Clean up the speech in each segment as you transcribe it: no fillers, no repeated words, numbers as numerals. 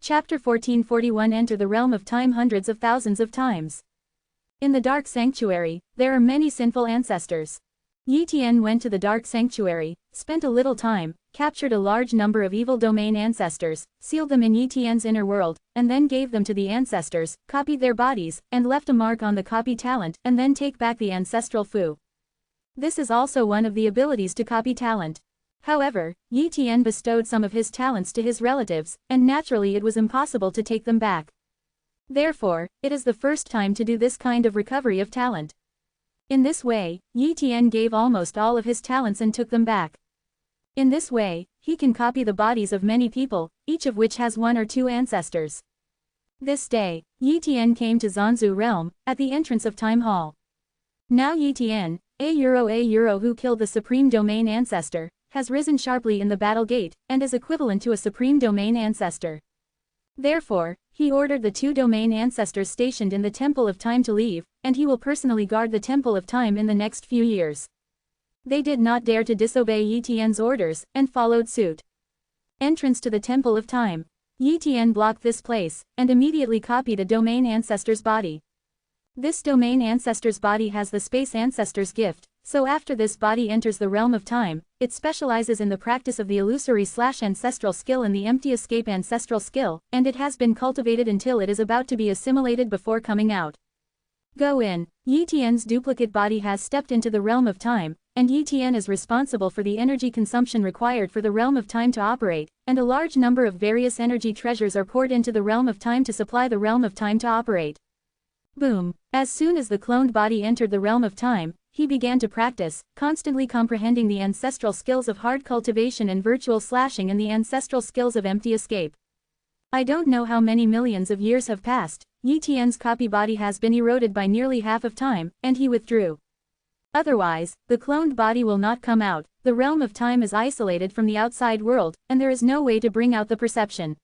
Chapter 1441. Enter the realm of time hundreds of thousands of times. In the Dark Sanctuary, there are many sinful ancestors. Yi Tian went to the Dark Sanctuary, spent a little time, captured a large number of evil domain ancestors, sealed them in Yi Tian's inner world, and then gave them to the ancestors, copied their bodies, and left a mark on the copy talent, and then take back the ancestral fu. This is also one of the abilities to copy talent. However, Yi Tian bestowed some of his talents to his relatives, and naturally it was impossible to take them back. Therefore, it is the first time to do this kind of recovery of talent. In this way, Yi Tian gave almost all of his talents and took them back. In this way, he can copy the bodies of many people, each of which has one or two ancestors. This day, Yi Tian came to Zanzu realm, at the entrance of Time Hall. Now Yi Tian, a euro who killed the supreme domain ancestor, has risen sharply in the battle gate, and is equivalent to a supreme domain ancestor. Therefore, he ordered the two domain ancestors stationed in the Temple of Time to leave, and he will personally guard the Temple of Time in the next few years. They did not dare to disobey Yi Tian's orders, and followed suit. Entrance to the Temple of Time. Yi Tian blocked this place, and immediately copied a domain ancestor's body. This domain ancestor's body has the space ancestor's gift, so after this body enters the realm of time, it specializes in the practice of the illusory/ancestral skill and the empty escape ancestral skill, and it has been cultivated until it is about to be assimilated before coming out. Go in. Yi Tian's duplicate body has stepped into the realm of time, and Yi Tian is responsible for the energy consumption required for the realm of time to operate, and a large number of various energy treasures are poured into the realm of time to supply the realm of time to operate. Boom. As soon as the cloned body entered the realm of time, he began to practice, constantly comprehending the ancestral skills of hard cultivation and virtual slashing and the ancestral skills of empty escape. I don't know how many millions of years have passed, Yi Tian's copy body has been eroded by nearly half of time, and he withdrew. Otherwise, the cloned body will not come out, the realm of time is isolated from the outside world, and there is no way to bring out the perception.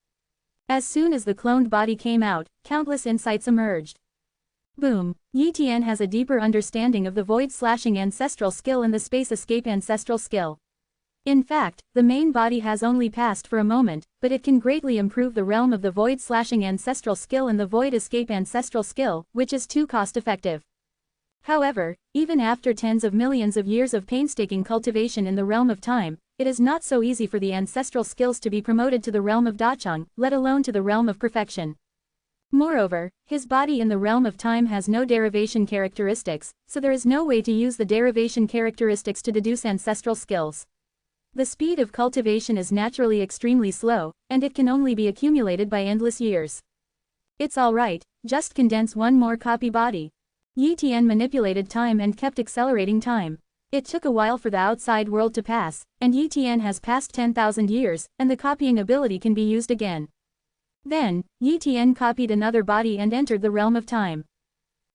As soon as the cloned body came out, countless insights emerged. Boom. Yi Tian has a deeper understanding of the void-slashing ancestral skill and the space escape ancestral skill. In fact, the main body has only passed for a moment, but it can greatly improve the realm of the void-slashing ancestral skill and the void escape ancestral skill, which is too cost-effective. However, even after tens of millions of years of painstaking cultivation in the realm of time, it is not so easy for the ancestral skills to be promoted to the realm of Dacheng, let alone to the realm of perfection. Moreover, his body in the realm of time has no derivation characteristics, so there is no way to use the derivation characteristics to deduce ancestral skills. The speed of cultivation is naturally extremely slow, and it can only be accumulated by endless years. It's alright, just condense one more copy body. Yi Tian manipulated time and kept accelerating time. It took a while for the outside world to pass, and Yi Tian has passed 10,000 years, and the copying ability can be used again. Then, Yi Tian copied another body and entered the realm of time.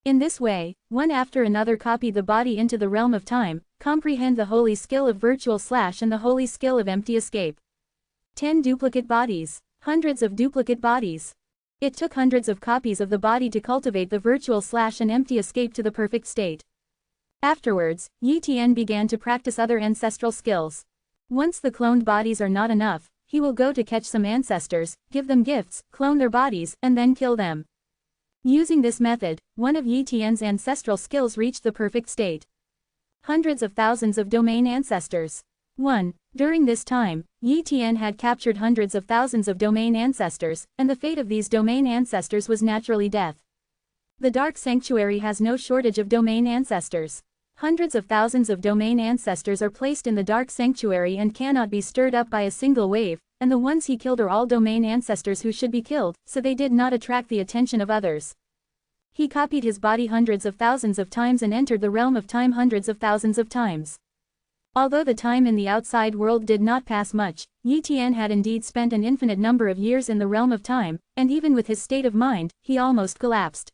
In this way, one after another copied the body into the realm of time, comprehend the holy skill of virtual slash and the holy skill of empty escape. 10 duplicate bodies. Hundreds of duplicate bodies. It took hundreds of copies of the body to cultivate the virtual slash and empty escape to the perfect state. Afterwards, Yi Tian began to practice other ancestral skills. Once the cloned bodies are not enough, he will go to catch some ancestors, give them gifts, clone their bodies, and then kill them. Using this method, one of Yi Tian's ancestral skills reached the perfect state. Hundreds of thousands of domain ancestors. 1. During this time, Yi Tian had captured hundreds of thousands of domain ancestors, and the fate of these domain ancestors was naturally death. The Dark Sanctuary has no shortage of domain ancestors. Hundreds of thousands of domain ancestors are placed in the Dark Sanctuary and cannot be stirred up by a single wave, and the ones he killed are all domain ancestors who should be killed, so they did not attract the attention of others. He copied his body hundreds of thousands of times and entered the realm of time hundreds of thousands of times. Although the time in the outside world did not pass much, Yi Tian had indeed spent an infinite number of years in the realm of time, and even with his state of mind, he almost collapsed.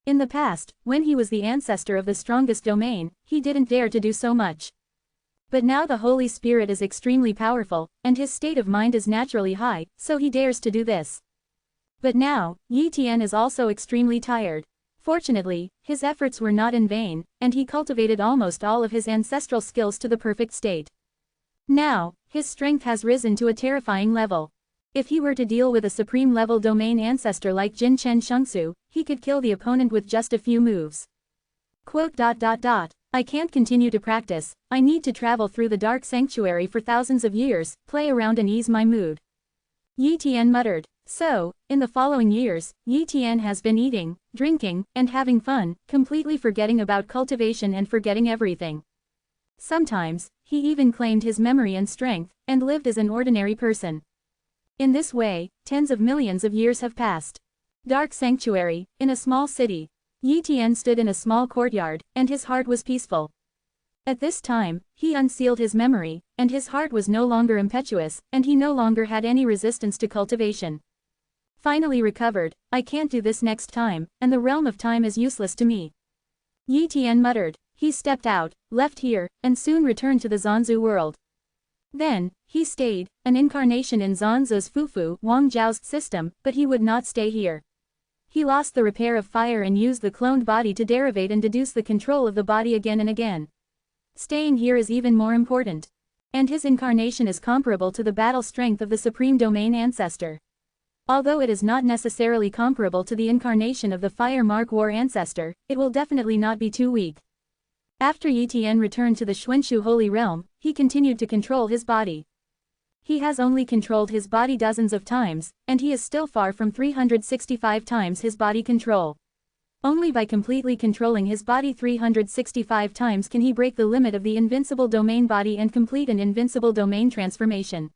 In the past, when he was the ancestor of the strongest domain, he didn't dare to do so much. But now the Holy Spirit is extremely powerful, and his state of mind is naturally high, so he dares to do this. But now, Yi Tian is also extremely tired. Fortunately, his efforts were not in vain, and he cultivated almost all of his ancestral skills to the perfect state. Now, his strength has risen to a terrifying level. If he were to deal with a supreme-level domain ancestor like Jin Chen Shengsu, he could kill the opponent with just a few moves. Quote, I can't continue to practice, I need to travel through the dark sanctuary for thousands of years, play around and ease my mood. Yi Tian muttered. So, in the following years, Yi Tian has been eating, drinking, and having fun, completely forgetting about cultivation and forgetting everything. Sometimes, he even claimed his memory and strength, and lived as an ordinary person. In this way, tens of millions of years have passed. Dark Sanctuary, in a small city. Yi Tian stood in a small courtyard, and his heart was peaceful. At this time, he unsealed his memory, and his heart was no longer impetuous, and he no longer had any resistance to cultivation. Finally recovered, I can't do this next time, and the realm of time is useless to me. Yi Tian muttered. He stepped out, left here, and soon returned to the Zanzu world. Then, he stayed, an incarnation in Zanzu's Fufu Wang Zhao's system, but he would not stay here. He lost the repair of fire and used the cloned body to derivate and deduce the control of the body again and again. Staying here is even more important. And his incarnation is comparable to the battle strength of the Supreme Domain Ancestor. Although it is not necessarily comparable to the incarnation of the Fire Mark War Ancestor, it will definitely not be too weak. After Yi Tian returned to the Xuanshu Holy Realm, he continued to control his body. He has only controlled his body dozens of times, and he is still far from 365 times his body control. Only by completely controlling his body 365 times can he break the limit of the invincible domain body and complete an invincible domain transformation.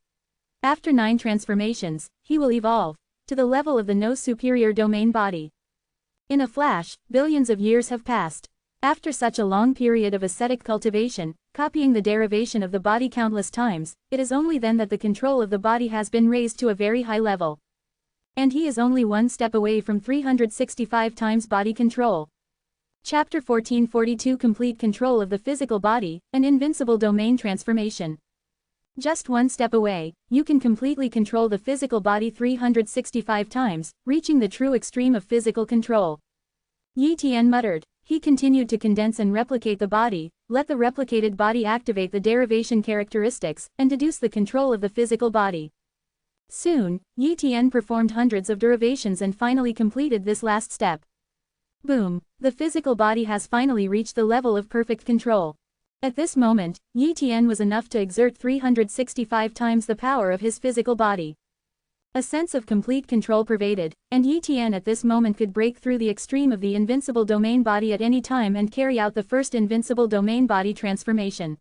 After 9 transformations, he will evolve to the level of the no superior domain body. In a flash, billions of years have passed. After such a long period of ascetic cultivation, copying the derivation of the body countless times, it is only then that the control of the body has been raised to a very high level. And he is only one step away from 365 times body control. Chapter 1442 Complete Control of the Physical Body, an Invincible Domain Transformation. Just one step away, you can completely control the physical body 365 times, reaching the true extreme of physical control. Yi Tian muttered. He continued to condense and replicate the body, let the replicated body activate the derivation characteristics, and deduce the control of the physical body. Soon, Yi Tian performed hundreds of derivations and finally completed this last step. Boom! The physical body has finally reached the level of perfect control. At this moment, Yi Tian was enough to exert 365 times the power of his physical body. A sense of complete control pervaded, and Yi Tian at this moment could break through the extreme of the invincible domain body at any time and carry out the first invincible domain body transformation.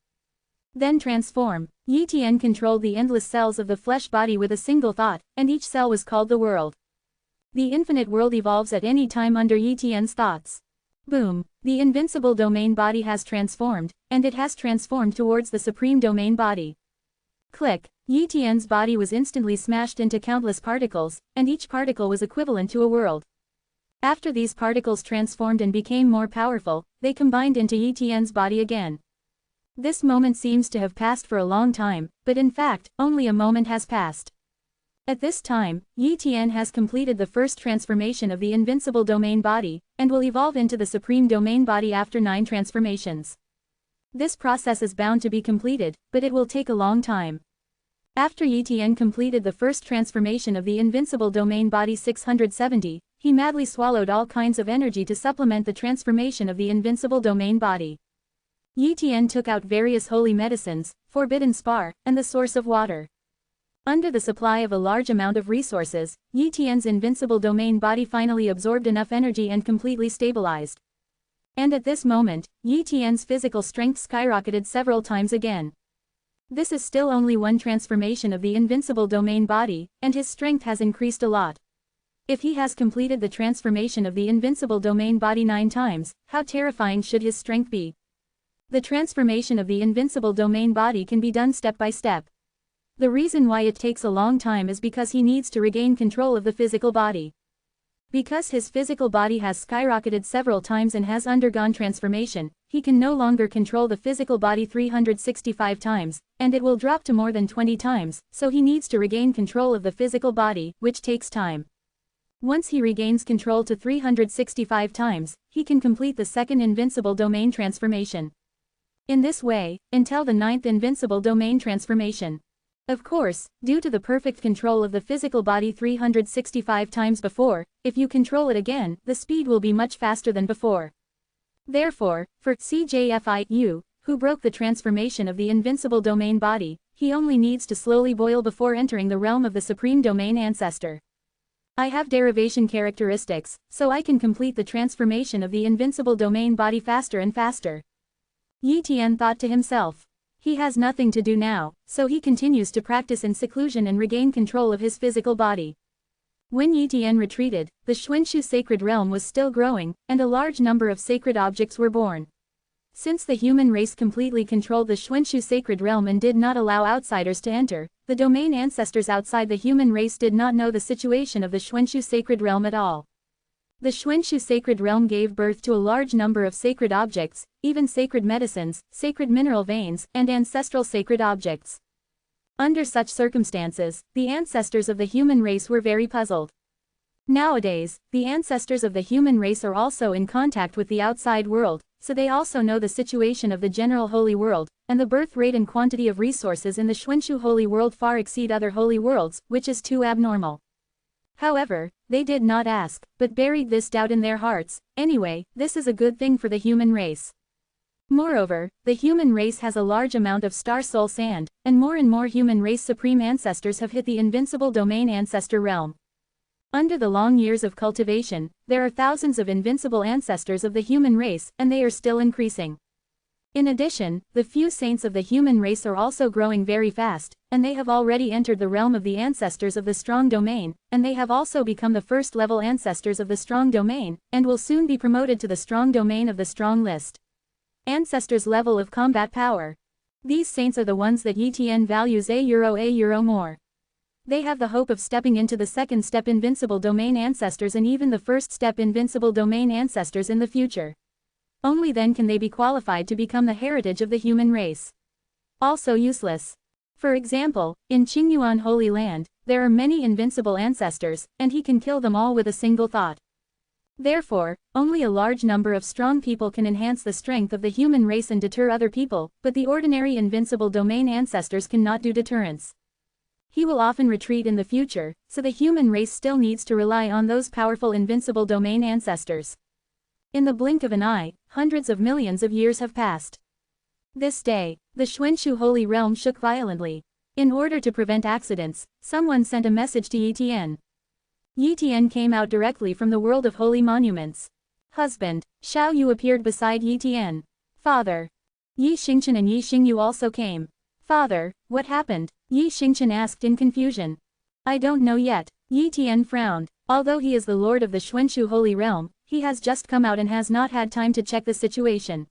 Then transform. Yi Tian controlled the endless cells of the flesh body with a single thought, and each cell was called the world. The infinite world evolves at any time under Yi Tian's thoughts. Boom! The invincible domain body has transformed, and it has transformed towards the supreme domain body. Click! Yi Tian's body was instantly smashed into countless particles, and each particle was equivalent to a world. After these particles transformed and became more powerful, they combined into Yi Tian's body again. This moment seems to have passed for a long time, but in fact, only a moment has passed. At this time, Yi Tian has completed the first transformation of the invincible domain body, and will evolve into the supreme domain body after 9 transformations. This process is bound to be completed, but it will take a long time. After Yi Tian completed the first transformation of the invincible domain body 670, he madly swallowed all kinds of energy to supplement the transformation of the invincible domain body. Yi Tian took out various holy medicines, forbidden spar, and the source of water. Under the supply of a large amount of resources, Yi Tian's invincible domain body finally absorbed enough energy and completely stabilized. And at this moment, Yi Tian's physical strength skyrocketed several times again. This is still only one transformation of the invincible domain body, and his strength has increased a lot. If he has completed the transformation of the invincible domain body 9 times, how terrifying should his strength be? The transformation of the invincible domain body can be done step by step. The reason why it takes a long time is because he needs to regain control of the physical body. Because his physical body has skyrocketed several times and has undergone transformation, he can no longer control the physical body 365 times, and it will drop to more than 20 times, so he needs to regain control of the physical body, which takes time. Once he regains control to 365 times, he can complete the second invincible domain transformation. In this way, until the 9th invincible domain transformation. Of course, due to the perfect control of the physical body 365 times before, if you control it again, the speed will be much faster than before. Therefore, for CJFIU, who broke the transformation of the invincible domain body, he only needs to slowly boil before entering the realm of the supreme domain ancestor. I have derivation characteristics, so I can complete the transformation of the invincible domain body faster and faster. Yi Tian thought to himself. He has nothing to do now, so he continues to practice in seclusion and regain control of his physical body. When Yi Tian retreated, the Xuanxu sacred realm was still growing, and a large number of sacred objects were born. Since the human race completely controlled the Xuanxu sacred realm and did not allow outsiders to enter, the domain ancestors outside the human race did not know the situation of the Xuanxu sacred realm at all. The Xuanxu sacred realm gave birth to a large number of sacred objects, even sacred medicines, sacred mineral veins, and ancestral sacred objects. Under such circumstances, the ancestors of the human race were very puzzled. Nowadays, the ancestors of the human race are also in contact with the outside world, so they also know the situation of the general holy world, and the birth rate and quantity of resources in the Xuanxu holy world far exceed other holy worlds, which is too abnormal. However, they did not ask, but buried this doubt in their hearts. Anyway, this is a good thing for the human race. Moreover, the human race has a large amount of star soul sand, and more human race supreme ancestors have hit the invincible domain ancestor realm. Under the long years of cultivation, there are thousands of invincible ancestors of the human race, and they are still increasing. In addition, the few saints of the human race are also growing very fast, and they have already entered the realm of the ancestors of the strong domain, and they have also become the first-level ancestors of the strong domain, and will soon be promoted to the strong domain of the strong list. Ancestors' level of combat power. These saints are the ones that Yi Tian values a euro more. They have the hope of stepping into the second step invincible domain ancestors and even the first step invincible domain ancestors in the future. Only then can they be qualified to become the heritage of the human race. Also useless. For example, in Qingyuan Holy Land, there are many invincible ancestors, and he can kill them all with a single thought. Therefore, only a large number of strong people can enhance the strength of the human race and deter other people, but the ordinary invincible domain ancestors cannot do deterrence. He will often retreat in the future, so the human race still needs to rely on those powerful invincible domain ancestors. In the blink of an eye, hundreds of millions of years have passed. This day, the Xuanxu Holy Realm shook violently. In order to prevent accidents, someone sent a message to Yi Tian. Yi Tian came out directly from the world of holy monuments. Husband, Xiao Yu appeared beside Yi Tian. Father. Yi Xingchen and Yi Xingyu also came. Father, what happened? Yi Xingchen asked in confusion. I don't know yet. Yi Tian frowned. Although he is the lord of the Xuanxu Holy Realm, he has just come out and has not had time to check the situation.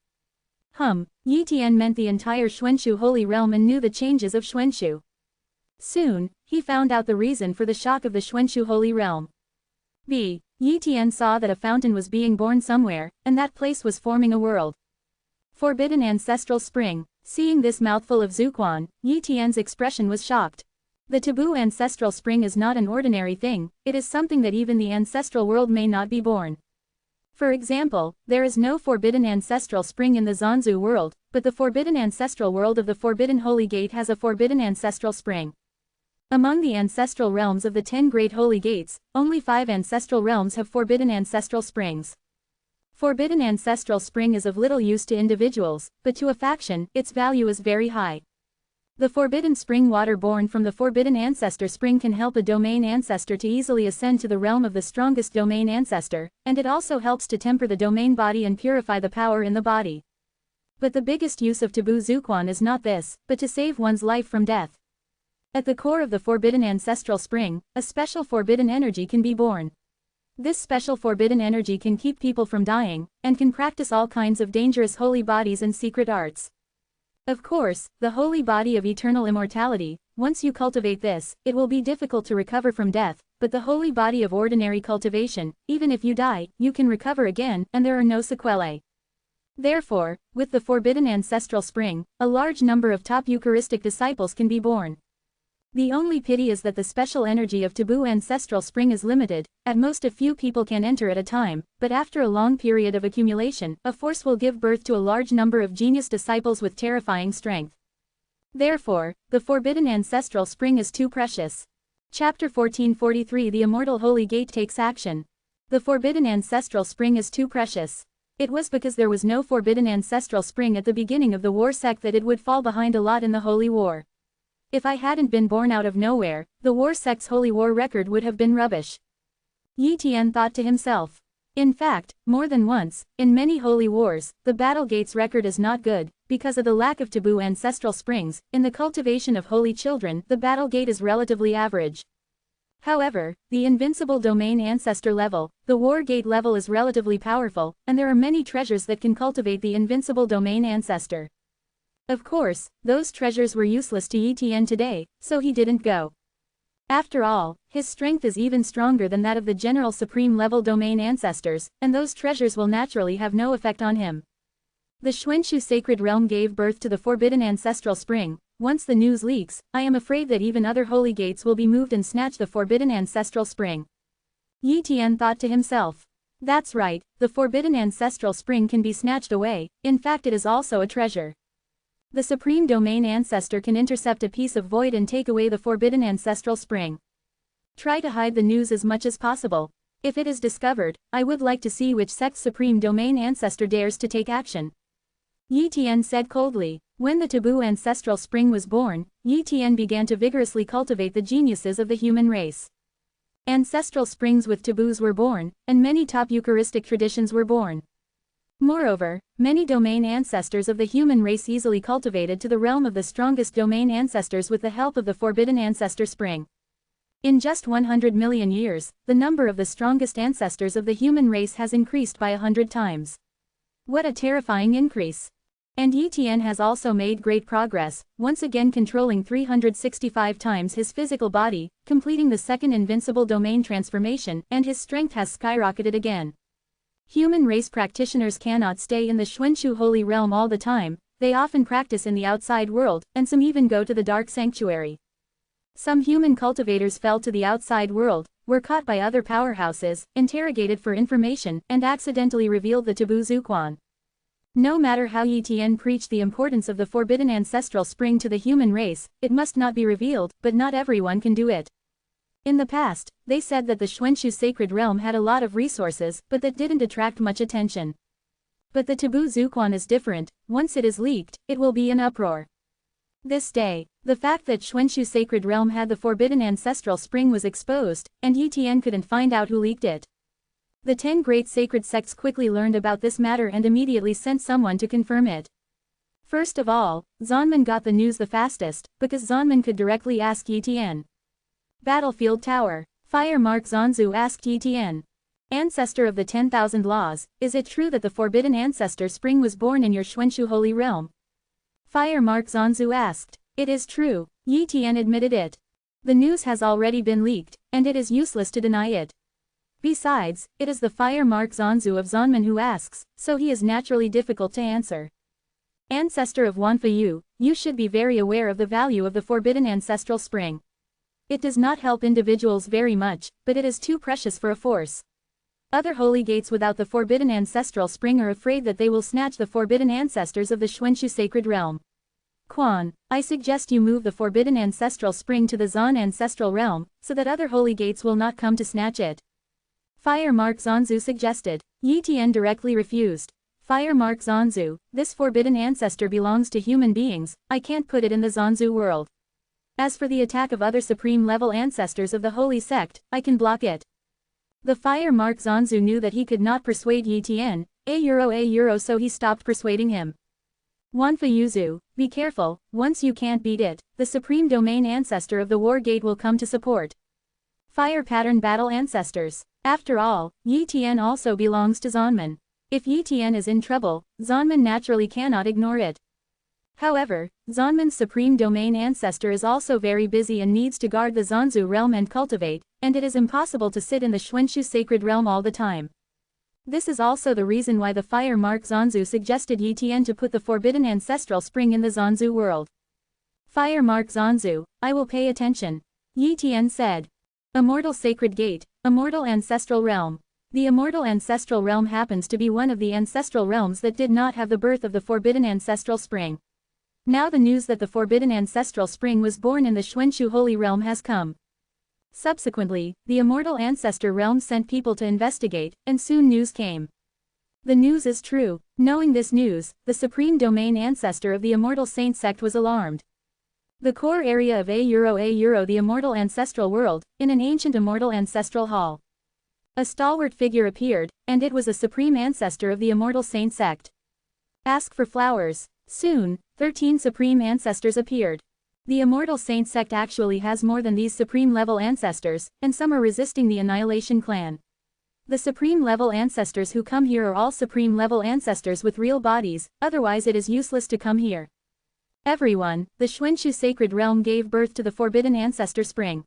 Yi Tian meant the entire Xuanxu Holy Realm and knew the changes of Xuanxu. Soon, he found out the reason for the shock of the Xuanxu Holy Realm. Yi Tian saw that a fountain was being born somewhere, and that place was forming a world. Forbidden ancestral spring. Seeing this mouthful of Zuquan, Yi Tian's expression was shocked. The taboo ancestral spring is not an ordinary thing, it is something that even the ancestral world may not be born. For example, there is no forbidden ancestral spring in the Zanzu world, but the forbidden ancestral world of the Forbidden Holy Gate has a forbidden ancestral spring. Among the ancestral realms of the 10 Great Holy Gates, only 5 ancestral realms have forbidden ancestral springs. Forbidden ancestral spring is of little use to individuals, but to a faction, its value is very high. The forbidden spring water born from the forbidden ancestor spring can help a domain ancestor to easily ascend to the realm of the strongest domain ancestor, and it also helps to temper the domain body and purify the power in the body. But the biggest use of taboo Zuquan is not this, but to save one's life from death. At the core of the forbidden ancestral spring, a special forbidden energy can be born. This special forbidden energy can keep people from dying, and can practice all kinds of dangerous holy bodies and secret arts. Of course, the holy body of eternal immortality, once you cultivate this, it will be difficult to recover from death, but the holy body of ordinary cultivation, even if you die, you can recover again, and there are no sequelae. Therefore, with the forbidden ancestral spring, a large number of top Eucharistic disciples can be born. The only pity is that the special energy of taboo ancestral spring is limited, at most a few people can enter at a time, but after a long period of accumulation, a force will give birth to a large number of genius disciples with terrifying strength. Therefore, the forbidden ancestral spring is too precious. Chapter 1443 The Immortal Holy Gate takes action. The forbidden ancestral spring is too precious. It was because there was no forbidden ancestral spring at the beginning of the war sect that it would fall behind a lot in the Holy War. If I hadn't been born out of nowhere, the war sect's Holy War record would have been rubbish. Yi Tian thought to himself. In fact, more than once, in many holy wars, the battle gate's record is not good, because of the lack of taboo ancestral springs. In the cultivation of holy children, the battle gate is relatively average. However, the invincible domain ancestor level, the war gate level is relatively powerful, and there are many treasures that can cultivate the invincible domain ancestor. Of course, those treasures were useless to Yi Tian today, so he didn't go. After all, his strength is even stronger than that of the general supreme level domain ancestors, and those treasures will naturally have no effect on him. The Xuanshu sacred realm gave birth to the forbidden ancestral spring. Once the news leaks, I am afraid that even other holy gates will be moved and snatch the forbidden ancestral spring. Yi Tian thought to himself. That's right, the forbidden ancestral spring can be snatched away, in fact it is also a treasure. The supreme domain ancestor can intercept a piece of void and take away the forbidden ancestral spring. Try to hide the news as much as possible. If it is discovered, I would like to see which sect's supreme domain ancestor dares to take action. Yi Tian said coldly. When the taboo ancestral spring was born, Yi Tian began to vigorously cultivate the geniuses of the human race. Ancestral springs with taboos were born, and many top Eucharistic traditions were born. Moreover, many domain ancestors of the human race easily cultivated to the realm of the strongest domain ancestors with the help of the forbidden ancestor spring. In just 100 million years, the number of the strongest ancestors of the human race has increased by 100 times. What a terrifying increase! And Yi Tian has also made great progress, once again controlling 365 times his physical body, completing the second invincible domain transformation, and his strength has skyrocketed again. Human race practitioners cannot stay in the Xuanshu holy realm all the time, they often practice in the outside world, and some even go to the dark sanctuary. Some human cultivators fell to the outside world, were caught by other powerhouses, interrogated for information, and accidentally revealed the taboo Zuquan. No matter how Yi Tian preached the importance of the forbidden ancestral spring to the human race, it must not be revealed, but not everyone can do it. In the past, they said that the Xuanshu sacred realm had a lot of resources, but that didn't attract much attention. But the taboo Zuquan is different. Once it is leaked, it will be an uproar. This day, the fact that Xuanshu sacred realm had the forbidden ancestral spring was exposed, and Yi Tian couldn't find out who leaked it. The 10 great sacred sects quickly learned about this matter and immediately sent someone to confirm it. First of all, Zanman got the news the fastest, because Zanman could directly ask Yi Tian. Battlefield Tower. Fire Mark Zanzu asked Yi Tian. Ancestor of the 10,000 laws, is it true that the forbidden ancestor spring was born in your Xuanshu holy realm? Fire Mark Zanzu asked. It is true, Yi Tian admitted it. The news has already been leaked, and it is useless to deny it. Besides, it is the Fire Mark Zanzu of Zanman who asks, so he is naturally difficult to answer. Ancestor of Wanfu, you should be very aware of the value of the forbidden ancestral spring. It does not help individuals very much, but it is too precious for a force. Other holy gates without the forbidden ancestral spring are afraid that they will snatch the forbidden ancestors of the Xuanshu sacred realm. Quan, I suggest you move the forbidden ancestral spring to the Zan ancestral realm, so that other holy gates will not come to snatch it. Fire Mark Zanzu suggested. Yi Tian directly refused. Fire Mark Zanzu, this forbidden ancestor belongs to human beings, I can't put it in the Zanzu world. As for the attack of other supreme-level ancestors of the holy sect, I can block it. The Fire Mark Zanzu knew that he could not persuade Yi Tian, so he stopped persuading him. Wanfa Yuzu, be careful, once you can't beat it, the supreme domain ancestor of the war gate will come to support. Fire Pattern Battle Ancestors. After all, Yi Tian also belongs to Zanman. If Yi Tian is in trouble, Zanman naturally cannot ignore it. However, Zanman's supreme domain ancestor is also very busy and needs to guard the Zanzu realm and cultivate, and it is impossible to sit in the Xuanshu sacred realm all the time. This is also the reason why the Fire Mark Zanzu suggested Yi Tian to put the forbidden ancestral spring in the Zanzu world. Fire Mark Zanzu, I will pay attention. Yi Tian said. Immortal Sacred Gate, Immortal Ancestral Realm. The Immortal Ancestral Realm happens to be one of the ancestral realms that did not have the birth of the forbidden ancestral spring. Now the news that the forbidden ancestral spring was born in the Xuanshu Holy Realm has come. Subsequently, the immortal ancestor realm sent people to investigate, and soon news came. The news is true. Knowing this news, the supreme domain ancestor of the immortal saint sect was alarmed. The core area of A the immortal ancestral world, in an ancient immortal ancestral hall. A stalwart figure appeared, and it was a supreme ancestor of the immortal saint sect. Ask for flowers. Soon, 13 supreme ancestors appeared. The immortal saint sect actually has more than these supreme level ancestors, and some are resisting the Annihilation clan. The supreme level ancestors who come here are all supreme level ancestors with real bodies, otherwise it is useless to come here. Everyone, the Xuanshu sacred realm gave birth to the forbidden ancestor spring.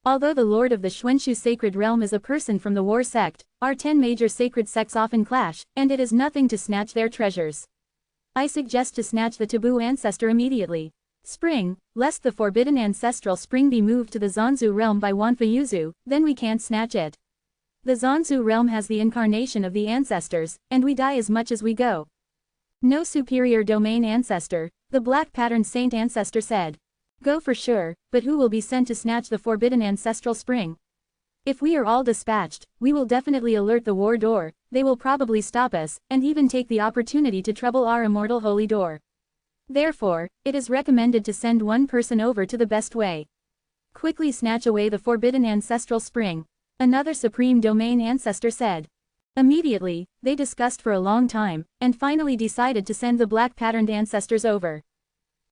Although the lord of the Xuanshu sacred realm is a person from the war sect, our 10 major sacred sects often clash, and it is nothing to snatch their treasures. I suggest to snatch the taboo ancestor immediately. Spring, lest the forbidden ancestral spring be moved to the Zanzu realm by Wanfa, then we can't snatch it. The Zanzu realm has the incarnation of the ancestors, and we die as much as we go. No superior domain ancestor, the black patterned saint ancestor said. Go for sure, but who will be sent to snatch the forbidden ancestral spring? If we are all dispatched, we will definitely alert the war door, they will probably stop us, and even take the opportunity to trouble our immortal holy door. Therefore, it is recommended to send one person over to the best way. Quickly snatch away the forbidden ancestral spring. Another supreme domain ancestor said. Immediately, they discussed for a long time, and finally decided to send the black patterned ancestors over.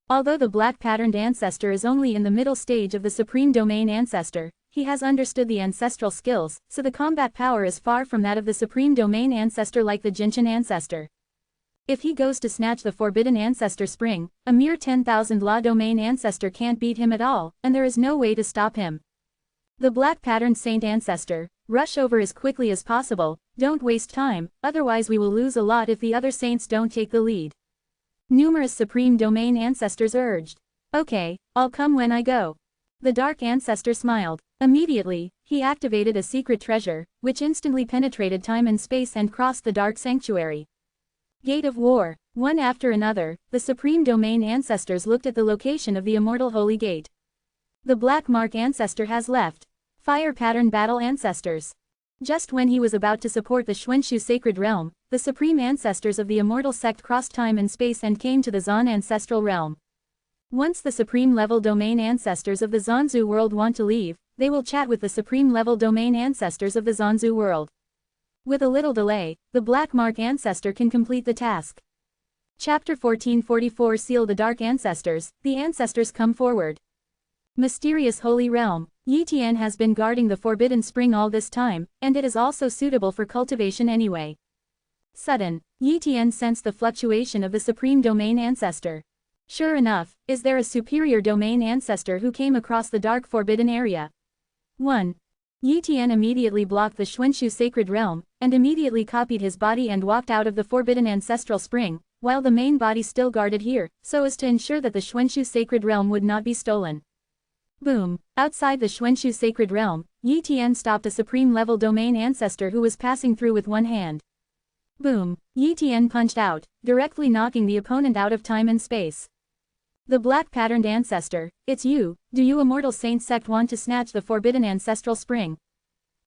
Although the black patterned ancestor is only in the middle stage of the supreme domain ancestor, he has understood the ancestral skills, so the combat power is far from that of the supreme domain ancestor like the Jinshan ancestor. If he goes to snatch the forbidden ancestor spring, a mere 10,000 law domain ancestor can't beat him at all, and there is no way to stop him. The black patterned saint ancestor, rush over as quickly as possible, don't waste time, otherwise we will lose a lot if the other saints don't take the lead. Numerous supreme domain ancestors urged. Okay, I'll come when I go. The dark ancestor smiled. Immediately, he activated a secret treasure, which instantly penetrated time and space and crossed the dark sanctuary. Gate of War. One after another, the supreme domain ancestors looked at the location of the immortal holy gate. The black mark ancestor has left. Fire pattern battle ancestors. Just when he was about to support the Xuanshu sacred realm, the supreme ancestors of the immortal sect crossed time and space and came to the Zan ancestral realm. Once the supreme level domain ancestors of the Zanzu world want to leave, they will chat with the supreme level domain ancestors of the Zanzu world. With a little delay, the black mark ancestor can complete the task. Chapter 1444 Seal the Dark Ancestors. The ancestors come forward. Mysterious Holy Realm. Yitian has been guarding the forbidden spring all this time, and it is also suitable for cultivation anyway. Sudden, Yitian sensed the fluctuation of the supreme domain ancestor. Sure enough, is there a superior domain ancestor who came across the dark forbidden area? 1. Yitian immediately blocked the Xuanshu sacred realm, and immediately copied his body and walked out of the forbidden ancestral spring, while the main body still guarded here, so as to ensure that the Xuanshu sacred realm would not be stolen. Boom! Outside the Xuanshu sacred realm, Yitian stopped a supreme level domain ancestor who was passing through with one hand. Boom! Yitian punched out, directly knocking the opponent out of time and space. The black patterned ancestor, it's you. Do you immortal saint sect want to snatch the forbidden ancestral spring?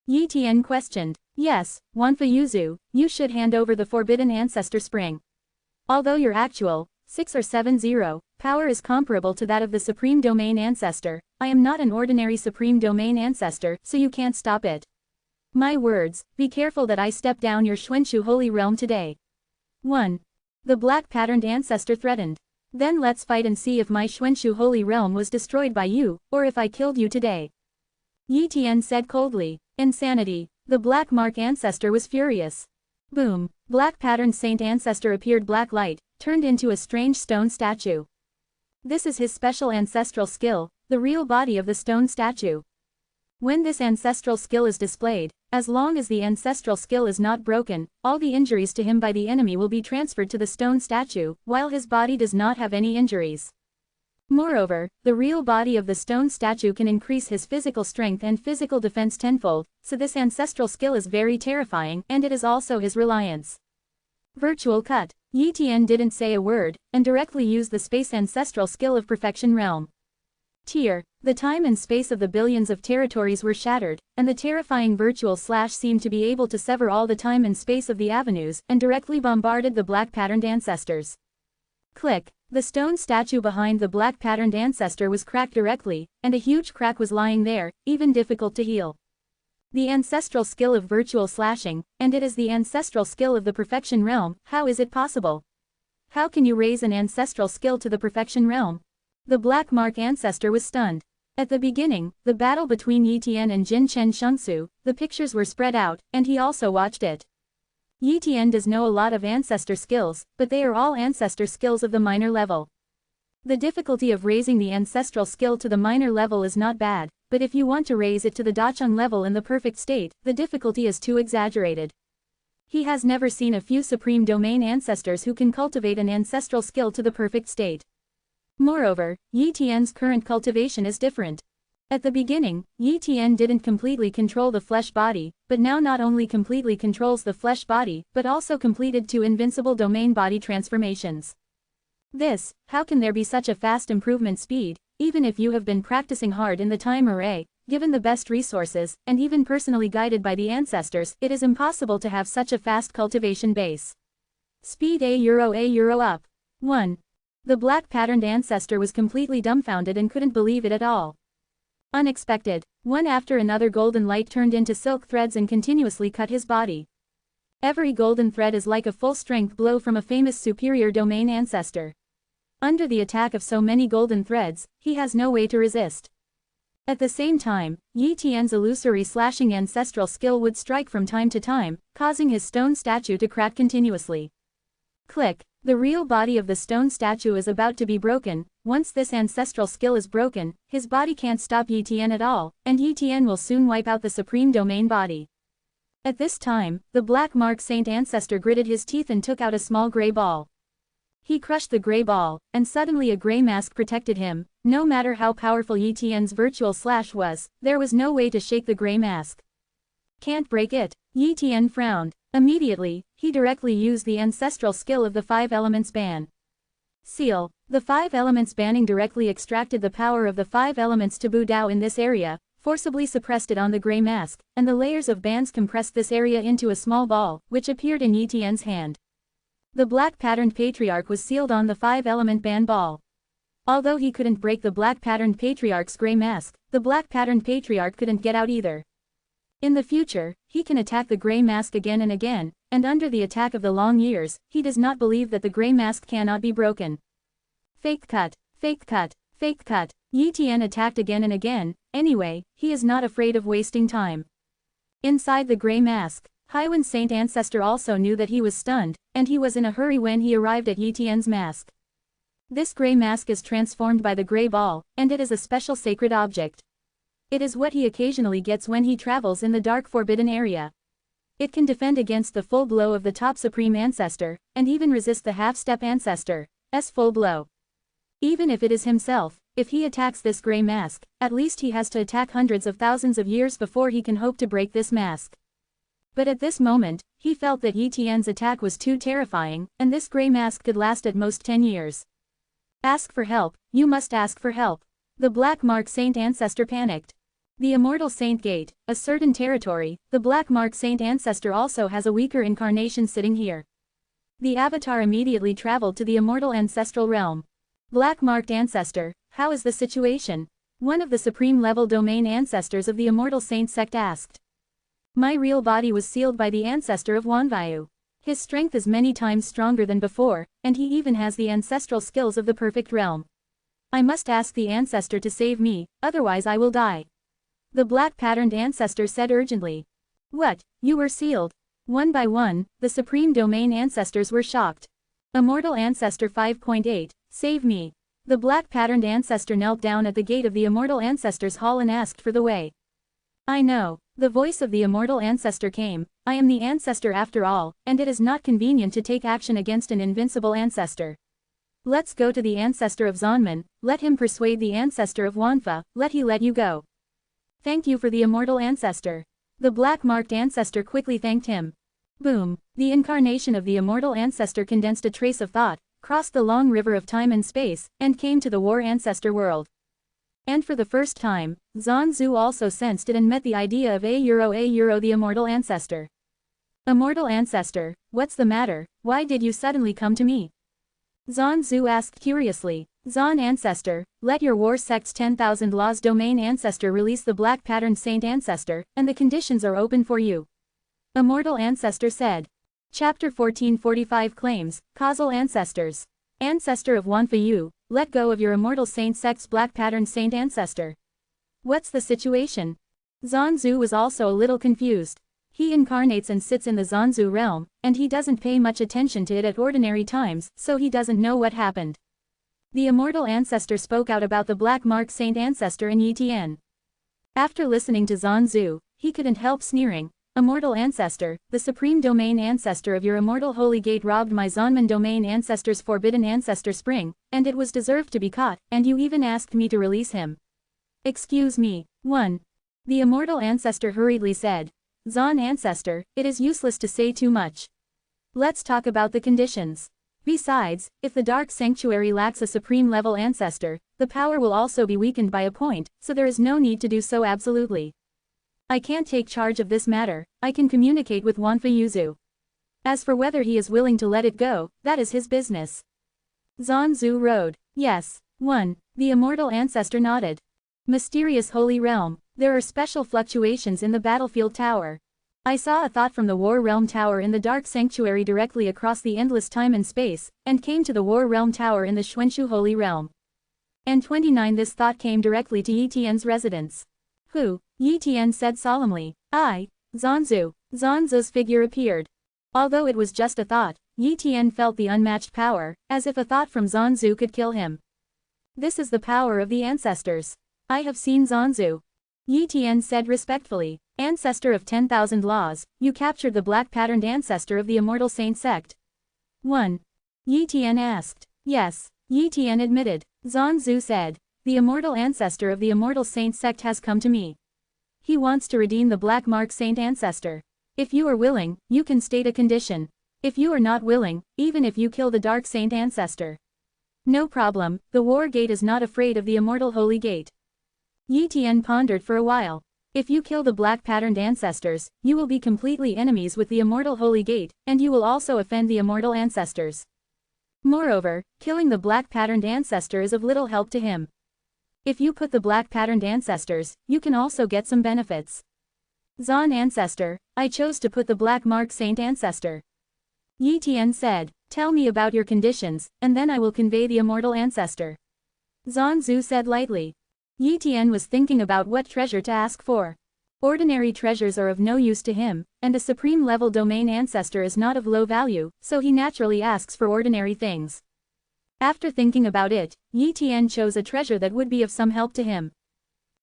Yitian questioned. Yes, Wanfa, you should hand over the forbidden ancestor spring. Although your actual 6 or 7-0 power is comparable to that of the supreme domain ancestor, I am not an ordinary supreme domain ancestor, so you can't stop it. My words, be careful that I step down your Xuanshu holy realm today. 1. The black patterned ancestor threatened. Then let's fight and see if my Xuanshu holy realm was destroyed by you, or if I killed you today. Yitian said coldly. Insanity. The black mark ancestor was furious. Boom! Black patterned saint ancestor appeared. Black light turned into a strange stone statue. This is his special ancestral skill, the real body of the stone statue. When this ancestral skill is displayed, as long as the ancestral skill is not broken, all the injuries to him by the enemy will be transferred to the stone statue, while his body does not have any injuries. Moreover, the real body of the stone statue can increase his physical strength and physical defense tenfold, so this ancestral skill is very terrifying, and it is also his reliance. Virtual cut. Yi Tian didn't say a word, and directly used the space ancestral skill of perfection realm. Tier, the time and space of the billions of territories were shattered, and the terrifying virtual slash seemed to be able to sever all the time and space of the avenues and directly bombarded the black-patterned ancestors. Click, the stone statue behind the black-patterned ancestor was cracked directly, and a huge crack was lying there, even difficult to heal. The ancestral skill of virtual slashing, and it is the ancestral skill of the perfection realm. How is it possible? How can you raise an ancestral skill to the perfection realm? The Black Mark ancestor was stunned. At the beginning, the battle between Yi Tian and Jin Chen Shengsu, the pictures were spread out, and he also watched it. Yi Tian does know a lot of ancestor skills, but they are all ancestor skills of the minor level. The difficulty of raising the ancestral skill to the minor level is not bad, but if you want to raise it to the Dacheng level in the perfect state, the difficulty is too exaggerated. He has never seen a few supreme domain ancestors who can cultivate an ancestral skill to the perfect state. Moreover, Yi Tian's current cultivation is different. At the beginning, Yi Tian didn't completely control the flesh body, but now not only completely controls the flesh body, but also completed 2 invincible domain body transformations. How can there be such a fast improvement speed, even if you have been practicing hard in the time array, given the best resources, and even personally guided by the ancestors, it is impossible to have such a fast cultivation base. Speed A euro up. 1. The black-patterned ancestor was completely dumbfounded and couldn't believe it at all. Unexpected, one after another golden light turned into silk threads and continuously cut his body. Every golden thread is like a full-strength blow from a famous superior domain ancestor. Under the attack of so many golden threads, he has no way to resist. At the same time, Yi Tian's illusory slashing ancestral skill would strike from time to time, causing his stone statue to crack continuously. Click. The real body of the stone statue is about to be broken. Once this ancestral skill is broken, his body can't stop Yi Tian at all, and Yi Tian will soon wipe out the supreme domain body. At this time, the Black Mark Saint ancestor gritted his teeth and took out a small gray ball. He crushed the gray ball, and suddenly a gray mask protected him. No matter how powerful Yi Tian's virtual slash was, there was no way to shake the gray mask. Can't break it. Yi Tian frowned. Immediately, he directly used the ancestral skill of the 5 elements ban. Seal. The 5 elements banning directly extracted the power of the 5 elements to Bu Dao in this area, forcibly suppressed it on the gray mask, and the layers of bans compressed this area into a small ball, which appeared in Yi Tian's hand. The black-patterned patriarch was sealed on the 5-element ban ball. Although he couldn't break the black-patterned patriarch's gray mask, the black-patterned patriarch couldn't get out either. In the future, he can attack the gray mask again and again, and under the attack of the long years, he does not believe that the gray mask cannot be broken. Fake cut, fake cut, fake cut. Yi Tian attacked again and again. Anyway, he is not afraid of wasting time. Inside the gray mask, Haiwan Saint Ancestor also knew that he was stunned, and he was in a hurry when he arrived at Yi Tian's mask. This gray mask is transformed by the gray ball, and it is a special sacred object. It is what he occasionally gets when he travels in the dark forbidden area. It can defend against the full blow of the top supreme ancestor, and even resist the half-step ancestor's full blow. Even if it is himself, if he attacks this gray mask, at least he has to attack hundreds of thousands of years before he can hope to break this mask. But at this moment, he felt that Yi Tian's attack was too terrifying, and this gray mask could last at most 10 years. Ask for help, you must ask for help. The Black Mark Saint Ancestor panicked. The Immortal Saint Gate, a certain territory, the Black Mark Saint Ancestor also has a weaker incarnation sitting here. The avatar immediately traveled to the Immortal Ancestral Realm. Black Marked Ancestor, how is the situation? One of the supreme level domain ancestors of the Immortal Saint sect asked. My real body was sealed by the ancestor of Wanvayu. His strength is many times stronger than before, and he even has the ancestral skills of the perfect realm. I must ask the ancestor to save me, otherwise I will die. The black-patterned ancestor said urgently. What, you were sealed? One by one, the supreme domain ancestors were shocked. Immortal Ancestor 5.8, save me. The black-patterned ancestor knelt down at the gate of the Immortal Ancestors Hall and asked for the way. I know. The voice of the Immortal Ancestor came. I am the ancestor after all, and it is not convenient to take action against an invincible ancestor. Let's go to the ancestor of Zonman, let him persuade the ancestor of Wanfa, let you go. Thank you for the Immortal Ancestor. The black-marked ancestor quickly thanked him. Boom! The incarnation of the immortal ancestor condensed a trace of thought, crossed the long river of time and space, and came to the war ancestor world. And for the first time, Zanzu also sensed it and met the idea of a euro the immortal ancestor. Immortal ancestor, what's the matter, why did you suddenly come to me? Zanzu asked curiously. Zan ancestor, let your war sect's 10,000 laws domain ancestor release the black patterned saint ancestor, and the conditions are open for you. Immortal ancestor said. Chapter 1445 claims, causal ancestors. Ancestor of Wanfa, let go of your immortal saint sect's black patterned saint ancestor. What's the situation? Zanzu was also a little confused. He incarnates and sits in the Zanzu realm, and he doesn't pay much attention to it at ordinary times, so he doesn't know what happened. The immortal ancestor spoke out about the black mark saint ancestor in Yitian. After listening to Zanzu, he couldn't help sneering. Immortal ancestor, the supreme domain ancestor of your immortal holy gate robbed my Zanman domain ancestor's forbidden ancestor spring, and it was deserved to be caught, and you even asked me to release him. Excuse me. 1. The immortal ancestor hurriedly said. Zan ancestor, it is useless to say too much. Let's talk about the conditions. Besides, if the dark sanctuary lacks a supreme level ancestor, the power will also be weakened by a point, so there is no need to do so absolutely. I can't take charge of this matter, I can communicate with Wanfa Yuzu. As for whether he is willing to let it go, that is his business. Zanzu rode. Yes. 1. The immortal ancestor nodded. Mysterious holy realm, there are special fluctuations in the battlefield tower. I saw a thought from the War Realm Tower in the Dark Sanctuary directly across the endless time and space, and came to the War Realm Tower in the Xuanshu Holy Realm. And 29 This thought came directly to Yitian's residence. Who? Yitian said solemnly. I. Zanzu. Zanzu's figure appeared. Although it was just a thought, Yitian felt the unmatched power, as if a thought from Zanzu could kill him. This is the power of the ancestors. I have seen Zanzu. Yitian said respectfully. Ancestor of 10,000 laws, you captured the black-patterned ancestor of the immortal saint sect. 1. Yitian asked. Yes. Yitian admitted. Zanzu said. The immortal ancestor of the immortal saint sect has come to me. He wants to redeem the black mark saint ancestor. If you are willing, you can state a condition. If you are not willing, even if you kill the dark saint ancestor. No problem, the war gate is not afraid of the immortal holy gate. Yitian pondered for a while. If you kill the black-patterned ancestors, you will be completely enemies with the immortal holy gate, and you will also offend the immortal ancestors. Moreover, killing the black-patterned ancestor is of little help to him. If you put the black-patterned ancestors, you can also get some benefits. Zan ancestor, I chose to put the black mark saint ancestor. Yitian said, tell me about your conditions, and then I will convey the immortal ancestor. Zanzu said lightly. Yitian was thinking about what treasure to ask for. Ordinary treasures are of no use to him, and a supreme-level domain ancestor is not of low value, so he naturally asks for ordinary things. After thinking about it, Yitian chose a treasure that would be of some help to him.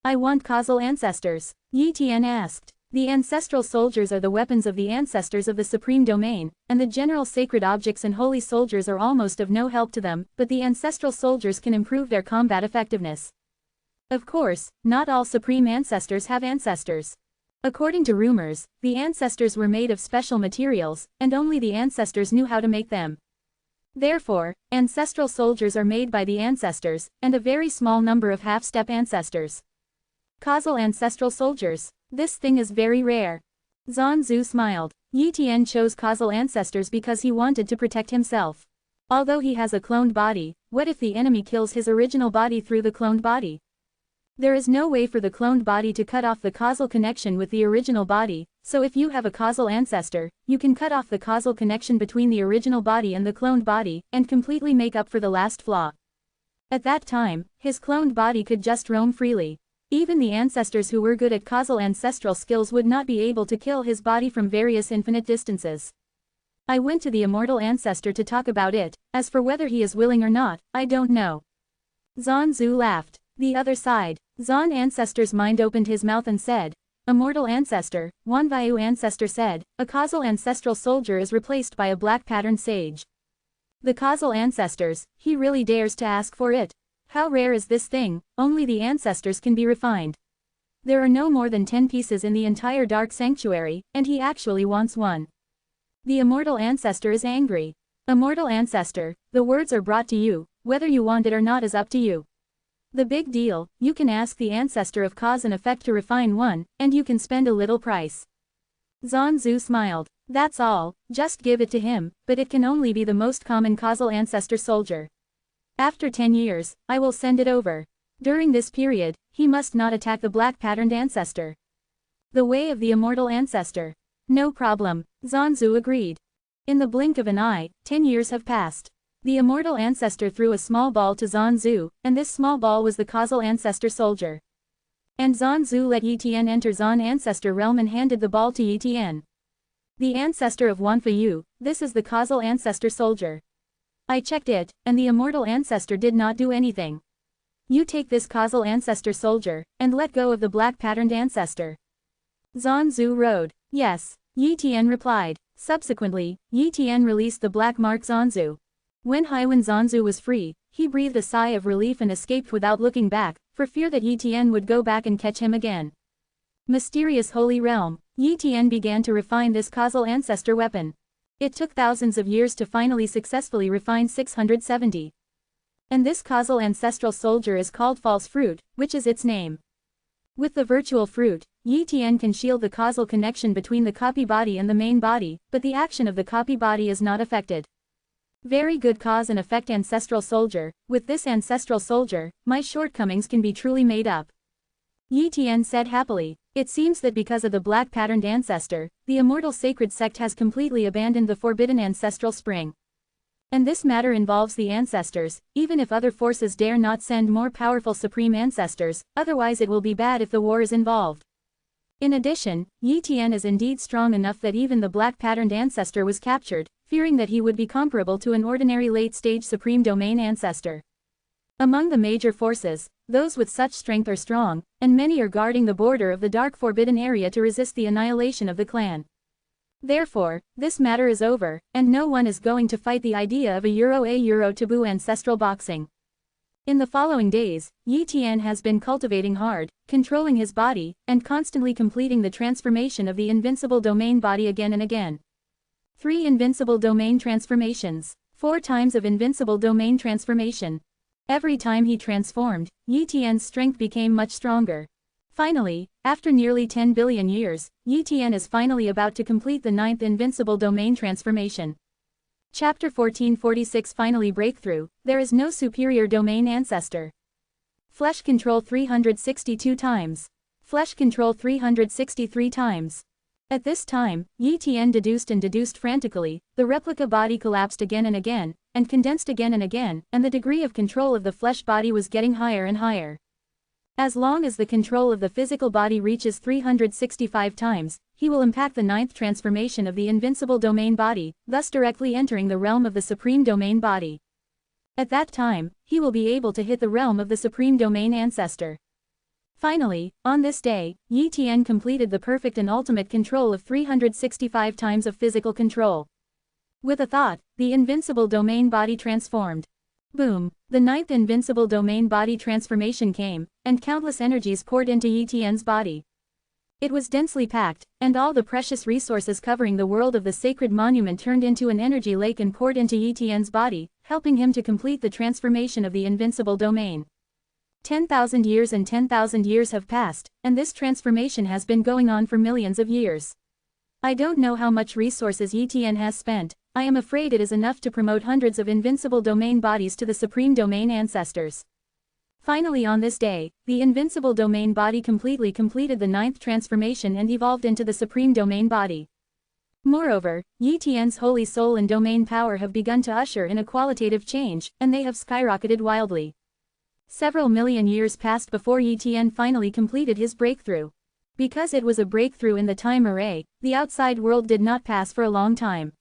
I want causal ancestors, Yitian asked. The ancestral soldiers are the weapons of the ancestors of the supreme domain, and the general sacred objects and holy soldiers are almost of no help to them, but the ancestral soldiers can improve their combat effectiveness. Of course, not all supreme ancestors have ancestors. According to rumors, the ancestors were made of special materials, and only the ancestors knew how to make them. Therefore, ancestral soldiers are made by the ancestors, and a very small number of half-step ancestors. Causal ancestral soldiers. This thing is very rare. Zanzu smiled. Yitian chose causal ancestors because he wanted to protect himself. Although he has a cloned body, what if the enemy kills his original body through the cloned body? There is no way for the cloned body to cut off the causal connection with the original body, so if you have a causal ancestor, you can cut off the causal connection between the original body and the cloned body, and completely make up for the last flaw. At that time, his cloned body could just roam freely. Even the ancestors who were good at causal ancestral skills would not be able to kill his body from various infinite distances. I went to the immortal ancestor to talk about it, as for whether he is willing or not, I don't know. Zanzu laughed. The other side. Zan ancestor's mind opened his mouth and said, Immortal ancestor, Wanvayu ancestor said, a causal ancestral soldier is replaced by a black-patterned sage. The causal ancestors, he really dares to ask for it. How rare is this thing, only the ancestors can be refined. There are no more than 10 pieces in the entire Dark Sanctuary, and he actually wants one. The immortal ancestor is angry. Immortal ancestor, the words are brought to you, whether you want it or not is up to you. The big deal, you can ask the ancestor of cause and effect to refine one, and you can spend a little price. Zanzu smiled. That's all, just give it to him, but it can only be the most common causal ancestor soldier. After 10 years, I will send it over. During this period, he must not attack the black patterned ancestor. The way of the immortal ancestor. No problem, Zanzu agreed. In the blink of an eye, 10 years have passed. The immortal ancestor threw a small ball to Zanzu, and this small ball was the causal ancestor soldier. And Zanzu let Yitian enter Zan ancestor realm and handed the ball to Yitian. The ancestor of Wanfa Yu, this is the causal ancestor soldier. I checked it, and the immortal ancestor did not do anything. You take this causal ancestor soldier, and let go of the black patterned ancestor. Zanzu rode. Yes, Yitian replied. Subsequently, Yitian released the black mark Zanzu. When Zanzu was free, he breathed a sigh of relief and escaped without looking back, for fear that Yitian would go back and catch him again. Mysterious Holy Realm, Yitian began to refine this causal ancestor weapon. It took thousands of years to finally successfully refine 670. And this causal ancestral soldier is called False Fruit, which is its name. With the virtual fruit, Yitian can shield the causal connection between the copy body and the main body, but the action of the copy body is not affected. Very good cause and effect ancestral soldier, with this ancestral soldier, my shortcomings can be truly made up. Yitian said happily. It seems that because of the black patterned ancestor, the immortal sacred sect has completely abandoned the forbidden ancestral spring. And this matter involves the ancestors, even if other forces dare not send more powerful supreme ancestors, otherwise it will be bad if the war is involved. In addition, Yitian is indeed strong enough that even the black patterned ancestor was captured, fearing that he would be comparable to an ordinary late-stage supreme domain ancestor. Among the major forces, those with such strength are strong, and many are guarding the border of the dark forbidden area to resist the annihilation of the clan. Therefore, this matter is over, and no one is going to fight the idea of a Euro taboo ancestral boxing. In the following days, Yitian has been cultivating hard, controlling his body, and constantly completing the transformation of the invincible domain body again and again. 3 invincible domain transformations. 4 times of invincible domain transformation. Every time he transformed, Yitian's strength became much stronger. Finally, after nearly 10 billion years, Yitian is finally about to complete the 9th invincible domain transformation. Chapter 1446 Finally Breakthrough, there is no superior domain ancestor. Flesh control 362 times. Flesh control 363 times. At this time, Yitian deduced frantically, the replica body collapsed again and again, and condensed again, and the degree of control of the flesh body was getting higher and higher. As long as the control of the physical body reaches 365 times, he will impact the 9th transformation of the invincible domain body, thus directly entering the realm of the supreme domain body. At that time, he will be able to hit the realm of the supreme domain ancestor. Finally, on this day, Yitian completed the perfect and ultimate control of 365 times of physical control. With a thought, the invincible domain body transformed. Boom! The 9th invincible domain body transformation came, and countless energies poured into Yitian's body. It was densely packed, and all the precious resources covering the world of the sacred monument turned into an energy lake and poured into Yitian's body, helping him to complete the transformation of the invincible domain. 10,000 years and 10,000 years have passed, and this transformation has been going on for millions of years. I don't know how much resources Yitian has spent. I am afraid it is enough to promote hundreds of invincible domain bodies to the supreme domain ancestors. Finally on this day, the invincible domain body completely completed the 9th transformation and evolved into the supreme domain body. Moreover, Yitian's holy soul and domain power have begun to usher in a qualitative change, and they have skyrocketed wildly. Several million years passed before Yitian finally completed his breakthrough. Because it was a breakthrough in the time array, the outside world did not pass for a long time.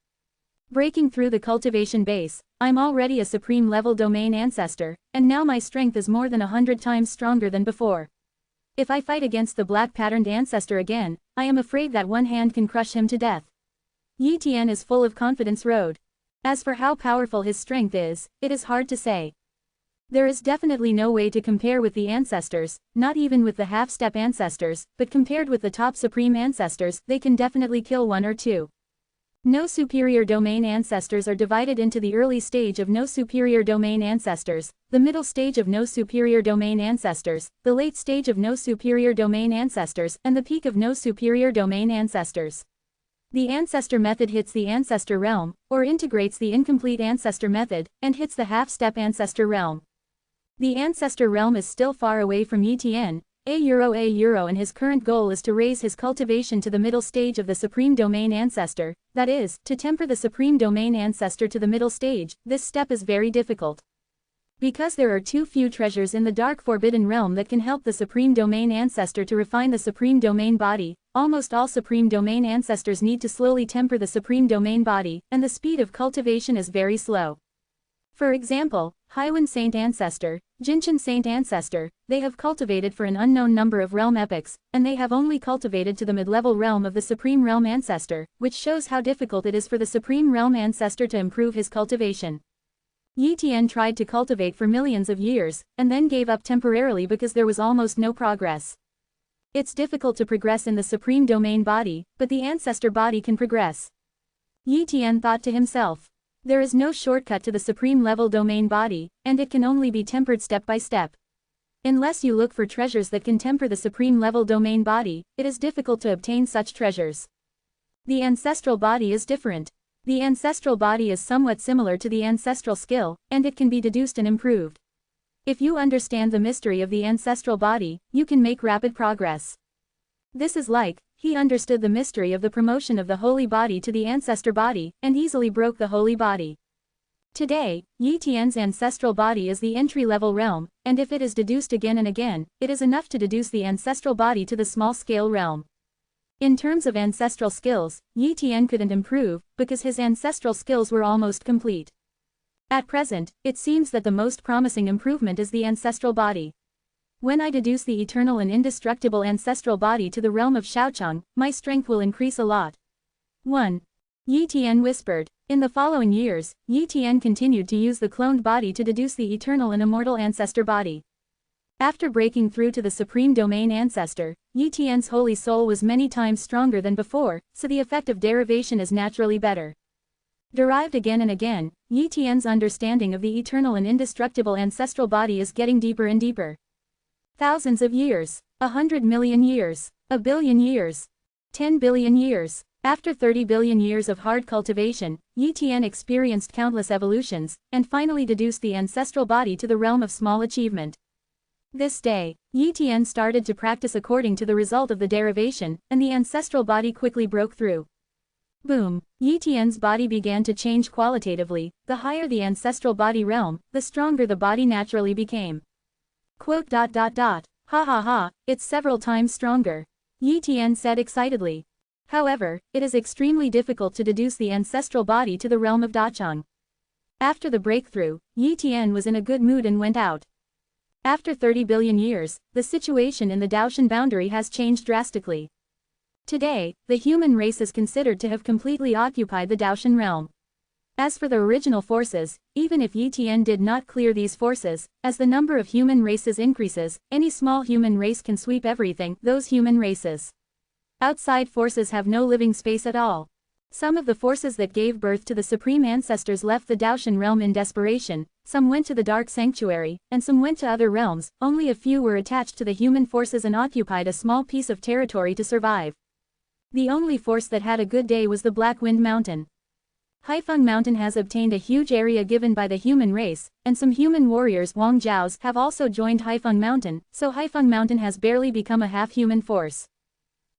Breaking through the cultivation base, I'm already a supreme level domain ancestor, and now my strength is more than 100 times stronger than before. If I fight against the black patterned ancestor again, I am afraid that one hand can crush him to death. Yitian is full of confidence road. As for how powerful his strength is, it is hard to say. There is definitely no way to compare with the ancestors, not even with the half-step ancestors, but compared with the top supreme ancestors, they can definitely kill 1 or 2. No superior domain ancestors are divided into the early stage of no superior domain ancestors, the middle stage of no superior domain ancestors, the late stage of no superior domain ancestors, and the peak of no superior domain ancestors. The ancestor method hits the ancestor realm, or integrates the incomplete ancestor method, and hits the half-step ancestor realm. The ancestor realm is still far away from Yitian, and his current goal is to raise his cultivation to the middle stage of the supreme domain ancestor, that is, to temper the supreme domain ancestor to the middle stage. This step is very difficult. Because there are too few treasures in the dark forbidden realm that can help the supreme domain ancestor to refine the supreme domain body, almost all supreme domain ancestors need to slowly temper the supreme domain body, and the speed of cultivation is very slow. For example, Haiwan Saint Ancestor, Jinchen Saint Ancestor, they have cultivated for an unknown number of realm epochs, and they have only cultivated to the mid-level realm of the Supreme Realm Ancestor, which shows how difficult it is for the Supreme Realm Ancestor to improve his cultivation. Yitian tried to cultivate for millions of years, and then gave up temporarily because there was almost no progress. It's difficult to progress in the Supreme Domain body, but the Ancestor body can progress. Yitian thought to himself. There is no shortcut to the supreme level domain body, and it can only be tempered step by step. Unless you look for treasures that can temper the supreme level domain body, it is difficult to obtain such treasures. The ancestral body is different. The ancestral body is somewhat similar to the ancestral skill, and it can be deduced and improved. If you understand the mystery of the ancestral body, you can make rapid progress. This is like, he understood the mystery of the promotion of the holy body to the ancestor body, and easily broke the holy body. Today, Yitian's ancestral body is the entry-level realm, and if it is deduced again and again, it is enough to deduce the ancestral body to the small-scale realm. In terms of ancestral skills, Yitian couldn't improve, because his ancestral skills were almost complete. At present, it seems that the most promising improvement is the ancestral body. When I deduce the eternal and indestructible ancestral body to the realm of Shaocheng, my strength will increase a lot. 1. Yitian whispered. In the following years, Yitian continued to use the cloned body to deduce the eternal and immortal ancestor body. After breaking through to the supreme domain ancestor, Yitian's holy soul was many times stronger than before, so the effect of derivation is naturally better. Derived again and again, Yitian's understanding of the eternal and indestructible ancestral body is getting deeper and deeper. Thousands of years, 100 million years, 1 billion years, 10 billion years. After 30 billion years of hard cultivation, Yitian experienced countless evolutions, and finally deduced the ancestral body to the realm of small achievement. This day, Yitian started to practice according to the result of the derivation, and the ancestral body quickly broke through. Boom! Yitian's body began to change qualitatively. The higher the ancestral body realm, the stronger the body naturally became. Quote. Ha ha ha, it's several times stronger. Yitian said excitedly. However, it is extremely difficult to deduce the ancestral body to the realm of Dacheng. After the breakthrough, Yitian was in a good mood and went out. After 30 billion years, the situation in the Daoshan boundary has changed drastically. Today, the human race is considered to have completely occupied the Daoshan realm. As for the original forces, even if Yitian did not clear these forces, as the number of human races increases, any small human race can sweep everything, those human races. Outside forces have no living space at all. Some of the forces that gave birth to the supreme ancestors left the Daoshan realm in desperation, some went to the dark sanctuary, and some went to other realms, only a few were attached to the human forces and occupied a small piece of territory to survive. The only force that had a good day was the Black Wind Mountain. Haifeng Mountain has obtained a huge area given by the human race, and some human warriors Wang Zhao's have also joined Haifeng Mountain, so Haifeng Mountain has barely become a half-human force.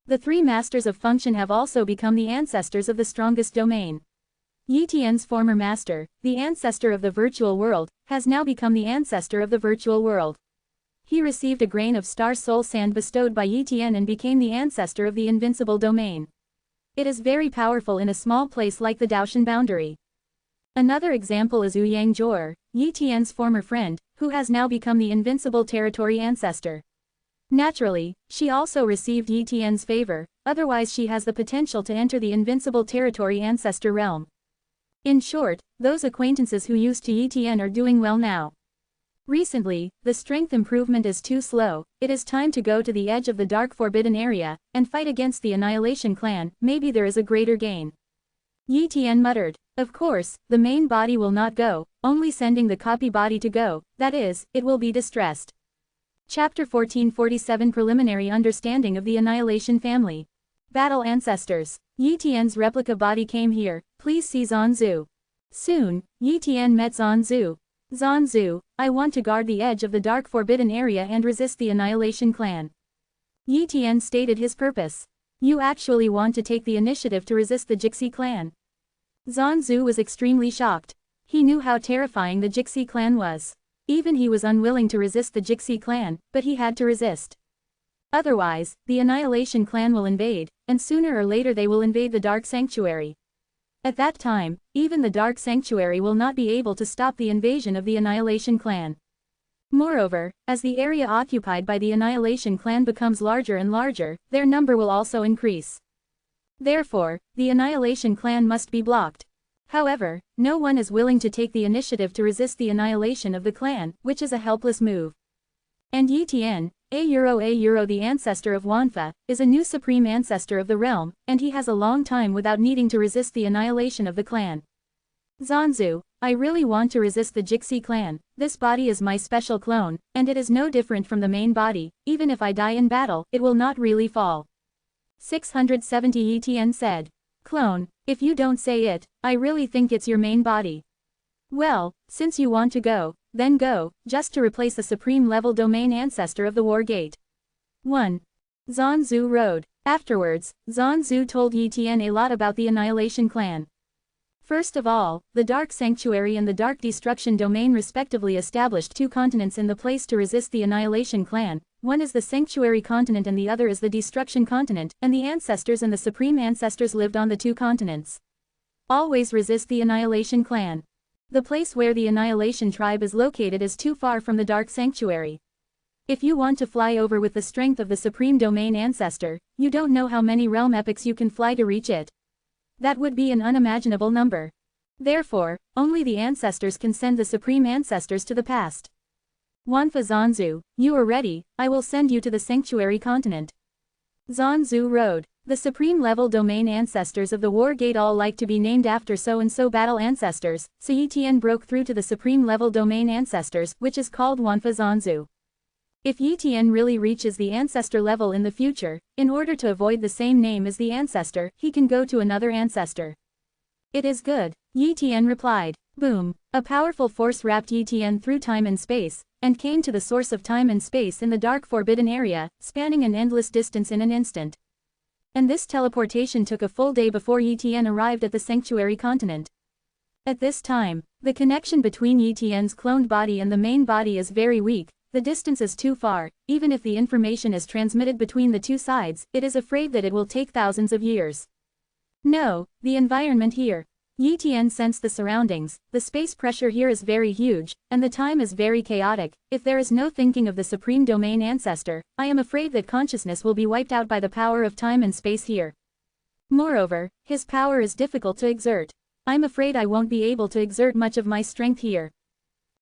The three masters of function have also become the ancestors of the strongest domain. Yitian's former master, the ancestor of the virtual world, has now become the ancestor of the virtual world. He received a grain of star soul sand bestowed by Yitian and became the ancestor of the invincible domain. It is very powerful in a small place like the Daoshan boundary. Another example is Ouyang Zhuor, Yitian's former friend, who has now become the invincible territory ancestor. Naturally, she also received Yitian's favor, otherwise she has the potential to enter the invincible territory ancestor realm. In short, those acquaintances who used to Yitian are doing well now. Recently, the strength improvement is too slow. It is time to go to the edge of the dark forbidden area, and fight against the Annihilation clan, maybe there is a greater gain. Yi Tian muttered. Of course, the main body will not go, only sending the copy body to go, that is, it will be distressed. Chapter 1447 Preliminary Understanding of the Annihilation Family. Battle Ancestors. Yi Tian's replica body came here, please see Zanzu. Soon, Yi Tian met Zanzu. Zanzu, I want to guard the edge of the dark forbidden area and resist the Annihilation clan. Yi Tian stated his purpose. You actually want to take the initiative to resist the Jixi clan? Zanzu was extremely shocked. He knew how terrifying the Jixi clan was. Even he was unwilling to resist the Jixi clan, but he had to resist. Otherwise, the Annihilation clan will invade, and sooner or later they will invade the Dark Sanctuary. At that time, even the Dark Sanctuary will not be able to stop the invasion of the Annihilation clan. Moreover, as the area occupied by the Annihilation clan becomes larger and larger, their number will also increase. Therefore, the Annihilation clan must be blocked. However, no one is willing to take the initiative to resist the annihilation of the clan, which is a helpless move. And Yi Tian, the ancestor of Wanfa, is a new supreme ancestor of the realm, and he has a long time without needing to resist the annihilation of the clan. Zanzu, I really want to resist the Jixi clan. This body is my special clone, and it is no different from the main body. Even if I die in battle, it will not really fall. 670 Yi Tian said. Clone, if you don't say it, I really think it's your main body. Well, since you want to go, then go, just to replace the supreme level domain ancestor of the War Gate. 1. Zanzu Road. Afterwards, Zanzu told Yi Tian a lot about the Annihilation clan. First of all, the Dark Sanctuary and the Dark Destruction Domain respectively established two continents in the place to resist the Annihilation clan. One is the Sanctuary continent and the other is the Destruction continent, and the ancestors and the Supreme Ancestors lived on the two continents. Always resist the Annihilation clan. The place where the Annihilation tribe is located is too far from the Dark Sanctuary. If you want to fly over with the strength of the Supreme Domain Ancestor, you don't know how many realm epochs you can fly to reach it. That would be an unimaginable number. Therefore, only the ancestors can send the Supreme Ancestors to the past. Wanfa Zanzu, you are ready, I will send you to the Sanctuary continent. Zanzu Road. The Supreme Level Domain Ancestors of the War Gate all like to be named after so-and-so battle ancestors, so Yi Tian broke through to the Supreme Level Domain Ancestors, which is called Wanfa Zanzu. If Yi Tian really reaches the ancestor level in the future, in order to avoid the same name as the ancestor, he can go to another ancestor. It is good, Yi Tian replied. Boom, a powerful force wrapped Yi Tian through time and space, and came to the source of time and space in the dark forbidden area, spanning an endless distance in an instant. And this teleportation took a full day before Yi Tian arrived at the Sanctuary continent. At this time, the connection between Yi Tian's cloned body and the main body is very weak. The distance is too far. Even if the information is transmitted between the two sides, it is afraid that it will take thousands of years. No, the environment here. Yi Tian sensed the surroundings. The space pressure here is very huge, and the time is very chaotic. If there is no thinking of the Supreme Domain Ancestor, I am afraid that consciousness will be wiped out by the power of time and space here. Moreover, his power is difficult to exert. I'm afraid I won't be able to exert much of my strength here.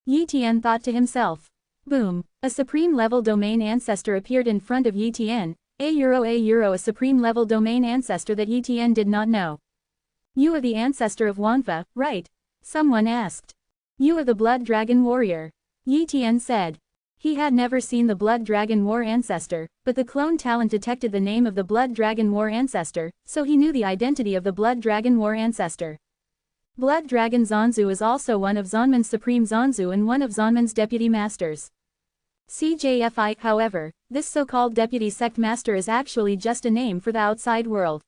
Yi Tian thought to himself. Boom, a supreme level domain ancestor appeared in front of Yi Tian, a supreme level domain ancestor that Yi Tian did not know. You are the ancestor of Wanfa, right? Someone asked. You are the Blood Dragon Warrior. Yi Tian said. He had never seen the Blood Dragon War ancestor, but the clone talent detected the name of the Blood Dragon War ancestor, so he knew the identity of the Blood Dragon War ancestor. Blood Dragon Zanzu is also one of Zanman's Supreme Zanzu and one of Zanman's Deputy Masters. CJFI, however, this so-called Deputy Sect Master is actually just a name for the outside world.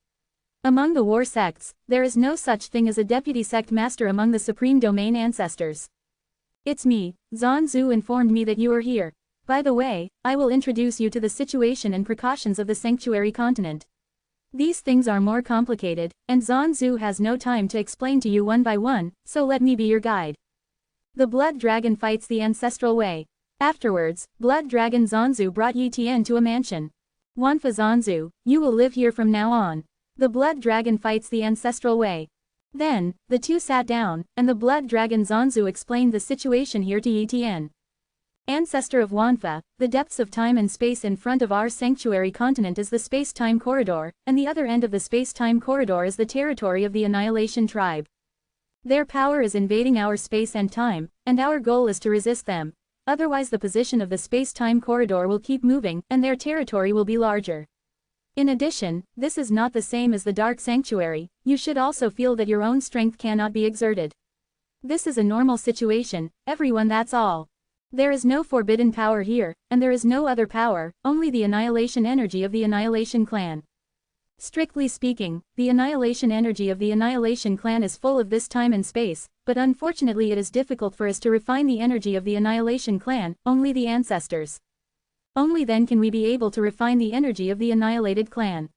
Among the war sects, there is no such thing as a Deputy Sect Master among the Supreme Domain Ancestors. It's me, Zanzu informed me that you are here. By the way, I will introduce you to the situation and precautions of the Sanctuary continent. These things are more complicated, and Zanzu has no time to explain to you one by one, so let me be your guide. The Blood Dragon fights the ancestral way. Afterwards, Blood Dragon Zanzu brought Yi Tian to a mansion. Wanfa Zanzu, you will live here from now on. The Blood Dragon fights the ancestral way. Then, the two sat down, and the Blood Dragon Zanzu explained the situation here to Yi Tian. Ancestor of Wanfa, the depths of time and space in front of our sanctuary continent is the space-time corridor, and the other end of the space-time corridor is the territory of the Annihilation Tribe. Their power is invading our space and time, and our goal is to resist them. Otherwise the position of the space-time corridor will keep moving, and their territory will be larger. In addition, this is not the same as the Dark Sanctuary. You should also feel that your own strength cannot be exerted. This is a normal situation, everyone, that's all. There is no forbidden power here, and there is no other power, only the annihilation energy of the Annihilation Clan. Strictly speaking, the annihilation energy of the Annihilation Clan is full of this time and space, but unfortunately it is difficult for us to refine the energy of the Annihilation Clan, only the ancestors. Only then can we be able to refine the energy of the annihilated clan.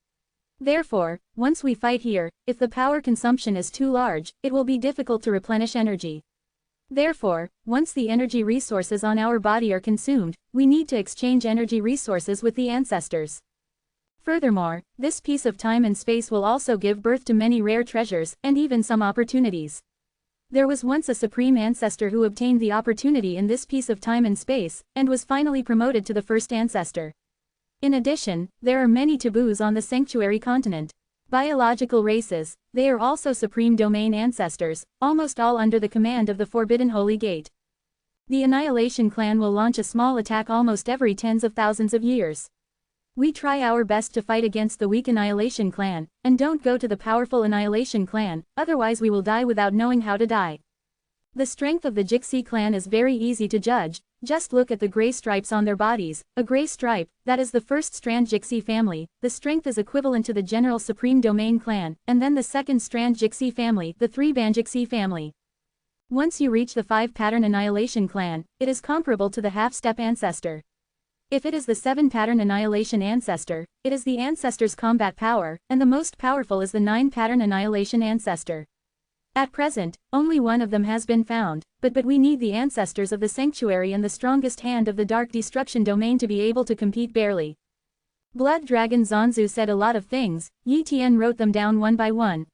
Therefore, once we fight here, if the power consumption is too large, it will be difficult to replenish energy. Therefore, once the energy resources on our body are consumed, we need to exchange energy resources with the ancestors. Furthermore, this piece of time and space will also give birth to many rare treasures, and even some opportunities. There was once a supreme ancestor who obtained the opportunity in this piece of time and space, and was finally promoted to the first ancestor. In addition, there are many taboos on the sanctuary continent. Biological races, they are also supreme domain ancestors, almost all under the command of the Forbidden Holy Gate. The Annihilation Clan will launch a small attack almost every tens of thousands of years. We try our best to fight against the weak Annihilation Clan, and don't go to the powerful Annihilation Clan, otherwise we will die without knowing how to die. The strength of the Jixi clan is very easy to judge. Just look at the gray stripes on their bodies. A gray stripe, that is the first strand Jixi family. The strength is equivalent to the general supreme domain clan, and then the second strand Jixi family, the 3-band Jixi family. Once you reach the 5-pattern Annihilation Clan, it is comparable to the half-step ancestor. If it is the 7-pattern Annihilation ancestor, it is the ancestor's combat power, and the most powerful is the 9-pattern Annihilation ancestor. At present, only one of them has been found, but we need the ancestors of the sanctuary and the strongest hand of the dark destruction domain to be able to compete barely. Blood Dragon Zanzu said a lot of things. Yi Tian wrote them down one by one.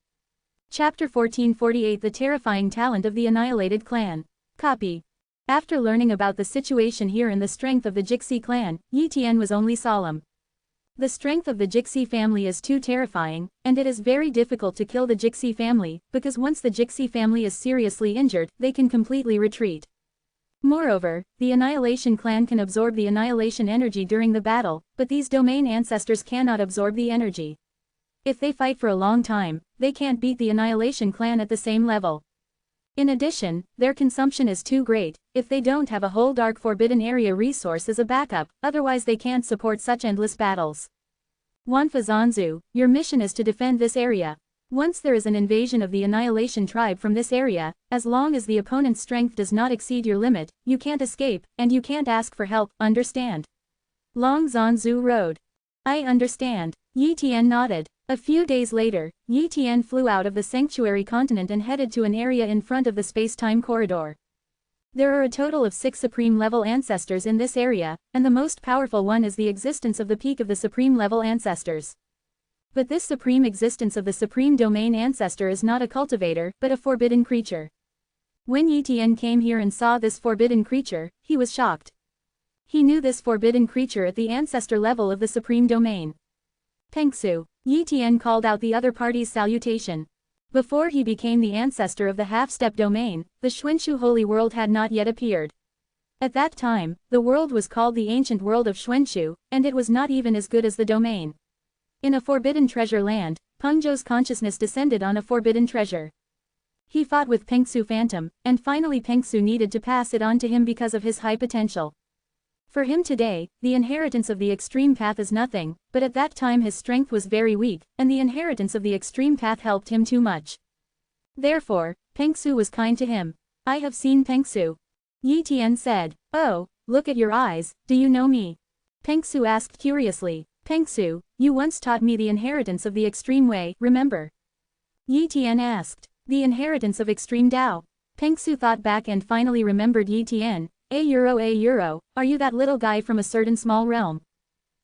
Chapter 1448, The Terrifying Talent of the Annihilated Clan. Copy. After learning about the situation here and the strength of the Jixi clan, Yi Tian was only solemn. The strength of the Jixi family is too terrifying, and it is very difficult to kill the Jixi family, because once the Jixi family is seriously injured, they can completely retreat. Moreover, the Annihilation Clan can absorb the annihilation energy during the battle, but these domain ancestors cannot absorb the energy. If they fight for a long time, they can't beat the Annihilation Clan at the same level. In addition, their consumption is too great. If they don't have a whole dark forbidden area resource as a backup, otherwise they can't support such endless battles. Wanfa Zanzu, your mission is to defend this area. Once there is an invasion of the Annihilation Tribe from this area, as long as the opponent's strength does not exceed your limit, you can't escape, and you can't ask for help, understand? Long Zanzu wrote. I understand. Yi Tian nodded. A few days later, Yi Tian flew out of the sanctuary continent and headed to an area in front of the space-time corridor. There are a total of 6 supreme-level ancestors in this area, and the most powerful one is the existence of the peak of the supreme-level ancestors. But this supreme existence of the supreme domain ancestor is not a cultivator, but a forbidden creature. When Yi Tian came here and saw this forbidden creature, he was shocked. He knew this forbidden creature at the ancestor level of the supreme domain. Pengsu. Yi Tian called out the other party's salutation. Before he became the ancestor of the half-step domain, the Xuanshu Holy World had not yet appeared. At that time, the world was called the Ancient World of Xuanshu, and it was not even as good as the domain. In a forbidden treasure land, Pengzhou's consciousness descended on a forbidden treasure. He fought with Pengsu Phantom, and finally Pengsu needed to pass it on to him because of his high potential. For him today, the inheritance of the extreme path is nothing, but at that time his strength was very weak, and the inheritance of the extreme path helped him too much. Therefore, Pengsu was kind to him. I have seen Pengsu. Yi Tian said. Oh, look at your eyes, do you know me? Pengsu asked curiously. Pengsu, you once taught me the inheritance of the extreme way, remember? Yi Tian asked. The inheritance of extreme Tao. Pengsu thought back and finally remembered Yi Tian. A euro, are you that little guy from a certain small realm?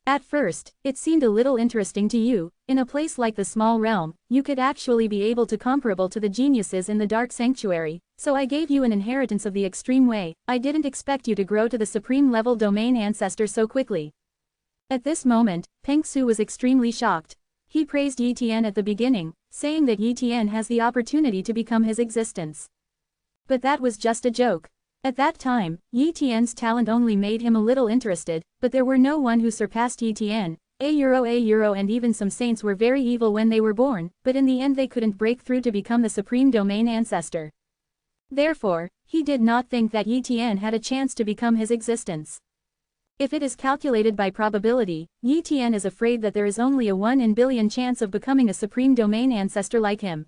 At first, it seemed a little interesting to you. In a place like the small realm, you could actually be able to comparable to the geniuses in the Dark Sanctuary, so I gave you an inheritance of the extreme way. I didn't expect you to grow to the supreme level domain ancestor so quickly. At this moment, Peng Su was extremely shocked. He praised Yi Tian at the beginning, saying that Yi Tian has the opportunity to become his existence. But that was just a joke. At that time, Yi Tian's talent only made him a little interested, but there were no one who surpassed Yi Tian. A euro, and even some saints were very evil when they were born, but in the end they couldn't break through to become the supreme domain ancestor. Therefore, he did not think that Yi Tian had a chance to become his existence. If it is calculated by probability, Yi Tian is afraid that there is only a 1 in billion chance of becoming a supreme domain ancestor like him.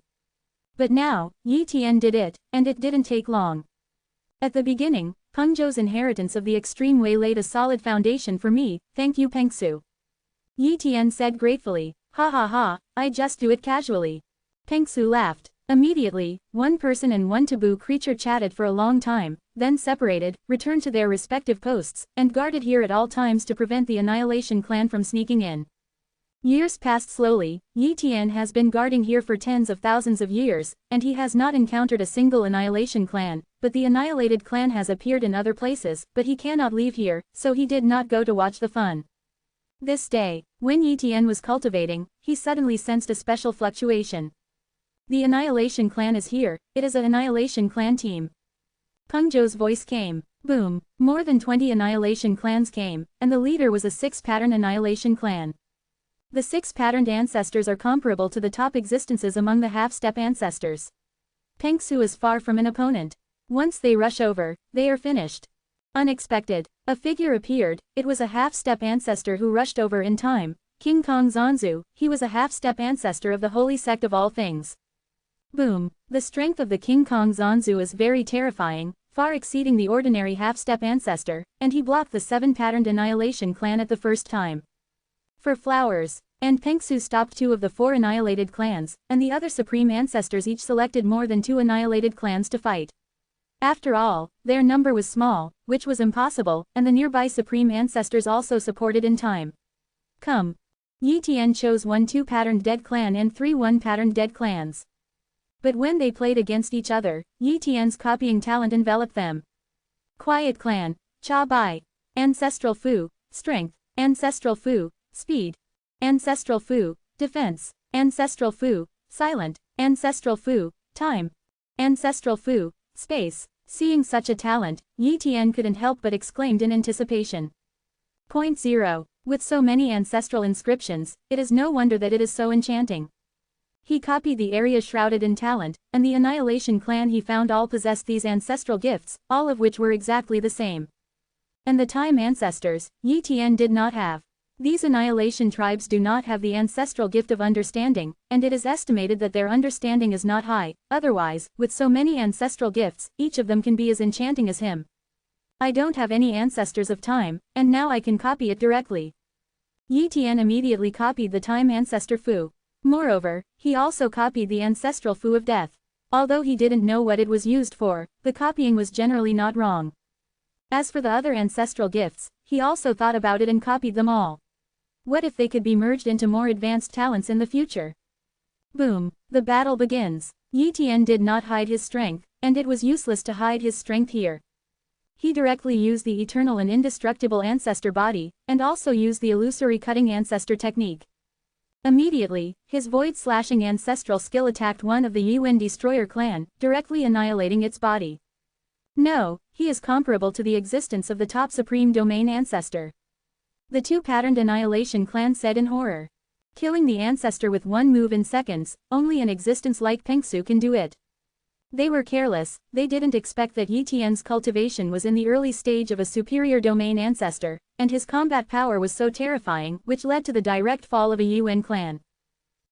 But now, Yi Tian did it, and it didn't take long. At the beginning, Peng Zhou's inheritance of the extreme way laid a solid foundation for me, thank you Peng Su. Yi Tian said gratefully, ha ha ha, I just do it casually. Peng Su laughed. Immediately, one person and one taboo creature chatted for a long time, then separated, returned to their respective posts, and guarded here at all times to prevent the Annihilation clan from sneaking in. Years passed slowly. Yi Tian has been guarding here for tens of thousands of years, and he has not encountered a single Annihilation clan, but the Annihilated clan has appeared in other places, but he cannot leave here, so he did not go to watch the fun. This day, when Yi Tian was cultivating, he suddenly sensed a special fluctuation. The Annihilation clan is here, it is an Annihilation clan team. Peng Zhou's voice came. Boom. More than 20 Annihilation clans came, and the leader was a 6-pattern Annihilation clan. The 6-patterned ancestors are comparable to the top existences among the half-step ancestors. Peng Su is far from an opponent. Once they rush over, they are finished. Unexpected. A figure appeared, it was a half-step ancestor who rushed over in time. King Kong Zanzu, he was a half-step ancestor of the holy sect of all things. Boom. The strength of the King Kong Zanzu is very terrifying, far exceeding the ordinary half-step ancestor, and he blocked the 7-patterned Annihilation clan at the first time. For flowers. And Peng Su stopped 2 of the 4 annihilated clans, and the other supreme ancestors each selected more than 2 annihilated clans to fight. After all, their number was small, which was impossible, and the nearby supreme ancestors also supported in time. Come. Yi Tian chose 1 2-patterned dead clan and 3 1-patterned dead clans. But when they played against each other, Yi Tian's copying talent enveloped them. Quiet Clan, Cha Bai. Ancestral Fu, Strength. Ancestral Fu, Speed. Ancestral Fu, Defense. Ancestral Fu, Silent. Ancestral Fu, Time. Ancestral Fu, Space. Seeing such a talent, Yi Tian couldn't help but exclaimed in anticipation. Point 0. With so many ancestral inscriptions, it is no wonder that it is so enchanting. He copied the area shrouded in talent, and the Annihilation clan he found all possessed these ancestral gifts, all of which were exactly the same. And the time ancestors, Yi Tian did not have. These Annihilation tribes do not have the ancestral gift of understanding, and it is estimated that their understanding is not high, otherwise, with so many ancestral gifts, each of them can be as enchanting as him. I don't have any ancestors of time, and now I can copy it directly. Yi Tian immediately copied the time ancestor Fu. Moreover, he also copied the ancestral Fu of death. Although he didn't know what it was used for, the copying was generally not wrong. As for the other ancestral gifts, he also thought about it and copied them all. What if they could be merged into more advanced talents in the future? Boom. The battle begins. Yi Tian did not hide his strength, and it was useless to hide his strength here. He directly used the eternal and indestructible ancestor body, and also used the illusory cutting ancestor technique. Immediately, his void-slashing ancestral skill attacked one of the Yuan Destroyer clan, directly annihilating its body. No, he is comparable to the existence of the top supreme domain ancestor. The 2-patterned Annihilation clan said in horror. Killing the ancestor with 1 move in seconds, only an existence like Peng Su can do it. They were careless, they didn't expect that Yi Tian's cultivation was in the early stage of a superior domain ancestor, and his combat power was so terrifying, which led to the direct fall of a Yuan clan.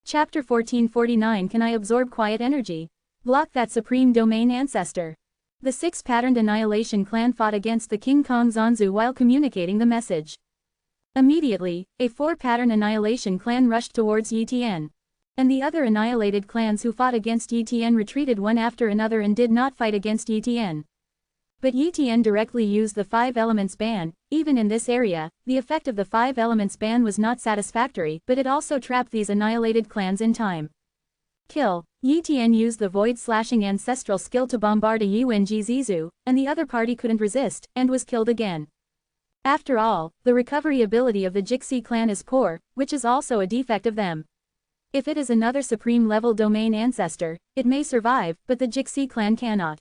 Chapter 1449. Can I absorb quiet energy? Block that supreme domain ancestor. The 6-patterned Annihilation clan fought against the King Kong Zanzu while communicating the message. Immediately, a 4-pattern Annihilation clan rushed towards Yi Tian. And the other annihilated clans who fought against Yi Tian retreated one after another and did not fight against Yi Tian. But Yi Tian directly used the 5 elements ban, Even in this area, the effect of the 5 elements ban was not satisfactory, but it also trapped these annihilated clans in time. Kill. Yi Tian used the void-slashing ancestral skill to bombard a Yuan Zizu, and the other party couldn't resist, and was killed again. After all, the recovery ability of the Jixi clan is poor, which is also a defect of them. If it is another supreme-level domain ancestor, it may survive, but the Jixi clan cannot.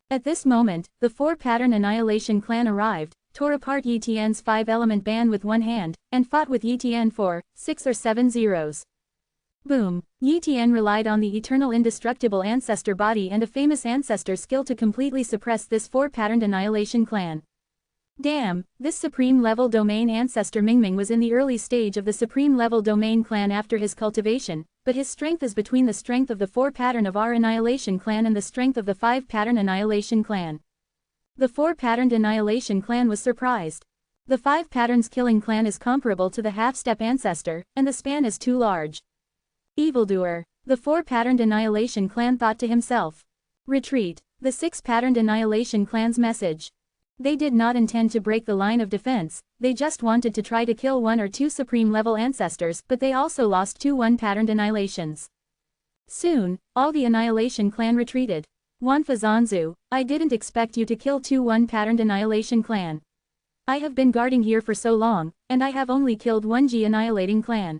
At this moment, the 4-pattern annihilation clan arrived, tore apart Yi Tian's 5-element ban with one hand, and fought with Yi Tian for 6 or 7 zeros. Boom. Yi Tian relied on the eternal indestructible ancestor body and a famous ancestor skill to completely suppress this 4-patterned annihilation clan. Damn, this supreme-level domain ancestor Mingming was in the early stage of the supreme-level domain clan after his cultivation, but his strength is between the strength of the 4-pattern of our annihilation clan and the strength of the 5-pattern annihilation clan. The 4-patterned annihilation clan was surprised. The 5-patterns killing clan is comparable to the half-step ancestor, and the span is too large. Evildoer. The 4-patterned annihilation clan thought to himself. Retreat. The 6-patterned annihilation clan's message. They did not intend to break the line of defense, they just wanted to try to kill 1 or 2 supreme-level ancestors, but they also lost 2 1-patterned annihilations. Soon, all the annihilation clan retreated. Wanfa Zanzu, I didn't expect you to kill 2 1-patterned annihilation clan. I have been guarding here for so long, and I have only killed 1 G annihilating clan.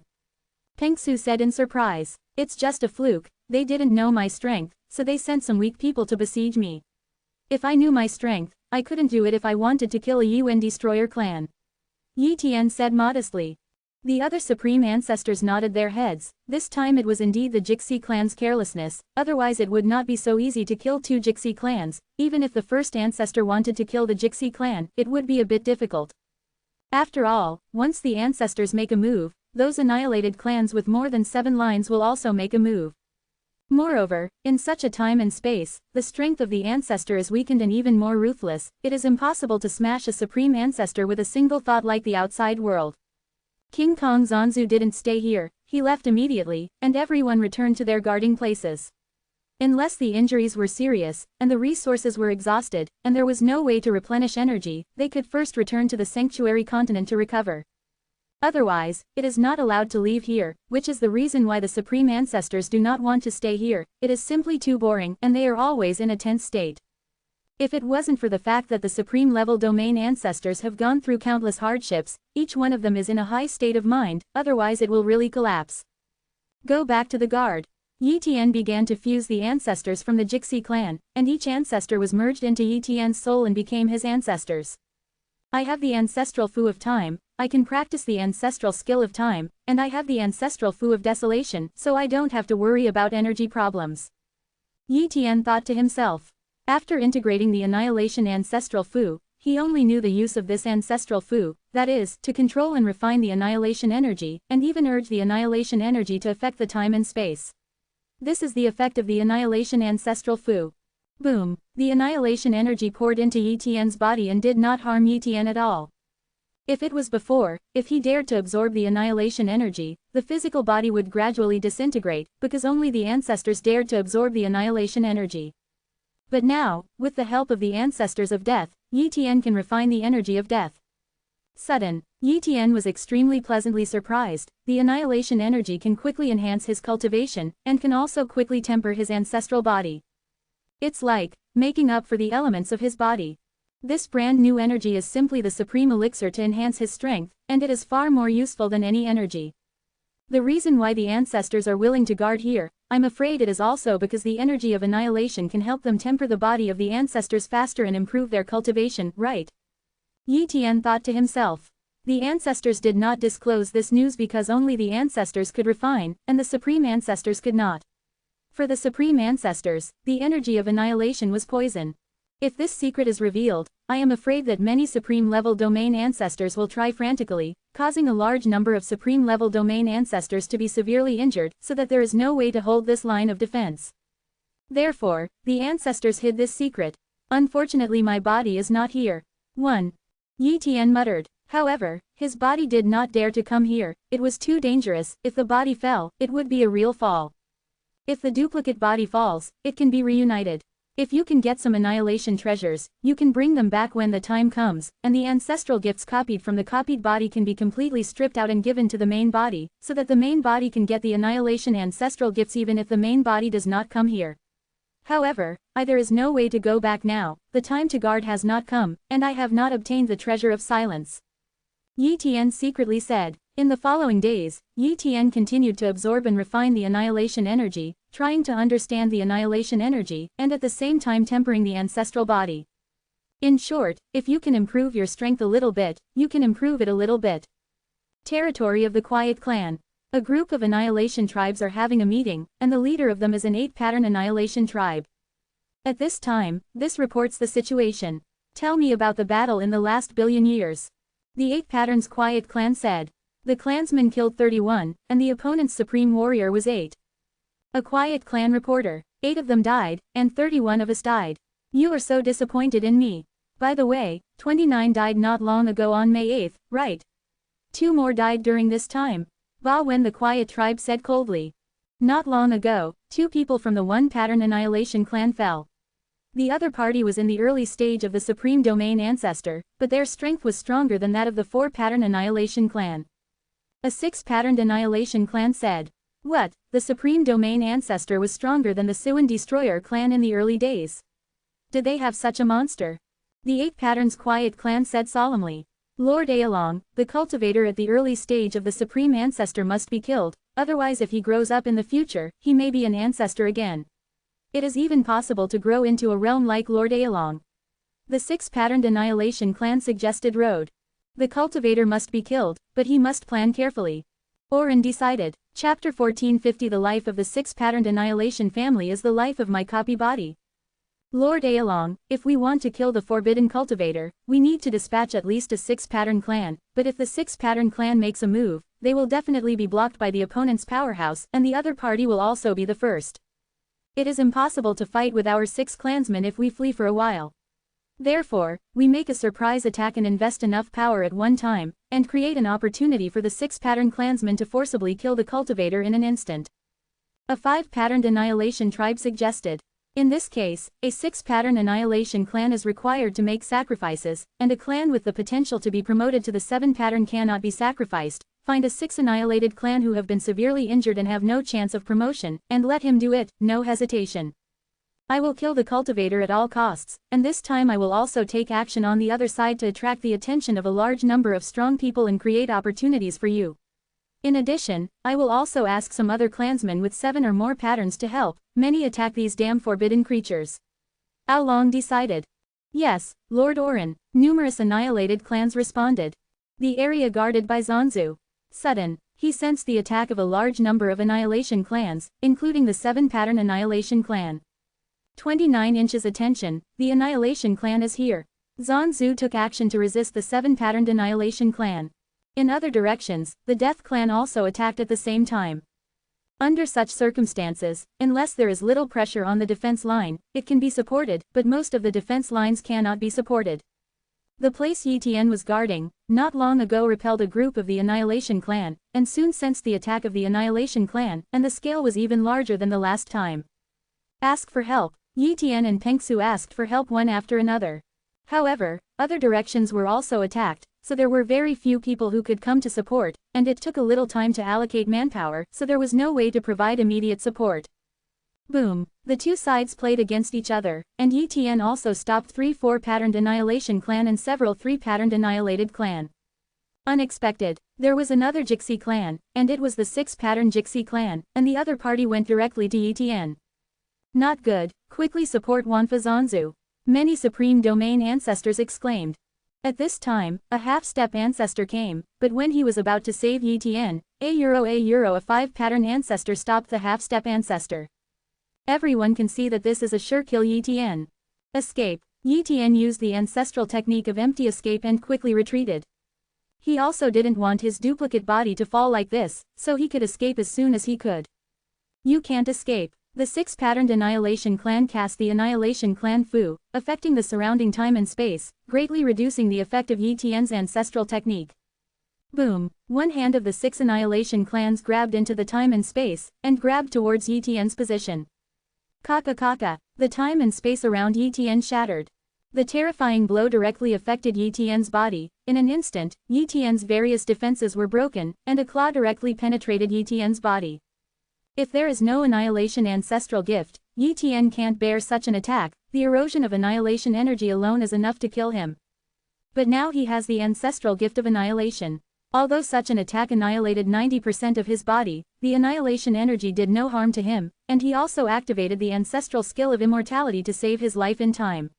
Pengsu said in surprise. It's just a fluke, they didn't know my strength, so they sent some weak people to besiege me. If I knew my strength, I couldn't do it if I wanted to kill a Yuan destroyer clan. Yi Tian said modestly. The other supreme ancestors nodded their heads. This time it was indeed the Jixi clan's carelessness, otherwise it would not be so easy to kill 2 Jixi clans. Even if the first ancestor wanted to kill the Jixi clan, it would be a bit difficult. After all, once the ancestors make a move, those annihilated clans with more than 7 lines will also make a move. Moreover, in such a time and space, the strength of the ancestor is weakened and even more ruthless. It is impossible to smash a supreme ancestor with a single thought like the outside world. King Kong Zanzu didn't stay here, he left immediately, and everyone returned to their guarding places. Unless the injuries were serious, and the resources were exhausted, and there was no way to replenish energy, they could first return to the sanctuary continent to recover. Otherwise, it is not allowed to leave here, which is the reason why the supreme ancestors do not want to stay here. It is simply too boring, and they are always in a tense state. If it wasn't for the fact that the supreme-level domain ancestors have gone through countless hardships, each one of them is in a high state of mind, otherwise it will really collapse. Go back to the guard. Yi Tian began to fuse the ancestors from the Jixi clan, and each ancestor was merged into Yi Tian's soul and became his ancestors. I have the ancestral fu of time, I can practice the ancestral skill of time, and I have the ancestral fu of desolation, so I don't have to worry about energy problems. Yi Tian thought to himself. After integrating the annihilation ancestral fu, he only knew the use of this ancestral fu, that is, to control and refine the annihilation energy, and even urge the annihilation energy to affect the time and space. This is the effect of the annihilation ancestral fu. Boom, the annihilation energy poured into Yi Tian's body and did not harm Yi Tian at all. If it was before, if he dared to absorb the annihilation energy, the physical body would gradually disintegrate, because only the ancestors dared to absorb the annihilation energy. But now, with the help of the ancestors of death, Yi Tian can refine the energy of death. Sudden, Yi Tian was extremely pleasantly surprised. The annihilation energy can quickly enhance his cultivation, and can also quickly temper his ancestral body. It's like making up for the elements of his body. This brand new energy is simply the supreme elixir to enhance his strength, and it is far more useful than any energy. The reason why the ancestors are willing to guard here, I'm afraid it is also because the energy of annihilation can help them temper the body of the ancestors faster and improve their cultivation, right? Yi Tian thought to himself. The ancestors did not disclose this news because only the ancestors could refine, and the supreme ancestors could not. For the supreme ancestors, the energy of annihilation was poison. If this secret is revealed, I am afraid that many supreme-level domain ancestors will try frantically, causing a large number of supreme-level domain ancestors to be severely injured, so that there is no way to hold this line of defense. Therefore, the ancestors hid this secret. Unfortunately, my body is not here. 1. Yi Tian muttered. However, his body did not dare to come here. It was too dangerous. If the body fell, it would be a real fall. If the duplicate body falls, it can be reunited. If you can get some annihilation treasures, you can bring them back when the time comes, and the ancestral gifts copied from the copied body can be completely stripped out and given to the main body, so that the main body can get the annihilation ancestral gifts even if the main body does not come here. However, there is no way to go back now, the time to guard has not come, and I have not obtained the treasure of silence. Yi Tian secretly said. In the following days, Yi Tian continued to absorb and refine the annihilation energy, trying to understand the annihilation energy, and at the same time tempering the ancestral body. In short, if you can improve your strength a little bit, you can improve it a little bit. Territory of the Quiet Clan. A group of annihilation tribes are having a meeting, and the leader of them is an 8-pattern annihilation tribe. At this time, this reports the situation. Tell me about the battle in the last billion years. The 8 Patterns Quiet Clan said. The clansmen killed 31, and the opponent's supreme warrior was 8. A Quiet Clan reporter. 8 of them died, and 31 of us died. You are so disappointed in me. By the way, 29 died not long ago on May 8th, right? 2 more died during this time. Ba Wen the Quiet Tribe said coldly. Not long ago, 2 people from the 1 Pattern Annihilation Clan fell. The other party was in the early stage of the Supreme Domain Ancestor, but their strength was stronger than that of the 4 Pattern Annihilation Clan. A 6-patterned Annihilation Clan said. What, the Supreme Domain Ancestor was stronger than the Siwan Destroyer Clan in the early days? Did they have such a monster? The 8 Patterns Quiet Clan said solemnly. Lord Aolong, the cultivator at the early stage of the Supreme Ancestor must be killed, otherwise if he grows up in the future, he may be an ancestor again. It is even possible to grow into a realm like Lord Aolong. The 6-patterned Annihilation Clan suggested Road. The cultivator must be killed, but he must plan carefully. Orin decided. Chapter 1450 The life of the 6-patterned Annihilation family is the life of my copy body. Lord Aolong, if we want to kill the forbidden cultivator, we need to dispatch at least a 6-pattern clan, but if the 6-pattern clan makes a move, they will definitely be blocked by the opponent's powerhouse, and the other party will also be the first. It is impossible to fight with our 6 clansmen if we flee for a while. Therefore, we make a surprise attack and invest enough power at one time, and create an opportunity for the 6-pattern clansmen to forcibly kill the cultivator in an instant. A 5-patterned Annihilation tribe suggested. In this case, a 6-pattern Annihilation clan is required to make sacrifices, and a clan with the potential to be promoted to the 7-pattern cannot be sacrificed. Find a 6 annihilated clan who have been severely injured and have no chance of promotion, and let him do it, no hesitation. I will kill the cultivator at all costs, and this time I will also take action on the other side to attract the attention of a large number of strong people and create opportunities for you. In addition, I will also ask some other clansmen with 7 or more patterns to help. Many attack these damn forbidden creatures. Aolong decided. Yes, Lord Orin. Numerous annihilated clans responded. The area guarded by Zanzu. Sudden, he sensed the attack of a large number of annihilation clans, including the 7-pattern Annihilation Clan. 29 inches attention, the Annihilation Clan is here. Zanzu took action to resist the 7-patterned Annihilation Clan. In other directions, the Death Clan also attacked at the same time. Under such circumstances, unless there is little pressure on the defense line, it can be supported, but most of the defense lines cannot be supported. The place Yi Tian was guarding, not long ago repelled a group of the Annihilation Clan, and soon sensed the attack of the Annihilation Clan, and the scale was even larger than the last time. Ask for help. Yi Tian and Peng Su asked for help one after another. However, other directions were also attacked, so there were very few people who could come to support, and it took a little time to allocate manpower, so there was no way to provide immediate support. Boom. The two sides played against each other, and Yi Tian also stopped 3 4-patterned Annihilation Clan and several 3-patterned Annihilated Clan. Unexpected. There was another Jixi Clan, and it was the 6-pattern Jixi Clan, and the other party went directly to Yi Tian. Not good. Quickly support Wanfa Zanzu. Many Supreme Domain Ancestors exclaimed. At this time, a half-step ancestor came, but when he was about to save Yi Tian, a 5-pattern ancestor stopped the half-step ancestor. Everyone can see that this is a sure kill Yi Tian. Escape. Yi Tian used the ancestral technique of empty escape and quickly retreated. He also didn't want his duplicate body to fall like this, so he could escape as soon as he could. You can't escape. The 6-patterned Annihilation Clan cast the Annihilation Clan Fu, affecting the surrounding time and space, greatly reducing the effect of Yi Tian's ancestral technique. Boom! One hand of the 6 Annihilation Clans grabbed into the time and space, and grabbed towards Yi Tian's position. Kaka kaka, the time and space around Yi Tian shattered. The terrifying blow directly affected Yi Tian's body. In an instant, Yi Tian's various defenses were broken, and a claw directly penetrated Yi Tian's body. If there is no annihilation ancestral gift, Yi Tian can't bear such an attack. The erosion of annihilation energy alone is enough to kill him. But now he has the ancestral gift of annihilation. Although such an attack annihilated 90% of his body, the annihilation energy did no harm to him, and he also activated the ancestral skill of immortality to save his life in time.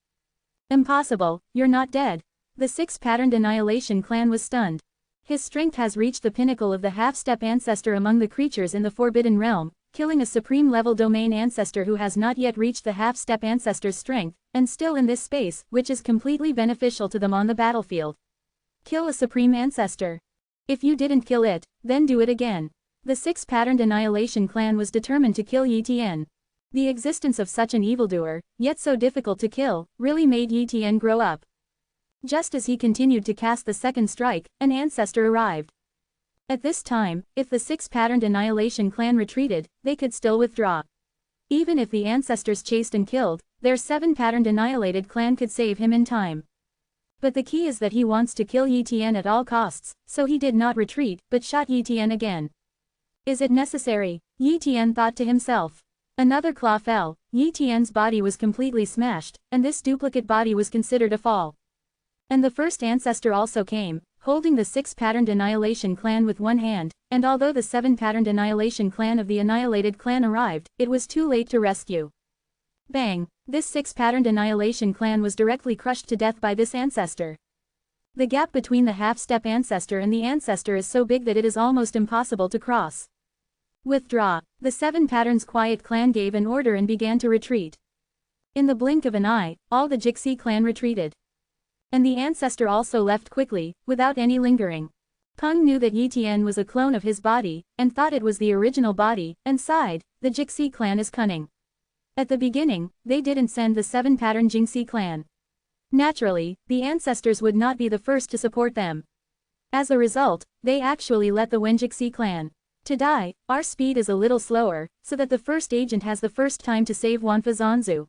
Impossible, you're not dead. The six-patterned annihilation clan was stunned. His strength has reached the pinnacle of the half-step ancestor among the creatures in the Forbidden Realm, killing a supreme-level domain ancestor who has not yet reached the half-step ancestor's strength, and still in this space, which is completely beneficial to them on the battlefield. Kill a supreme ancestor. If you didn't kill it, then do it again. The six-patterned annihilation clan was determined to kill Yi Tian. The existence of such an evildoer, yet so difficult to kill, really made Yi Tian grow up. Just as he continued to cast the second strike, an ancestor arrived. At this time, if the six-patterned annihilation clan retreated, they could still withdraw. Even if the ancestors chased and killed, their seven-patterned annihilated clan could save him in time. But the key is that he wants to kill Yi Tian at all costs, so he did not retreat, but shot Yi Tian again. Is it necessary? Yi Tian thought to himself. Another claw fell. Yi Tian's body was completely smashed, and this duplicate body was considered a fall. And the first ancestor also came, holding the six-patterned annihilation clan with one hand, and although the seven-patterned annihilation clan of the annihilated clan arrived, it was too late to rescue. Bang! This six-patterned annihilation clan was directly crushed to death by this ancestor. The gap between the half-step ancestor and the ancestor is so big that it is almost impossible to cross. Withdraw. The seven patterns quiet clan gave an order and began to retreat. In the blink of an eye, all the Jixi clan retreated. And the ancestor also left quickly, without any lingering. Peng knew that Yi Tian was a clone of his body, and thought it was the original body, and sighed, the Jixi clan is cunning. At the beginning, they didn't send the seven-pattern Jingxi clan. Naturally, the ancestors would not be the first to support them. As a result, they actually let the Wenjixi clan to die. Our speed is a little slower, so that the first agent has the first time to save Wanfa Zanzu.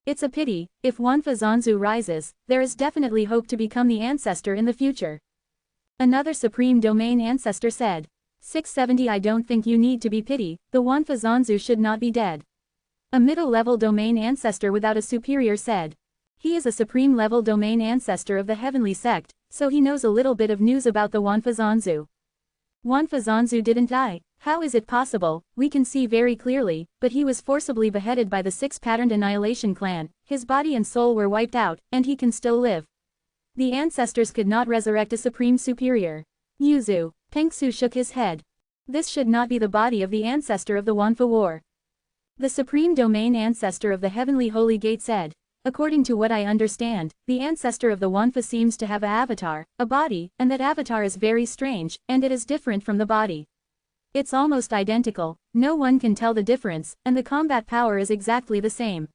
It's a pity, if Wanfa Zanzu rises, there is definitely hope to become the ancestor in the future. Another supreme domain ancestor said. 670 I don't think you need to be pity, the Wanfa Zanzu should not be dead. A middle-level domain ancestor without a superior said. He is a supreme-level domain ancestor of the heavenly sect, so he knows a little bit of news about the Wanfa Zanzu. Wanfa Zanzu didn't die. How is it possible? We can see very clearly, but he was forcibly beheaded by the six-patterned annihilation clan, his body and soul were wiped out, and he can still live. The ancestors could not resurrect a supreme superior. Yuzu. Pengsu shook his head. This should not be the body of the ancestor of the Wanfa War. The supreme domain ancestor of the heavenly holy gate said. According to what I understand, the ancestor of the Wanfa seems to have an avatar, a body, and that avatar is very strange, and it is different from the body. It's almost identical, no one can tell the difference, and the combat power is exactly the same.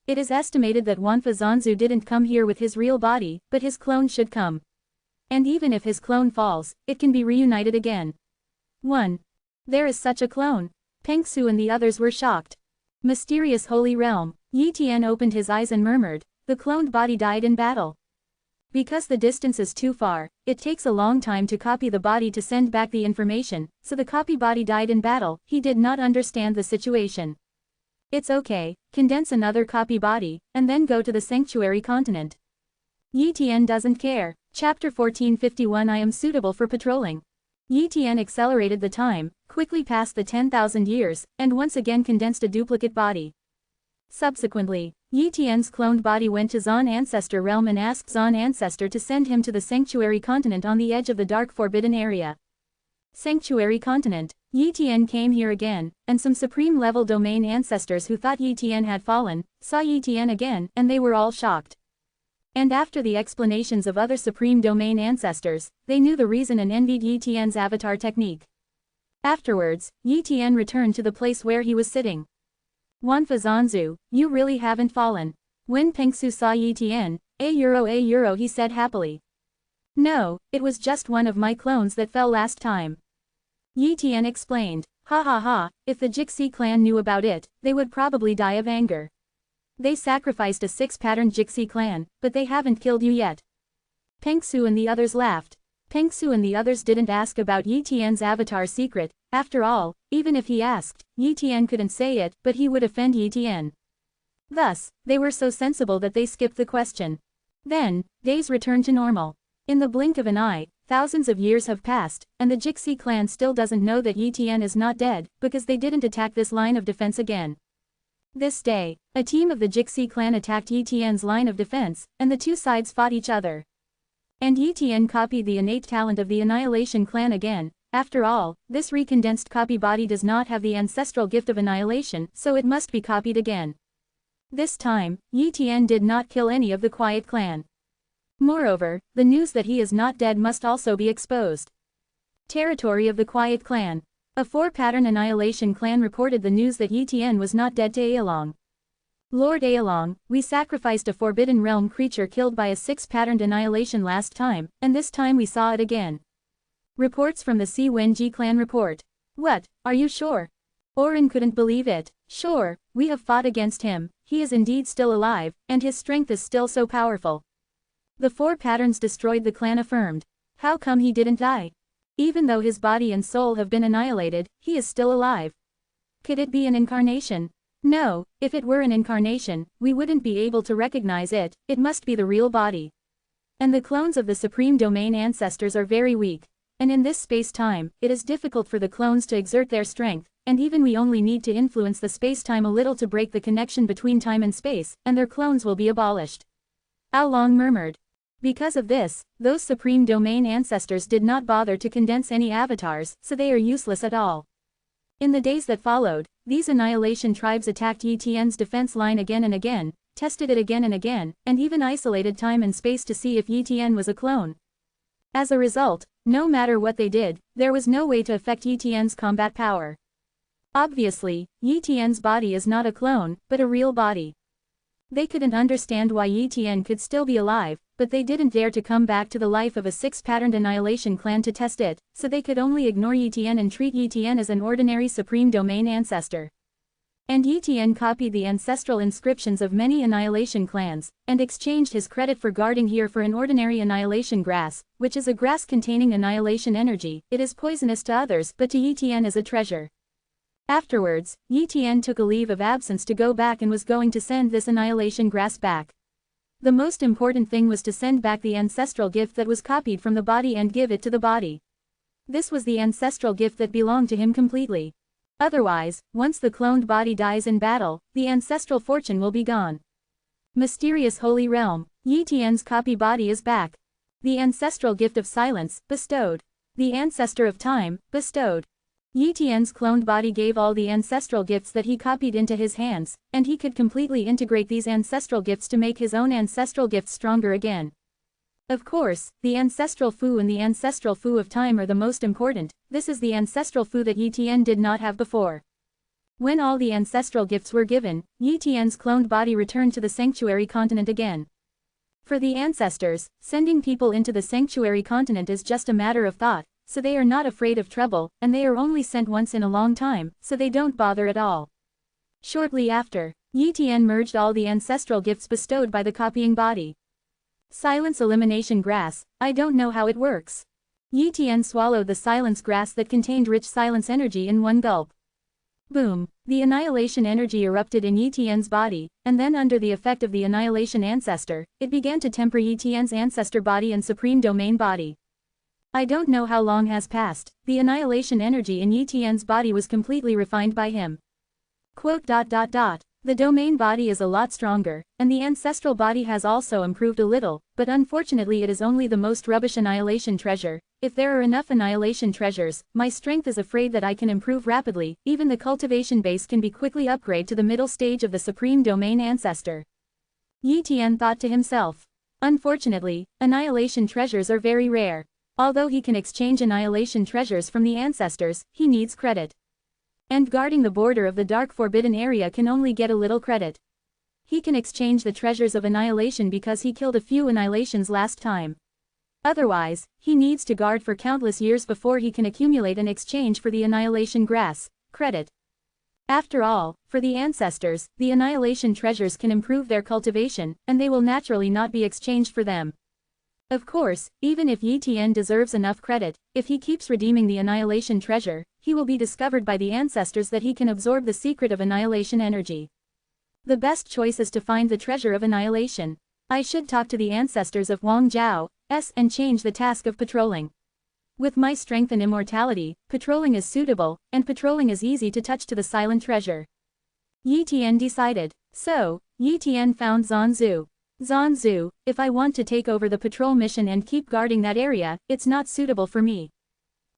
It is estimated that Wanfa Zanzu didn't come here with his real body, but his clone should come. And even if his clone falls, it can be reunited again. 1. There is such a clone. Pengsu and the others were shocked. Mysterious holy realm. Yi Tian opened his eyes and murmured, the cloned body died in battle. Because the distance is too far, it takes a long time to copy the body to send back the information, so the copy body died in battle. He did not understand the situation. It's okay, condense another copy body, and then go to the sanctuary continent. Yi Tian doesn't care. Chapter 1451 I am suitable for patrolling. Yi Tian accelerated the time, quickly passed the 10,000 years, and once again condensed a duplicate body. Subsequently, Yi Tian's cloned body went to Zan Ancestor Realm and asked Zan Ancestor to send him to the Sanctuary Continent on the edge of the Dark Forbidden Area. Sanctuary Continent. Yi Tian came here again, and some supreme-level domain ancestors who thought Yi Tian had fallen, saw Yi Tian again, and they were all shocked. And after the explanations of other supreme domain ancestors, they knew the reason and envied Yi Tian's avatar technique. Afterwards, Yi Tian returned to the place where he was sitting. Wanfa Zanzu, you really haven't fallen. When Pengsu saw Yi Tian, a euro he said happily. No, it was just one of my clones that fell last time. Yi Tian explained. Ha ha ha, if the Jixi clan knew about it, they would probably die of anger. They sacrificed a 6-patterned Jixi clan, but they haven't killed you yet. Pengsu and the others laughed. Pengsu and the others didn't ask about Yi Tian's avatar secret. After all, even if he asked, Yi Tian couldn't say it, but he would offend Yi Tian. Thus, they were so sensible that they skipped the question. Then, days returned to normal. In the blink of an eye, thousands of years have passed, and the Jixi clan still doesn't know that Yi Tian is not dead, because they didn't attack this line of defense again. This day, a team of the Jixi clan attacked Yi Tian's line of defense, and the two sides fought each other. And Yi Tian copied the innate talent of the Annihilation clan again. After all, this recondensed copy body does not have the ancestral gift of annihilation, so it must be copied again. This time, Yi Tian did not kill any of the Quiet clan. Moreover, the news that he is not dead must also be exposed. Territory of the Quiet clan. A 4-pattern Annihilation clan reported the news that Yi Tian was not dead to Aolong. Lord Aolong, we sacrificed a Forbidden Realm creature killed by a 6-patterned Annihilation last time, and this time we saw it again. Reports from the Si Wenji clan report. What, are you sure? Orin couldn't believe it. Sure, we have fought against him, he is indeed still alive, and his strength is still so powerful. The 4 patterns destroyed, the clan affirmed. How come he didn't die? Even though his body and soul have been annihilated, he is still alive. Could it be an incarnation? No, if it were an incarnation, we wouldn't be able to recognize it, it must be the real body. And the clones of the Supreme Domain ancestors are very weak. And in this space-time, it is difficult for the clones to exert their strength, and even we only need to influence the space-time a little to break the connection between time and space, and their clones will be abolished. Aolong murmured. Because of this, those Supreme Domain ancestors did not bother to condense any avatars, so they are useless at all. In the days that followed, these Annihilation tribes attacked Yi Tian's defense line again and again, tested it again and again, and even isolated time and space to see if Yi Tian was a clone. As a result, no matter what they did, there was no way to affect Yi Tian's combat power. Obviously, Yi Tian's body is not a clone, but a real body. They couldn't understand why Yi Tian could still be alive, but they didn't dare to come back to the life of a 6-patterned Annihilation clan to test it, so they could only ignore Yi Tian and treat Yi Tian as an ordinary Supreme Domain ancestor. And Yi Tian copied the ancestral inscriptions of many Annihilation clans, and exchanged his credit for guarding here for an ordinary Annihilation grass, which is a grass containing Annihilation energy. It is poisonous to others, but to Yi Tian is a treasure. Afterwards, Yi Tian took a leave of absence to go back and was going to send this Annihilation grass back. The most important thing was to send back the ancestral gift that was copied from the body and give it to the body. This was the ancestral gift that belonged to him completely. Otherwise, once the cloned body dies in battle, the ancestral fortune will be gone. Mysterious Holy Realm. Yi Tian's copy body is back. The ancestral gift of silence, bestowed. The ancestor of time, bestowed. Yi Tian's cloned body gave all the ancestral gifts that he copied into his hands, and he could completely integrate these ancestral gifts to make his own ancestral gifts stronger again. Of course, the ancestral fu and the ancestral fu of time are the most important. This is the ancestral fu that Yi Tian did not have before. When all the ancestral gifts were given, Yi Tian's cloned body returned to the sanctuary continent again. For the ancestors, sending people into the sanctuary continent is just a matter of thought, so they are not afraid of trouble, and they are only sent once in a long time, so they don't bother at all. Shortly after, Yi Tian merged all the ancestral gifts bestowed by the copying body. Silence elimination grass, I don't know how it works. Yi Tian swallowed the silence grass that contained rich silence energy in one gulp. Boom, the annihilation energy erupted in Yi Tian's body, and then under the effect of the annihilation ancestor, it began to temper Yi Tian's ancestor body and supreme domain body. I don't know how long has passed, the annihilation energy in Yi Tian's body was completely refined by him. The domain body is a lot stronger, and the ancestral body has also improved a little, but unfortunately it is only the most rubbish annihilation treasure. If there are enough annihilation treasures, my strength is afraid that I can improve rapidly, even the cultivation base can be quickly upgraded to the middle stage of the supreme domain ancestor. Yi Tian thought to himself. Unfortunately, annihilation treasures are very rare. Although he can exchange annihilation treasures from the ancestors, he needs credit. And guarding the border of the dark forbidden area can only get a little credit. He can exchange the treasures of annihilation because he killed a few annihilations last time. Otherwise, he needs to guard for countless years before he can accumulate an exchange for the annihilation grass. credit. After all, for the ancestors, the annihilation treasures can improve their cultivation, and they will naturally not be exchanged for them. Of course, even if Yi Tian deserves enough credit, if he keeps redeeming the annihilation treasure, he will be discovered by the ancestors that he can absorb the secret of annihilation energy. The best choice is to find the treasure of annihilation. I should talk to the ancestors of Wang Zhao's and change the task of patrolling. With my strength and immortality, patrolling is suitable, and patrolling is easy to touch to the silent treasure. Yi Tian decided. So, Yi Tian found Zanzu. Zanzu, if I want to take over the patrol mission and keep guarding that area, it's not suitable for me.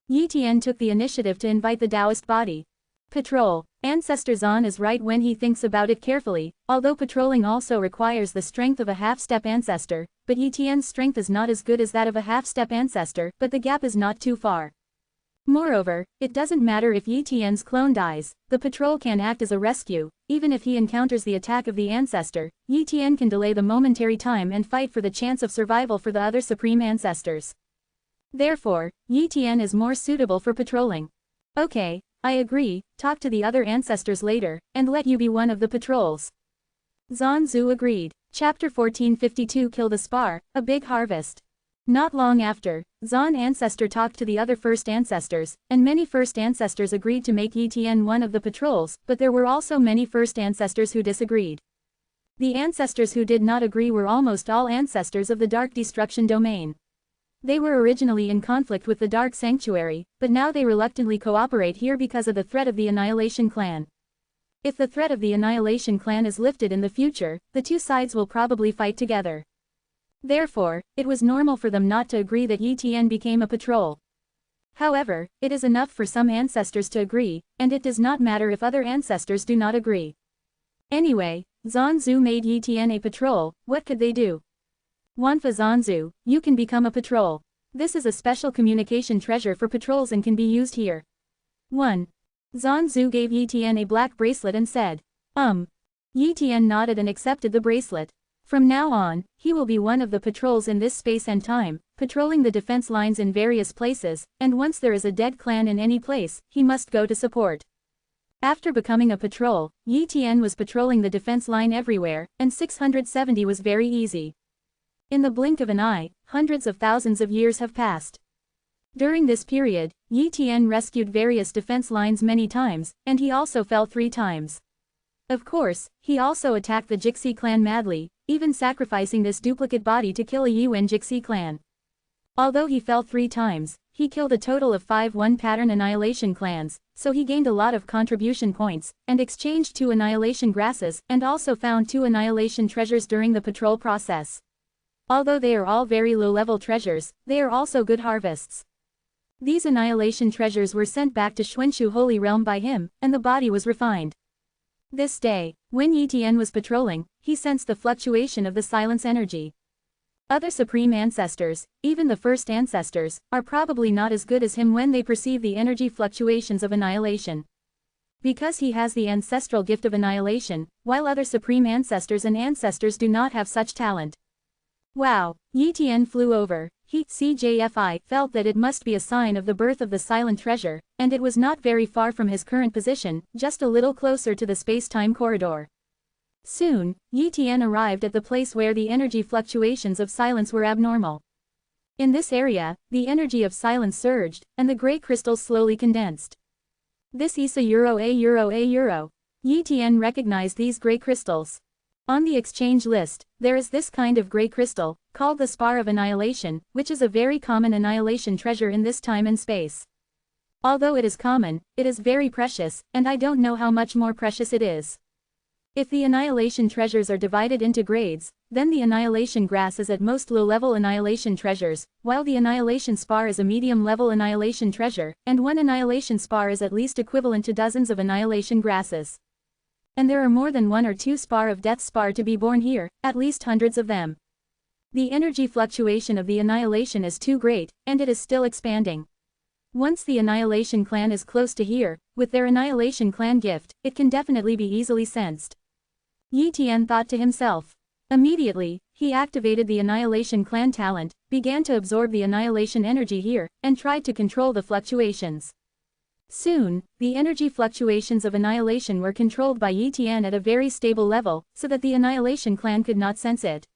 Yi Tian took the initiative to invite the Taoist body. Patrol. Ancestor Zan is right when he thinks about it carefully, although patrolling also requires the strength of a half-step ancestor, but Yi Tian's strength is not as good as that of a half-step ancestor, but the gap is not too far. Moreover, it doesn't matter if Yi Tian's clone dies, the patrol can act as a rescue. Even if he encounters the attack of the ancestor, Yi Tian can delay the momentary time and fight for the chance of survival for the other supreme ancestors. Therefore, Yi Tian is more suitable for patrolling. Okay, I agree, talk to the other ancestors later, and let you be one of the patrols. Zanzu agreed. Chapter 1452 Kill the Spar, a Big Harvest. Not long after, Zan ancestor talked to the other first ancestors, and many first ancestors agreed to make Yi Tian one of the patrols, but there were also many first ancestors who disagreed. The ancestors who did not agree were almost all ancestors of the Dark Destruction domain. They were originally in conflict with the Dark Sanctuary, but now they reluctantly cooperate here because of the threat of the Annihilation Clan. If the threat of the Annihilation Clan is lifted in the future, the two sides will probably fight together. Therefore, it was normal for them not to agree that Yi Tian became a patrol. However, it is enough for some ancestors to agree, and it does not matter if other ancestors do not agree. Anyway, Zanzu made Yi Tian a patrol. What could they do? Wanfa Zanzu, you can become a patrol. This is a special communication treasure for patrols and can be used here. 1. Zanzu gave Yi Tian a black bracelet and said, Yi Tian nodded and accepted the bracelet. From now on, he will be one of the patrols in this space and time, patrolling the defense lines in various places, and once there is a dead clan in any place, he must go to support. After becoming a patrol, Yi Tian was patrolling the defense line everywhere, and 670 was very easy. In the blink of an eye, hundreds of thousands of years have passed. During this period, Yi Tian rescued various defense lines many times, and he also fell 3 times. Of course, he also attacked the Jixi clan madly, even sacrificing this duplicate body to kill a Yuan Jixi clan. Although he fell 3 times, he killed a total of 5 one-pattern annihilation clans, so he gained a lot of contribution points, and exchanged 2 annihilation grasses, and also found 2 annihilation treasures during the patrol process. Although they are all very low-level treasures, they are also good harvests. These annihilation treasures were sent back to Xuanshu Holy Realm by him, and the body was refined. This day, when Yi Tian was patrolling, he sensed the fluctuation of the silence energy. Other supreme ancestors, even the first ancestors, are probably not as good as him when they perceive the energy fluctuations of annihilation. Because he has the ancestral gift of annihilation, while other supreme ancestors and ancestors do not have such talent. Wow, Yi Tian flew over. He, CJFI, felt that it must be a sign of the birth of the silent treasure, and it was not very far from his current position, just a little closer to the space-time corridor. Soon, Yi Tian arrived at the place where the energy fluctuations of silence were abnormal. In this area, the energy of silence surged, and the gray crystals slowly condensed. This is a euro. Yi Tian recognized these gray crystals. On the exchange list, there is this kind of gray crystal, called the Spar of Annihilation, which is a very common annihilation treasure in this time and space. Although it is common, it is very precious, and I don't know how much more precious it is. If the annihilation treasures are divided into grades, then the annihilation grass is at most low-level annihilation treasures, while the annihilation spar is a medium-level annihilation treasure, and one annihilation spar is at least equivalent to dozens of annihilation grasses. And there are more than 1 or 2 spar of death spar to be born here, at least hundreds of them. The energy fluctuation of the annihilation is too great, and it is still expanding. Once the annihilation clan is close to here, with their annihilation clan gift, it can definitely be easily sensed. Yi Tian thought to himself. Immediately, he activated the annihilation clan talent, began to absorb the annihilation energy here, and tried to control the fluctuations. Soon, the energy fluctuations of annihilation were controlled by Yi at a very stable level, so that the Annihilation clan could not sense it.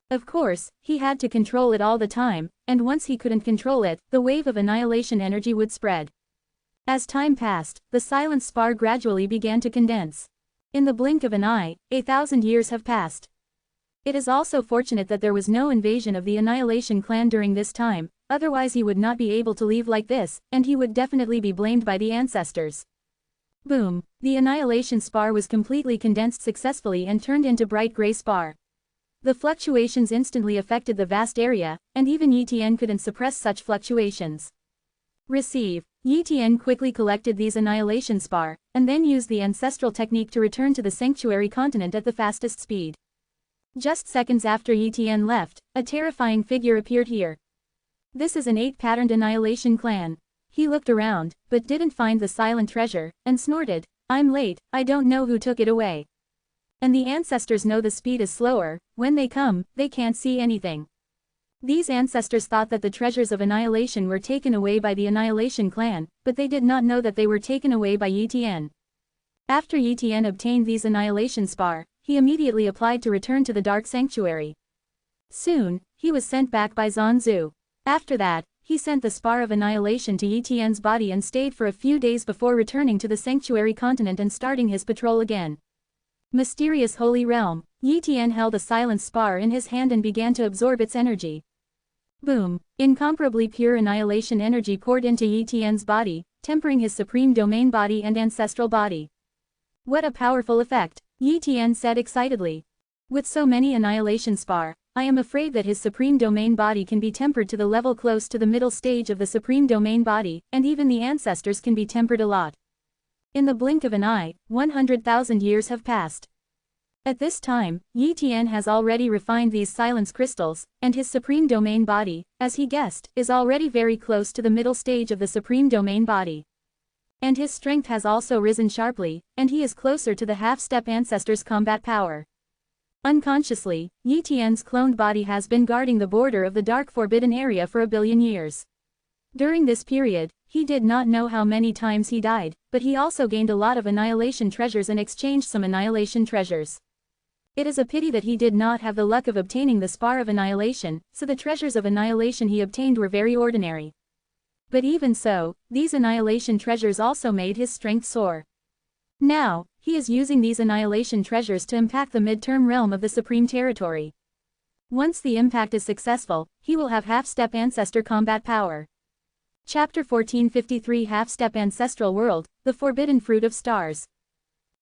Of course, he had to control it all the time, and once he couldn't control it, the wave of annihilation energy would spread. As time passed, the silent spar gradually began to condense. In the blink of an eye, 1,000 years have passed. It is also fortunate that there was no invasion of the Annihilation clan during this time, otherwise he would not be able to leave like this, and he would definitely be blamed by the ancestors. Boom! The Annihilation spar was completely condensed successfully and turned into bright gray spar. The fluctuations instantly affected the vast area, and even Yi couldn't suppress such fluctuations. Receive. Yi quickly collected these Annihilation spar, and then used the ancestral technique to return to the sanctuary continent at the fastest speed. Just seconds after Yi left, a terrifying figure appeared here. This is an 8-patterned Annihilation clan. He looked around, but didn't find the silent treasure, and snorted, "I'm late, I don't know who took it away." And the ancestors know the speed is slower, when they come, they can't see anything. These ancestors thought that the treasures of Annihilation were taken away by the Annihilation clan, but they did not know that they were taken away by Yi. After Yi obtained these Annihilation spar, he immediately applied to return to the Dark Sanctuary. Soon, he was sent back by Zanzu. After that, he sent the spar of annihilation to Yi body and stayed for a few days before returning to the Sanctuary continent and starting his patrol again. Mysterious Holy Realm. Yi held a silent spar in his hand and began to absorb its energy. Boom! Incomparably pure annihilation energy poured into Yi body, tempering his supreme domain body and ancestral body. What a powerful effect! Yi said excitedly. With so many annihilation spar, I am afraid that his supreme domain body can be tempered to the level close to the middle stage of the supreme domain body, and even the ancestors can be tempered a lot. In the blink of an eye, 100,000 years have passed. At this time, Yi has already refined these silence crystals, and his supreme domain body, as he guessed, is already very close to the middle stage of the supreme domain body. And his strength has also risen sharply, and he is closer to the half-step ancestors' combat power. Unconsciously, Yi cloned body has been guarding the border of the dark forbidden area for 1 billion years. During this period, he did not know how many times he died, but he also gained a lot of annihilation treasures and exchanged some annihilation treasures. It is a pity that he did not have the luck of obtaining the spar of annihilation, so the treasures of annihilation he obtained were very ordinary. But even so, these annihilation treasures also made his strength soar. Now, he is using these annihilation treasures to impact the mid-term realm of the Supreme Territory. Once the impact is successful, he will have half-step ancestor combat power. Chapter 1453 Half-Step Ancestral World, The Forbidden Fruit of Stars.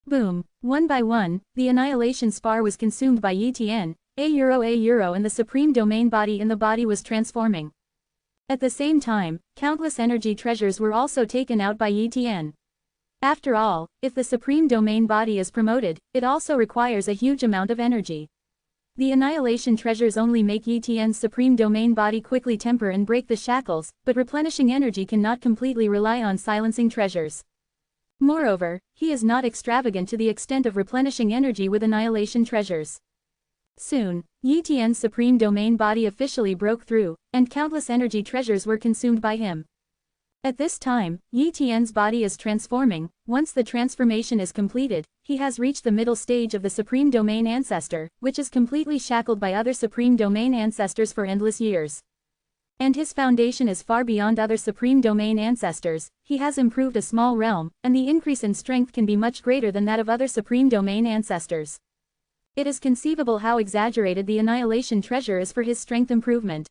Boom! One by one, the annihilation spar was consumed by Yi a and the supreme domain body in the body was transforming. At the same time, countless energy treasures were also taken out by Yi. After all, if the supreme domain body is promoted, it also requires a huge amount of energy. The annihilation treasures only make Yi supreme domain body quickly temper and break the shackles, but replenishing energy cannot completely rely on silencing treasures. Moreover, he is not extravagant to the extent of replenishing energy with annihilation treasures. Soon, Yi supreme domain body officially broke through, and countless energy treasures were consumed by him. At this time, Yi body is transforming. Once the transformation is completed, he has reached the middle stage of the Supreme Domain Ancestor, which is completely shackled by other Supreme Domain Ancestors for endless years. And his foundation is far beyond other Supreme Domain Ancestors. He has improved a small realm, and the increase in strength can be much greater than that of other Supreme Domain Ancestors. It is conceivable how exaggerated the annihilation treasure is for his strength improvement.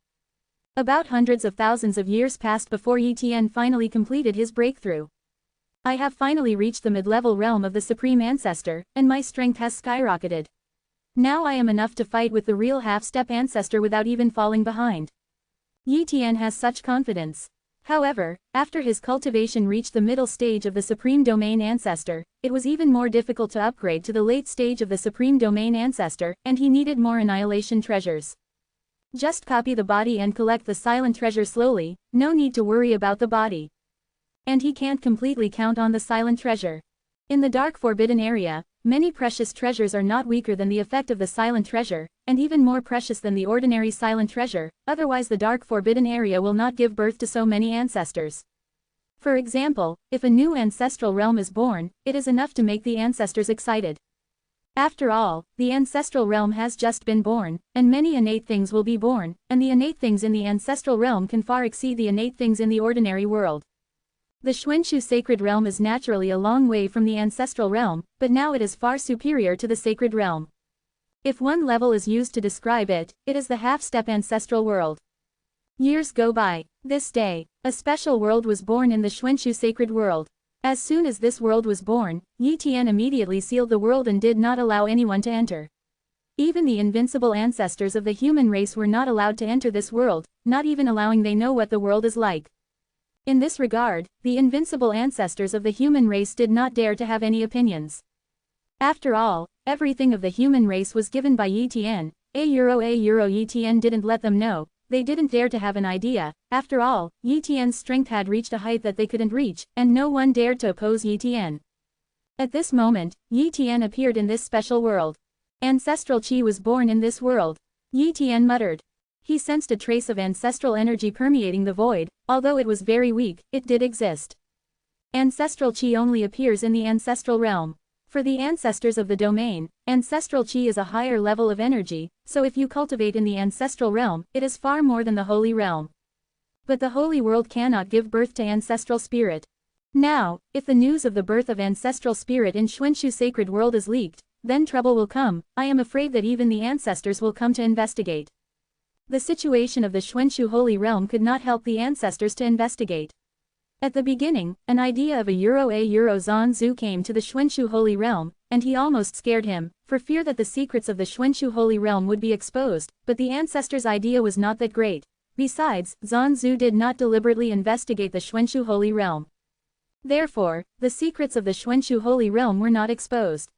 About hundreds of thousands of years passed before Yi finally completed his breakthrough. I have finally reached the mid-level realm of the Supreme Ancestor, and my strength has skyrocketed. Now I am enough to fight with the real half-step ancestor without even falling behind. Yi has such confidence. However, after his cultivation reached the middle stage of the Supreme Domain Ancestor, it was even more difficult to upgrade to the late stage of the Supreme Domain Ancestor, and he needed more annihilation treasures. Just copy the body and collect the silent treasure slowly, no need to worry about the body. And he can't completely count on the silent treasure. In the dark forbidden area, many precious treasures are not weaker than the effect of the silent treasure, and even more precious than the ordinary silent treasure, otherwise the dark forbidden area will not give birth to so many ancestors. For example, if a new ancestral realm is born, it is enough to make the ancestors excited. After all, the ancestral realm has just been born, and many innate things will be born, and the innate things in the ancestral realm can far exceed the innate things in the ordinary world. The Xuanxu sacred realm is naturally a long way from the ancestral realm, but now it is far superior to the sacred realm. If one level is used to describe it, it is the half-step ancestral world. Years go by. This day, a special world was born in the Xuanxu sacred world. As soon as this world was born, Yi Tian immediately sealed the world and did not allow anyone to enter. Even the invincible ancestors of the human race were not allowed to enter this world, not even allowing they know what the world is like. In this regard, the invincible ancestors of the human race did not dare to have any opinions. After all, everything of the human race was given by Yi Tian. Yi Tian didn't let them know. They didn't dare to have an idea. After all, Yi Tian's strength had reached a height that they couldn't reach, and no one dared to oppose Yi Tian. At this moment, Yi Tian appeared in this special world. Ancestral qi was born in this world. Yi Tian muttered. He sensed a trace of ancestral energy permeating the void, although it was very weak, it did exist. Ancestral qi only appears in the ancestral realm. For the ancestors of the domain, ancestral qi is a higher level of energy, so if you cultivate in the ancestral realm, it is far more than the holy realm. But the holy world cannot give birth to ancestral spirit. Now, if the news of the birth of ancestral spirit in Xuanxu sacred world is leaked, then trouble will come. I am afraid that even the ancestors will come to investigate. The situation of the Xuanxu holy realm could not help the ancestors to investigate. At the beginning, an idea of a Zanzu came to the Xuanxu holy realm, and he almost scared him, for fear that the secrets of the Xuanxu holy realm would be exposed, but the ancestors' idea was not that great. Besides, Zanzu did not deliberately investigate the Xuanxu holy realm. Therefore, the secrets of the Xuanxu holy realm were not exposed.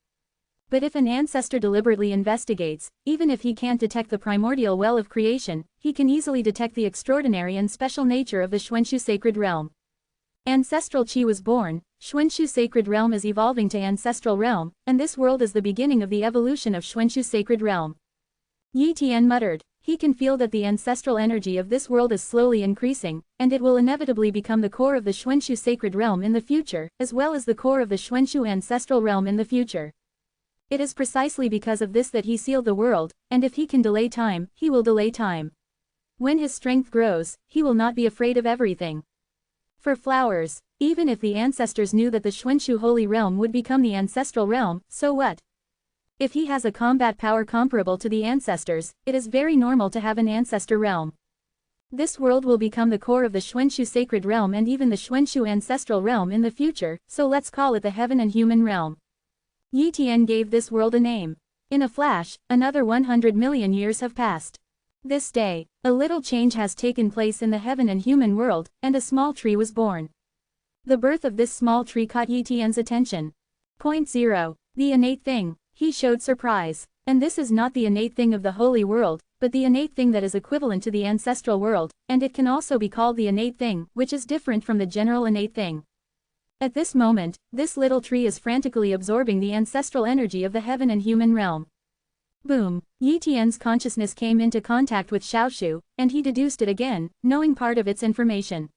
But if an ancestor deliberately investigates, even if he can't detect the primordial well of creation, he can easily detect the extraordinary and special nature of the Xuanxu sacred realm. Ancestral qi was born, Xuanxu sacred realm is evolving to ancestral realm, and this world is the beginning of the evolution of Xuanxu sacred realm. Yi Tian muttered. He can feel that the ancestral energy of this world is slowly increasing, and it will inevitably become the core of the Xuanxu sacred realm in the future, as well as the core of the Xuanxu ancestral realm in the future. It is precisely because of this that he sealed the world, and if he can delay time, he will delay time. When his strength grows, he will not be afraid of everything. For flowers, even if the ancestors knew that the Xuanxu holy realm would become the ancestral realm, so what? If he has a combat power comparable to the ancestors, it is very normal to have an ancestor realm. This world will become the core of the Xuanxu sacred realm and even the Xuanxu ancestral realm in the future, so let's call it the heaven and human realm. Yi Tian gave this world a name. In a flash, another 100 million years have passed. This day, a little change has taken place in the heaven and human world, and a small tree was born. The birth of this small tree caught Yi Tian's attention. Point 0. The innate thing. He showed surprise. And this is not the innate thing of the holy world, but the innate thing that is equivalent to the ancestral world, and it can also be called the innate thing, which is different from the general innate thing. At this moment, this little tree is frantically absorbing the ancestral energy of the heaven and human realm. Boom! Yi Tian's consciousness came into contact with Xiaoshu, and he deduced it again, knowing part of its information.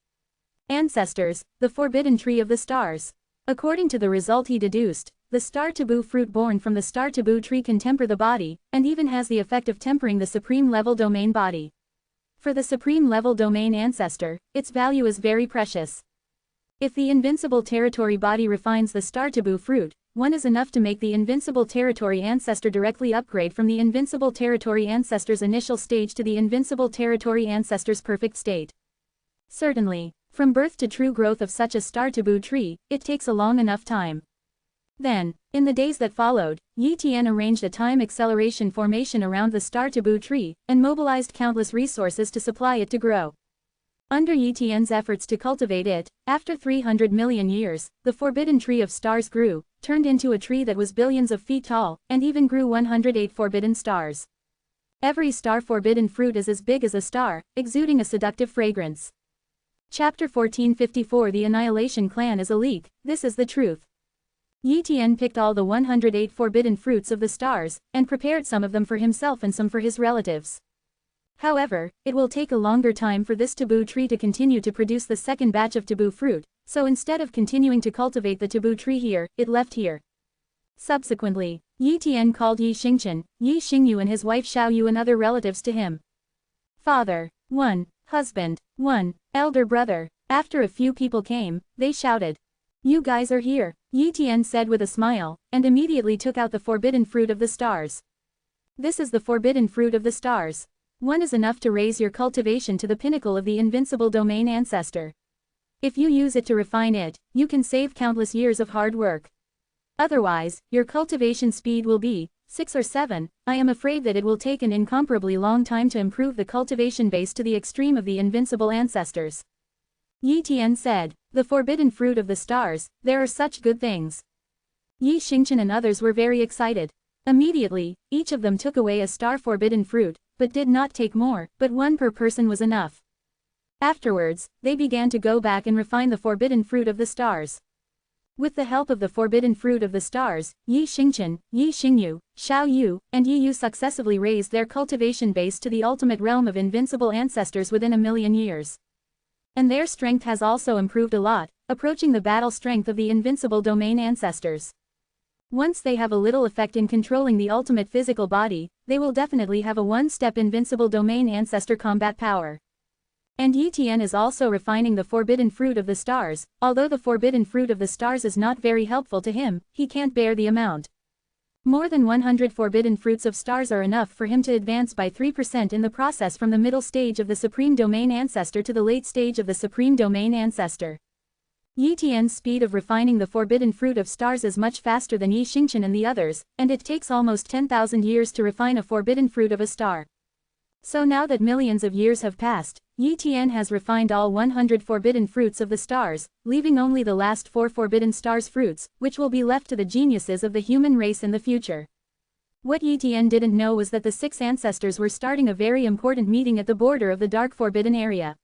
Ancestors, the forbidden tree of the stars. According to the result he deduced, the star taboo fruit born from the star taboo tree can temper the body, and even has the effect of tempering the supreme level domain body. For the supreme level domain ancestor, its value is very precious. If the invincible territory body refines the star taboo fruit, one is enough to make the invincible territory ancestor directly upgrade from the invincible territory ancestor's initial stage to the invincible territory ancestor's perfect state. Certainly, from birth to true growth of such a star taboo tree, it takes a long enough time. Then, in the days that followed, Yi Tian arranged a time acceleration formation around the star taboo tree, and mobilized countless resources to supply it to grow. Under Yi Tian's efforts to cultivate it, after 300 million years, the forbidden tree of stars grew, turned into a tree that was billions of feet tall, and even grew 108 forbidden stars. Every star forbidden fruit is as big as a star, exuding a seductive fragrance. Chapter 1454 The Annihilation Clan is a leak, this is the truth. Yi Tian picked all the 108 forbidden fruits of the stars, and prepared some of them for himself and some for his relatives. However, it will take a longer time for this taboo tree to continue to produce the second batch of taboo fruit, So instead of continuing to cultivate the taboo tree here, it left here. Subsequently, Yi Tian called Yi Xingchen, Yi Xingyu and his wife Xiaoyu and other relatives to him. Father, 1. Husband, 1. Elder brother. After a few people came, they shouted. You guys are here, Yi Tian said with a smile, and immediately took out the forbidden fruit of the stars. This is the forbidden fruit of the stars. One is enough to raise your cultivation to the pinnacle of the invincible domain ancestor. If you use it to refine it, you can save countless years of hard work. Otherwise, your cultivation speed will be 6 or 7. I am afraid that it will take an incomparably long time to improve the cultivation base to the extreme of the invincible ancestors. Yi Tian said, the forbidden fruit of the stars, there are such good things. Yi Xingchen and others were very excited. Immediately, each of them took away a star forbidden fruit, but did not take more, but 1 per person was enough. Afterwards, they began to go back and refine the forbidden fruit of the stars. With the help of the forbidden fruit of the stars, Yi Xingchen, Yi Xingyu, Xiaoyu, and Yi Yu successively raised their cultivation base to the ultimate realm of invincible ancestors within 1,000,000 years. And their strength has also improved a lot, approaching the battle strength of the invincible domain ancestors. Once they have a little effect in controlling the ultimate physical body, they will definitely have a one-step invincible domain ancestor combat power. And Yi Tian is also refining the forbidden fruit of the stars. Although the forbidden fruit of the stars is not very helpful to him, he can't bear the amount. More than 100 forbidden fruits of stars are enough for him to advance by 3% in the process from the middle stage of the Supreme Domain Ancestor to the late stage of the Supreme Domain Ancestor. Yi Tian's speed of refining the forbidden fruit of stars is much faster than Yi Xingchen and the others, and it takes almost 10,000 years to refine a forbidden fruit of a star. So now that millions of years have passed, Yi Tian has refined all 100 forbidden fruits of the stars, leaving only the last 4 forbidden stars fruits, which will be left to the geniuses of the human race in the future. What Yi Tian didn't know was that the 6 ancestors were starting a very important meeting at the border of the dark forbidden area.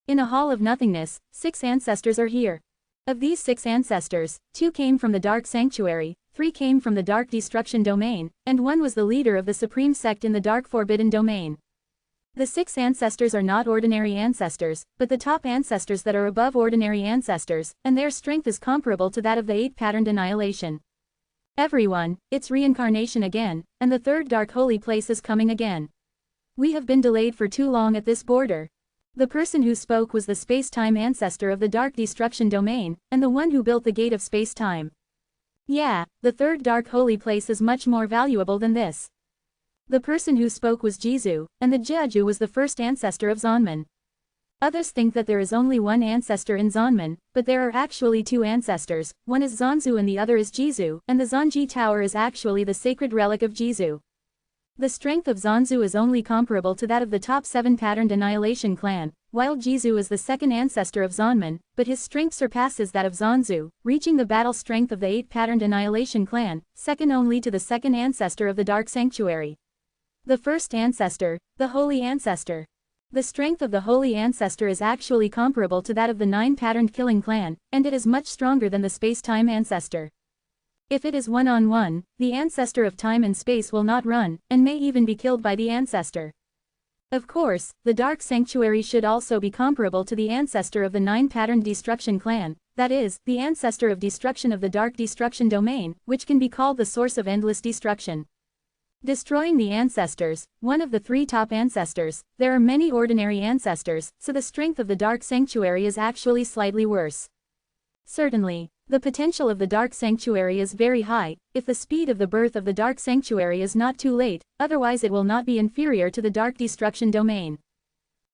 In a hall of nothingness, 6 ancestors are here. Of these 6 ancestors, 2 came from the dark sanctuary, 3 came from the dark destruction domain, and 1 was the leader of the supreme sect in the dark forbidden domain. The 6 ancestors are not ordinary ancestors, but the top ancestors that are above ordinary ancestors, and their strength is comparable to that of the 8 patterned annihilation. Everyone, it's reincarnation again, and the 3rd dark holy place is coming again. We have been delayed for too long at this border. The person who spoke was the space-time ancestor of the dark destruction domain, and the one who built the gate of space-time. Yeah, the 3rd dark holy place is much more valuable than this. The person who spoke was Jizu, and the Jeju was the first ancestor of Zonman. Others think that there is only one ancestor in Zonman, but there are actually 2 ancestors, one is Zanzu and the other is Jizu, and the Zanji Tower is actually the sacred relic of Jizu. The strength of Zanzu is only comparable to that of the top 7 patterned annihilation clan, while Jizu is the 2nd ancestor of Zonman, but his strength surpasses that of Zanzu, reaching the battle strength of the 8 patterned annihilation clan, second only to the 2nd ancestor of the dark sanctuary. The 1st ancestor, the holy ancestor. The strength of the holy ancestor is actually comparable to that of the 9 patterned killing clan, and it is much stronger than the space-time ancestor. If it is one-on-one, the ancestor of time and space will not run, and may even be killed by the ancestor. Of course, the dark sanctuary should also be comparable to the ancestor of the 9 patterned destruction clan, that is, the ancestor of destruction of the dark destruction domain, which can be called the source of endless destruction. Destroying the ancestors, one of the 3 top ancestors, there are many ordinary ancestors, so the strength of the dark sanctuary is actually slightly worse. Certainly, the potential of the dark sanctuary is very high, if the speed of the birth of the dark sanctuary is not too late, otherwise it will not be inferior to the dark destruction domain.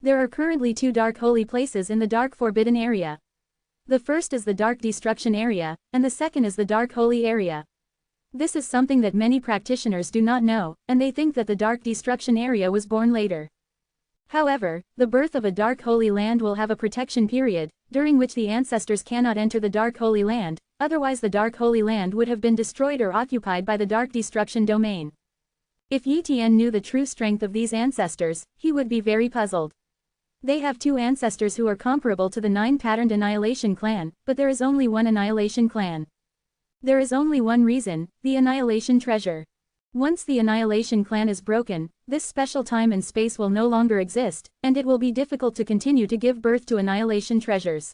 There are currently 2 dark holy places in the dark forbidden area. The first is the dark destruction area, and the second is the dark holy area. This is something that many practitioners do not know, and they think that the dark destruction area was born later. However, the birth of a dark holy land will have a protection period, during which the ancestors cannot enter the dark holy land, otherwise the dark holy land would have been destroyed or occupied by the dark destruction domain. If Yi Tian knew the true strength of these ancestors, he would be very puzzled. They have 2 ancestors who are comparable to the 9 patterned annihilation clan, but there is only one annihilation clan. There is only one reason, the annihilation treasure. Once the annihilation clan is broken, this special time and space will no longer exist, and it will be difficult to continue to give birth to annihilation treasures.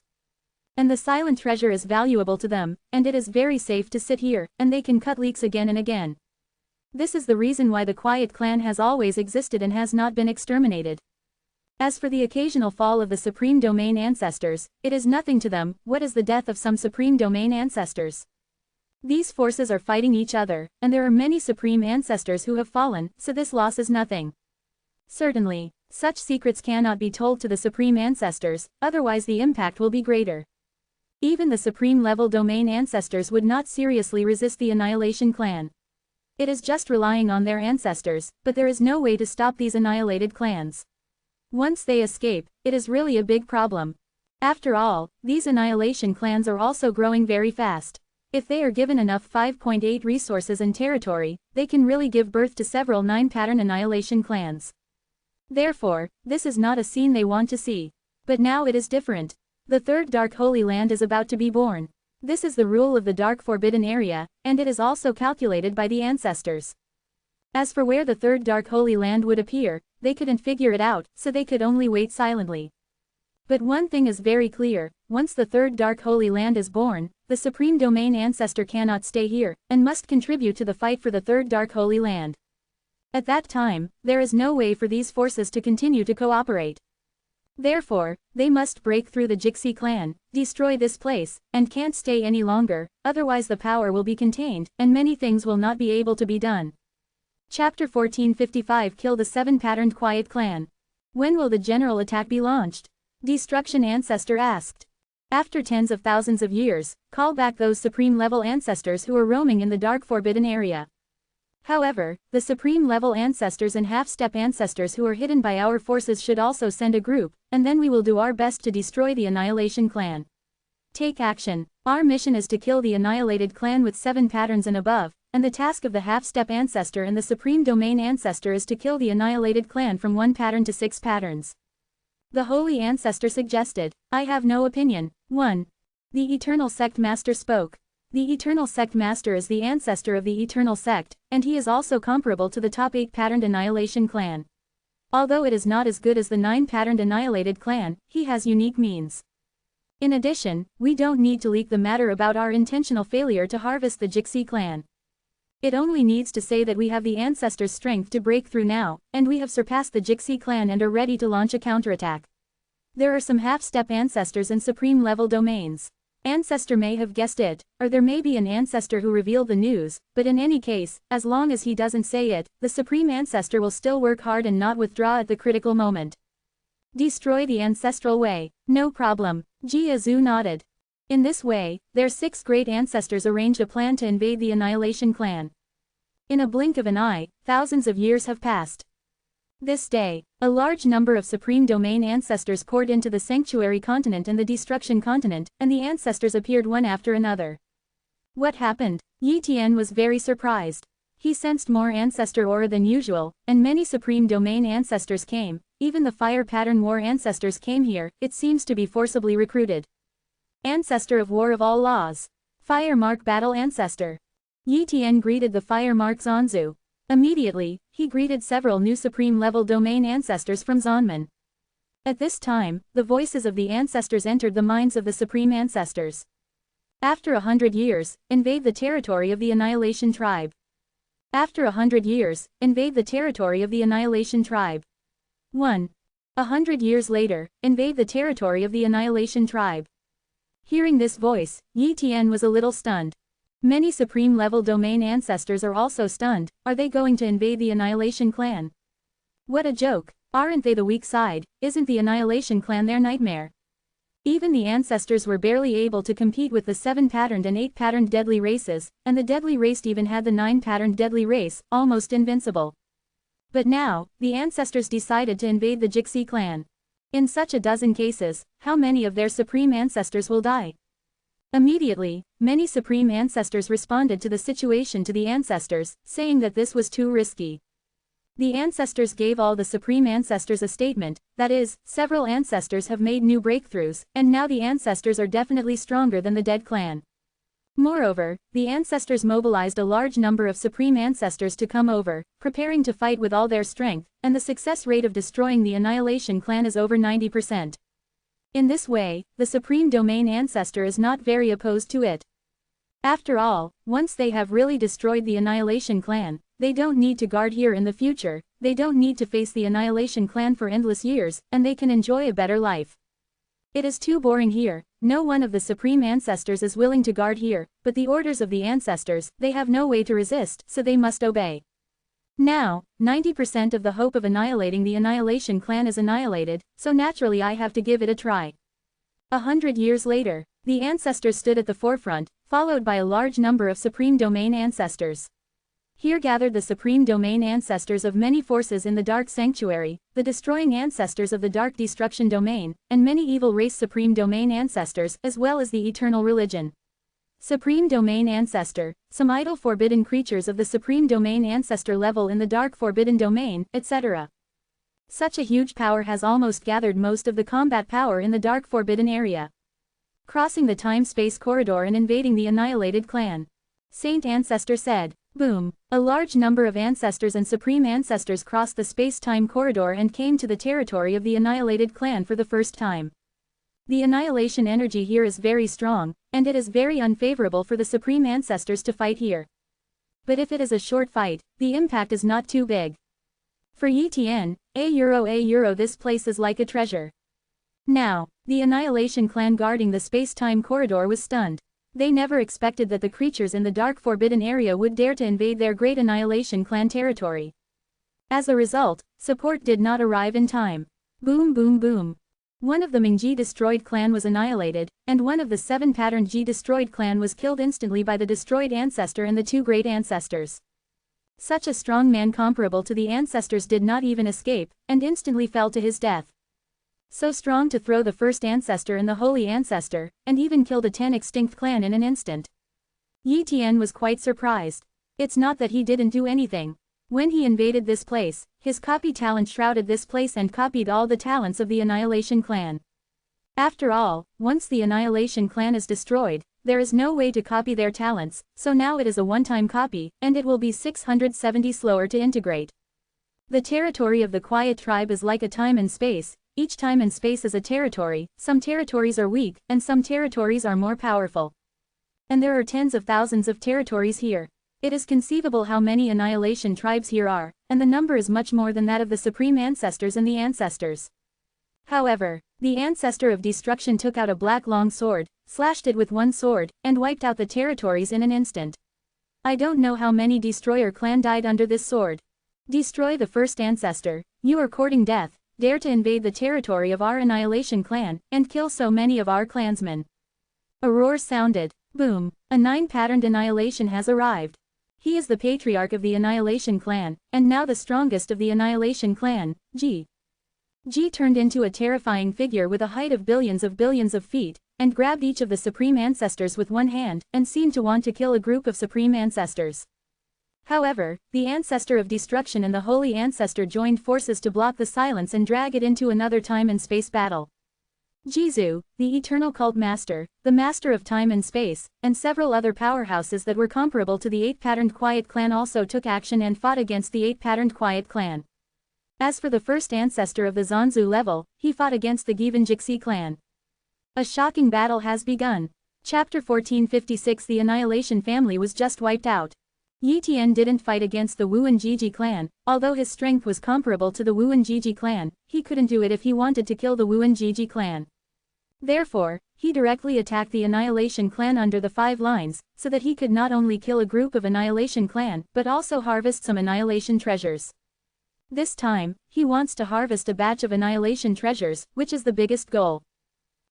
And the silent treasure is valuable to them, and it is very safe to sit here, and they can cut leaks again and again. This is the reason why the quiet clan has always existed and has not been exterminated. As for the occasional fall of the Supreme Domain ancestors, it is nothing to them. What is the death of some Supreme Domain ancestors? These forces are fighting each other, and there are many Supreme ancestors who have fallen, so this loss is nothing. Certainly, such secrets cannot be told to the Supreme ancestors, otherwise the impact will be greater. Even the Supreme level Domain ancestors would not seriously resist the Annihilation clan. It is just relying on their ancestors, but there is no way to stop these annihilated clans. Once they escape, it is really a big problem. After all, these Annihilation clans are also growing very fast. If they are given enough 5.8 resources and territory, they can really give birth to several 9-pattern Annihilation clans. Therefore, this is not a scene they want to see. But now it is different. The third Dark Holy Land is about to be born. This is the rule of the Dark Forbidden Area, and it is also calculated by the ancestors. As for where the third Dark Holy Land would appear, they couldn't figure it out, so they could only wait silently. But one thing is very clear, once the third Dark Holy Land is born, the Supreme Domain ancestor cannot stay here, and must contribute to the fight for the third Dark Holy Land. At that time, there is no way for these forces to continue to cooperate. Therefore, they must break through the Jixi clan, destroy this place, and can't stay any longer, otherwise the power will be contained, and many things will not be able to be done. Chapter 1455 Kill the 7-patterned Quiet Clan. When will the general attack be launched? Destruction Ancestor asked. After tens of thousands of years, call back those supreme-level ancestors who are roaming in the Dark Forbidden Area. However, the supreme-level ancestors and half-step ancestors who are hidden by our forces should also send a group, and then we will do our best to destroy the Annihilation clan. Take action. Our mission is to kill the annihilated clan with 7 patterns and above, and the task of the half-step ancestor and the Supreme Domain ancestor is to kill the annihilated clan from 1 pattern to 6 patterns. The Holy Ancestor suggested. I have no opinion. 1. The Eternal Sect Master spoke. The Eternal Sect Master is the ancestor of the Eternal Sect, and he is also comparable to the top 8-patterned Annihilation clan. Although it is not as good as the 9-patterned Annihilated clan, he has unique means. In addition, we don't need to leak the matter about our intentional failure to harvest the Jixi clan. It only needs to say that we have the ancestors' strength to break through now, and we have surpassed the Jixi clan and are ready to launch a counterattack. There are some half-step ancestors and supreme-level domains. Ancestor may have guessed it, or there may be an ancestor who revealed the news, but in any case, as long as he doesn't say it, the Supreme Ancestor will still work hard and not withdraw at the critical moment. Destroy the ancestral way. No problem. Jiazu nodded. In this way, their 6 great ancestors arranged a plan to invade the Annihilation clan. In a blink of an eye, thousands of years have passed. This day, a large number of Supreme Domain ancestors poured into the Sanctuary Continent and the Destruction Continent, and the ancestors appeared one after another. What happened? Yi Tian was very surprised. He sensed more ancestor aura than usual, and many Supreme Domain ancestors came, even the Fire Pattern War ancestors came here. It seems to be forcibly recruited. Ancestor of War of All Laws. Fire Mark Battle Ancestor. Yi Tian greeted the Fire Mark Zanzu. Immediately, he greeted several new Supreme-level Domain ancestors from Zonman. At this time, the voices of the ancestors entered the minds of the Supreme Ancestors. After 100 years, invade the territory of the Annihilation Tribe. After 100 years, invade the territory of the Annihilation Tribe. 1. 100 years later, invade the territory of the Annihilation Tribe. Hearing this voice, Yi Tian was a little stunned. Many Supreme-level Domain ancestors are also stunned. Are they going to invade the Annihilation clan? What a joke. Aren't they the weak side? Isn't the Annihilation clan their nightmare? Even the ancestors were barely able to compete with the 7-patterned and 8-patterned deadly races, and the deadly race even had the 9-patterned deadly race, almost invincible. But now, the ancestors decided to invade the Jixi clan. In such a dozen cases, how many of their Supreme Ancestors will die? Immediately, many Supreme Ancestors responded to the situation to the ancestors, saying that this was too risky. The ancestors gave all the Supreme Ancestors a statement, that is, several ancestors have made new breakthroughs, and now the ancestors are definitely stronger than the dead clan. Moreover, the ancestors mobilized a large number of Supreme Ancestors to come over, preparing to fight with all their strength, and the success rate of destroying the Annihilation clan is over 90%. In this way, the Supreme Domain Ancestor is not very opposed to it. After all, once they have really destroyed the Annihilation Clan, they don't need to guard here in the future, they don't need to face the Annihilation Clan for endless years, and they can enjoy a better life. It is too boring here, no one of the Supreme Ancestors is willing to guard here, but the orders of the Ancestors, they have no way to resist, so they must obey. Now, 90% of the hope of annihilating the Annihilation Clan is annihilated, so naturally I have to give it a try. 100 years later, the Ancestors stood at the forefront, followed by a large number of Supreme Domain Ancestors. Here gathered the Supreme Domain Ancestors of many forces in the Dark Sanctuary, the destroying ancestors of the Dark Destruction Domain, and many evil race Supreme Domain Ancestors, as well as the Eternal Religion. Supreme Domain Ancestor, some idle forbidden creatures of the Supreme Domain Ancestor level in the Dark Forbidden Domain, etc. Such a huge power has almost gathered most of the combat power in the Dark Forbidden area. Crossing the time-space corridor and invading the annihilated clan. Saint Ancestor said. Boom. A large number of ancestors and supreme ancestors crossed the space-time corridor and came to the territory of the annihilated clan for the first time. The annihilation energy here is very strong, and it is very unfavorable for the supreme ancestors to fight here. But if it is a short fight, the impact is not too big. For Yitian, a euro this place is like a treasure. Now, the annihilation clan guarding the space-time corridor was stunned. They never expected that the creatures in the Dark Forbidden area would dare to invade their great Annihilation Clan territory. As a result, support did not arrive in time. Boom boom boom. One of the Mingji destroyed clan was annihilated, and one of the 7 patterned Ji destroyed clan was killed instantly by the destroyed ancestor and the 2 great ancestors. Such a strong man comparable to the ancestors did not even escape, and instantly fell to his death. So strong to throw the first ancestor and the holy ancestor, and even killed a 10 extinct clan in an instant. Yi Tian was quite surprised. It's not that he didn't do anything. When he invaded this place, his copy talent shrouded this place and copied all the talents of the Annihilation Clan. After all, once the Annihilation Clan is destroyed, there is no way to copy their talents, so now it is a one-time copy, and it will be 670 slower to integrate. The territory of the Quiet Tribe is like a time and space. Each time and space is a territory, some territories are weak, and some territories are more powerful. And there are tens of thousands of territories here. It is conceivable how many annihilation tribes here are, and the number is much more than that of the Supreme Ancestors and the Ancestors. However, the Ancestor of Destruction took out a black long sword, slashed it with one sword, and wiped out the territories in an instant. I don't know how many Destroyer clan died under this sword. Destroy the first ancestor, you are courting death. Dare to invade the territory of our Annihilation Clan, and kill so many of our clansmen. A roar sounded. Boom. A 9-patterned Annihilation has arrived. He is the patriarch of the Annihilation Clan, and now the strongest of the Annihilation Clan, Ji. Ji turned into a terrifying figure with a height of billions of feet, and grabbed each of the Supreme Ancestors with one hand, and seemed to want to kill a group of Supreme Ancestors. However, the Ancestor of Destruction and the Holy Ancestor joined forces to block the silence and drag it into another time and space battle. Jizu, the Eternal Cult Master, the Master of Time and Space, and several other powerhouses that were comparable to the 8-patterned Quiet Clan also took action and fought against the 8-patterned Quiet Clan. As for the first ancestor of the Zanzu level, he fought against the Givenjixi clan. A shocking battle has begun. Chapter 1456. The Annihilation family was just wiped out. Yi Tian didn't fight against the Wuan Jiji clan, although his strength was comparable to the Wuan Jiji clan, he couldn't do it if he wanted to kill the Wuan Jiji clan. Therefore, he directly attacked the Annihilation clan under the 5 lines, so that he could not only kill a group of Annihilation clan, but also harvest some Annihilation treasures. This time, he wants to harvest a batch of Annihilation treasures, which is the biggest goal.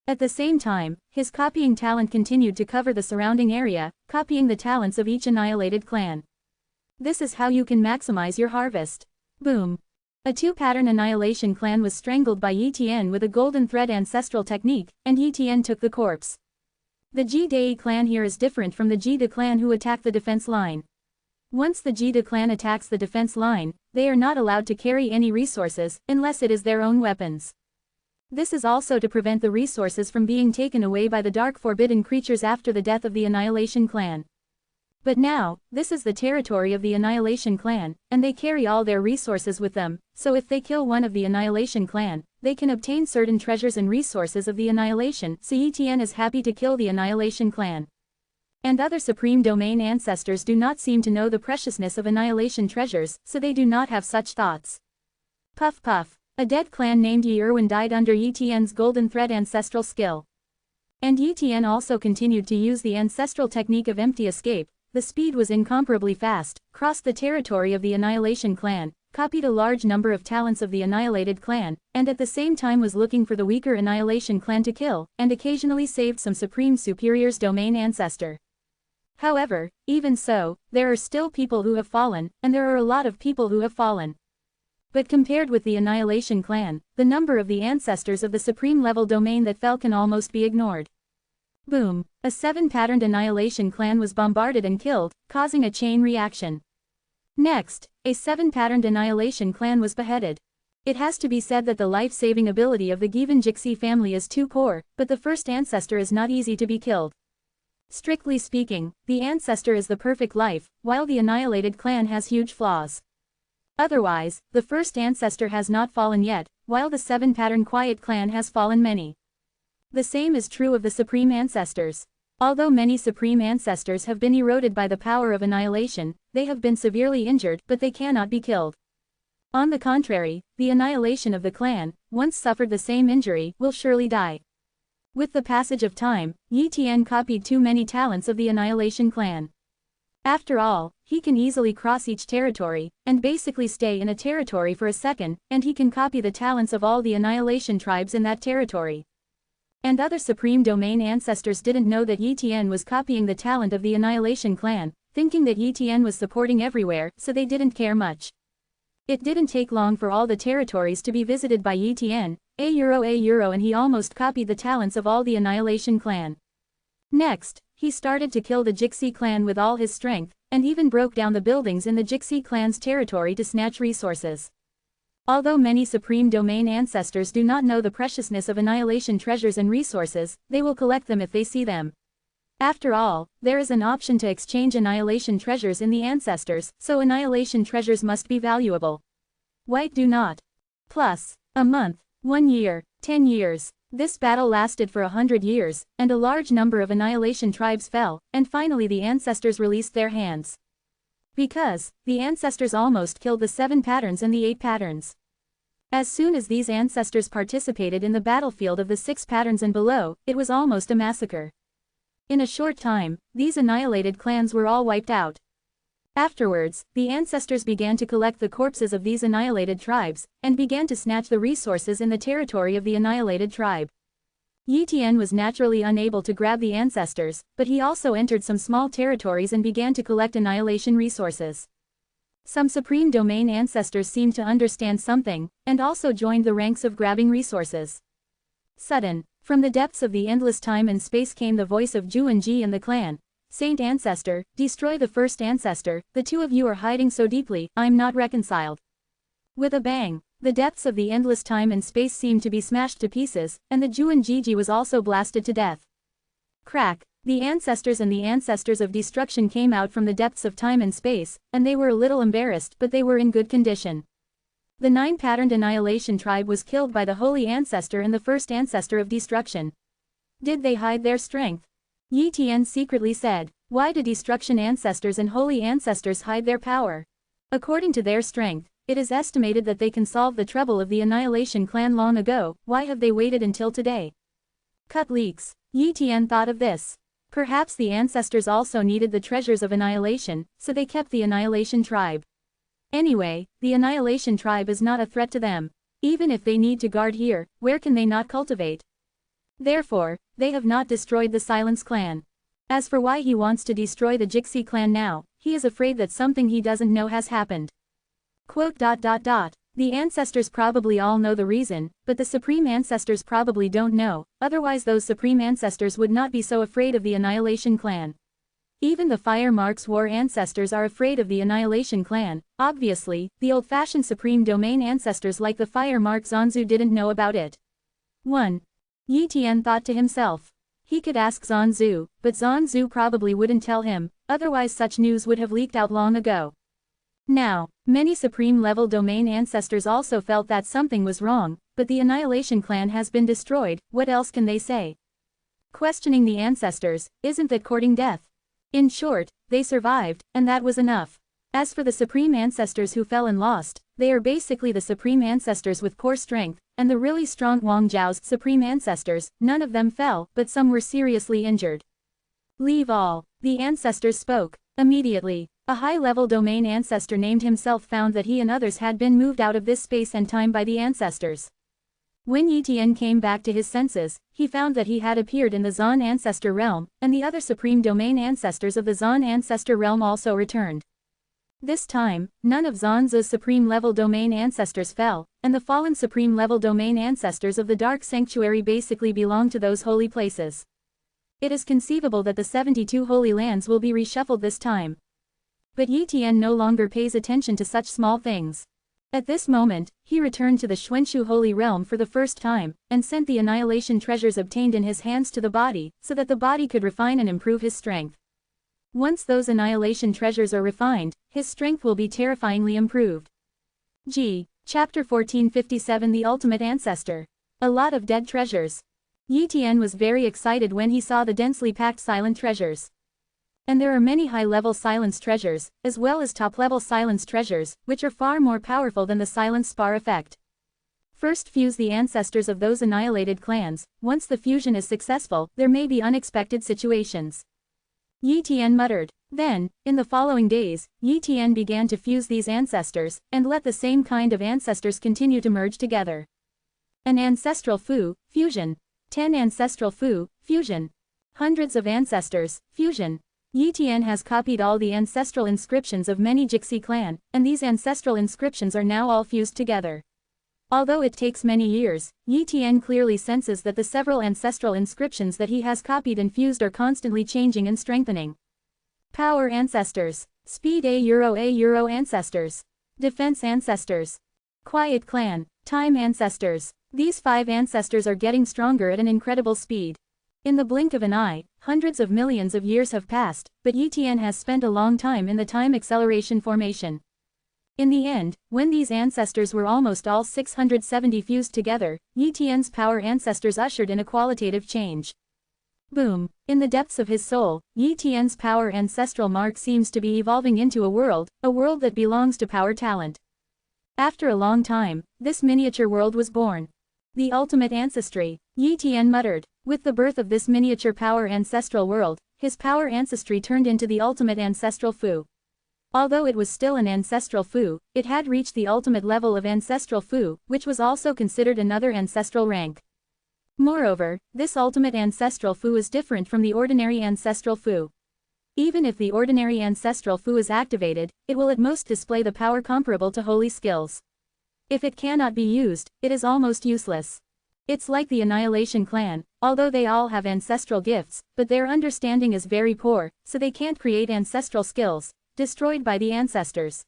At the same time, his copying talent continued to cover the surrounding area, copying the talents of each annihilated clan. This is how you can maximize your harvest. Boom. A 2-pattern Annihilation clan was strangled by Yi Tian with a golden thread ancestral technique, and Yi Tian took the corpse. The Ji Dei clan here is different from the Ji De clan who attack the defense line. Once the Ji De clan attacks the defense line, they are not allowed to carry any resources, unless it is their own weapons. This is also to prevent the resources from being taken away by the dark forbidden creatures after the death of the Annihilation clan. But now, this is the territory of the Annihilation clan, and they carry all their resources with them, so if they kill one of the Annihilation clan, they can obtain certain treasures and resources of the Annihilation, so Yi is happy to kill the Annihilation clan. And other Supreme Domain ancestors do not seem to know the preciousness of Annihilation treasures, so they do not have such thoughts. Puff puff. A dead clan named Yi Irwin died under Yi Tian's golden thread ancestral skill. And Yi Tian also continued to use the ancestral technique of empty escape. The speed was incomparably fast, crossed the territory of the Annihilation clan, copied a large number of talents of the Annihilated clan, and at the same time was looking for the weaker Annihilation clan to kill, and occasionally saved some Supreme Superior's domain ancestor. However, even so, there are still people who have fallen, and there are a lot of people who have fallen. But compared with the Annihilation clan, the number of the ancestors of the Supreme level domain that fell can almost be ignored. Boom! A 7-patterned Annihilation clan was bombarded and killed, causing a chain reaction. Next, a 7-patterned Annihilation clan was beheaded. It has to be said that the life-saving ability of the Given Jixi family is too poor, but the first ancestor is not easy to be killed. Strictly speaking, the ancestor is the perfect life, while the Annihilated clan has huge flaws. Otherwise, the first ancestor has not fallen yet, while the 7-pattern Quiet clan has fallen many. The same is true of the Supreme Ancestors. Although many Supreme Ancestors have been eroded by the power of Annihilation, they have been severely injured, but they cannot be killed. On the contrary, the Annihilation of the clan, once suffered the same injury, will surely die. With the passage of time, Yi Tian copied too many talents of the Annihilation clan. After all, he can easily cross each territory, and basically stay in a territory for a second, and he can copy the talents of all the Annihilation tribes in that territory. And other Supreme Domain ancestors didn't know that Yi Tian was copying the talent of the Annihilation clan, thinking that Yi Tian was supporting everywhere, so they didn't care much. It didn't take long for all the territories to be visited by Yi Tian, and he almost copied the talents of all the Annihilation clan. Next, he started to kill the Jixi clan with all his strength, and even broke down the buildings in the Jixi clan's territory to snatch resources. Although many Supreme Domain ancestors do not know the preciousness of Annihilation treasures and resources, they will collect them if they see them. After all, there is an option to exchange Annihilation treasures in the ancestors, so Annihilation treasures must be valuable. White do not. Plus, a month, 1 year, 10 years. This battle lasted for 100 years, and a large number of Annihilation tribes fell, and finally the ancestors released their hands. Because, the ancestors almost killed the 7 patterns and the 8 patterns. As soon as these ancestors participated in the battlefield of the 6 patterns and below, it was almost a massacre. In a short time, these annihilated clans were all wiped out. Afterwards, the ancestors began to collect the corpses of these annihilated tribes, and began to snatch the resources in the territory of the annihilated tribe. Yi Tian was naturally unable to grab the ancestors, but he also entered some small territories and began to collect annihilation resources. Some Supreme Domain ancestors seemed to understand something, and also joined the ranks of grabbing resources. Sudden, from the depths of the endless time and space came the voice of Zhu and Ji and the clan. Saint Ancestor, destroy the first ancestor, the two of you are hiding so deeply, I'm not reconciled. With a bang, the depths of the endless time and space seemed to be smashed to pieces, and the Zhu and Ji was also blasted to death. Crack, the ancestors and the ancestors of destruction came out from the depths of time and space, and they were a little embarrassed but they were in good condition. The 9-patterned annihilation tribe was killed by the holy ancestor and the first ancestor of destruction. Did they hide their strength? Yi Tian secretly said, why do destruction ancestors and holy ancestors hide their power? According to their strength, it is estimated that they can solve the trouble of the annihilation clan long ago, why have they waited until today? Cut leaks. Yi Tian thought of this. Perhaps the ancestors also needed the treasures of annihilation, so they kept the annihilation tribe. Anyway, the annihilation tribe is not a threat to them. Even if they need to guard here, where can they not cultivate? Therefore, they have not destroyed the Silence clan. As for why he wants to destroy the Jixi clan now, he is afraid that something he doesn't know has happened. The ancestors probably all know the reason, but the Supreme Ancestors probably don't know, otherwise those Supreme Ancestors would not be so afraid of the Annihilation clan. Even the Fire Marks War Ancestors are afraid of the Annihilation clan. Obviously, the old-fashioned Supreme Domain Ancestors like the Fire Mark Zanzu didn't know about it. 1. Yi Tian thought to himself. He could ask Zanzu, but Zanzu probably wouldn't tell him, otherwise such news would have leaked out long ago. Now, many supreme-level domain ancestors also felt that something was wrong, but the Annihilation clan has been destroyed, what else can they say? Questioning the ancestors, isn't that courting death? In short, they survived, and that was enough. As for the supreme ancestors who fell and lost, they are basically the supreme ancestors with poor strength, and the really strong Wang Zhao's supreme ancestors, none of them fell, but some were seriously injured. Leave all. The ancestors spoke. Immediately, a high-level domain ancestor named himself found that he and others had been moved out of this space and time by the ancestors. When Yi Tian came back to his senses, he found that he had appeared in the Zan ancestor realm, and the other supreme domain ancestors of the Zan ancestor realm also returned. This time, none of Zan's supreme-level domain ancestors fell, and the fallen supreme-level domain ancestors of the Dark Sanctuary basically belong to those holy places. It is conceivable that the 72 holy lands will be reshuffled this time. But Yi Tian no longer pays attention to such small things. At this moment, he returned to the Xuanshu Holy Realm for the first time, and sent the annihilation treasures obtained in his hands to the body, so that the body could refine and improve his strength. Once those annihilation treasures are refined, his strength will be terrifyingly improved. Chapter 1457 The Ultimate Ancestor. A lot of dead treasures. Yi Tian was very excited when he saw the densely packed silent treasures. And there are many high-level silence treasures, as well as top-level silence treasures, which are far more powerful than the silence spar effect. First fuse the ancestors of those annihilated clans. Once the fusion is successful, there may be unexpected situations. Yi Tian muttered. Then, in the following days, Yi Tian began to fuse these ancestors, and let the same kind of ancestors continue to merge together. An ancestral fusion. 10 ancestral fusion. Hundreds of ancestors, fusion. Yi Tian has copied all the ancestral inscriptions of many Jixi clan, and these ancestral inscriptions are now all fused together. Although it takes many years, Yi Tian clearly senses that the several ancestral inscriptions that he has copied and fused are constantly changing and strengthening. Power ancestors. Speed A euro ancestors. Defense ancestors. Quiet clan. Time ancestors. These 5 ancestors are getting stronger at an incredible speed. In the blink of an eye, hundreds of millions of years have passed, but Yi Tian has spent a long time in the time acceleration formation. In the end, when these ancestors were almost all 670 fused together, Yi Tian's power ancestors ushered in a qualitative change. Boom! In the depths of his soul, Yi Tian's power ancestral mark seems to be evolving into a world that belongs to power talent. After a long time, this miniature world was born. The ultimate ancestry, Yi Tian muttered. With the birth of this miniature power ancestral world, his power ancestry turned into the ultimate ancestral fu. Although it was still an ancestral fu, it had reached the ultimate level of ancestral fu, which was also considered another ancestral rank. Moreover, this ultimate ancestral fu is different from the ordinary ancestral fu. Even if the ordinary ancestral fu is activated, it will at most display the power comparable to holy skills. If it cannot be used, it is almost useless. It's like the Annihilation clan, although they all have ancestral gifts, but their understanding is very poor, so they can't create ancestral skills, destroyed by the ancestors.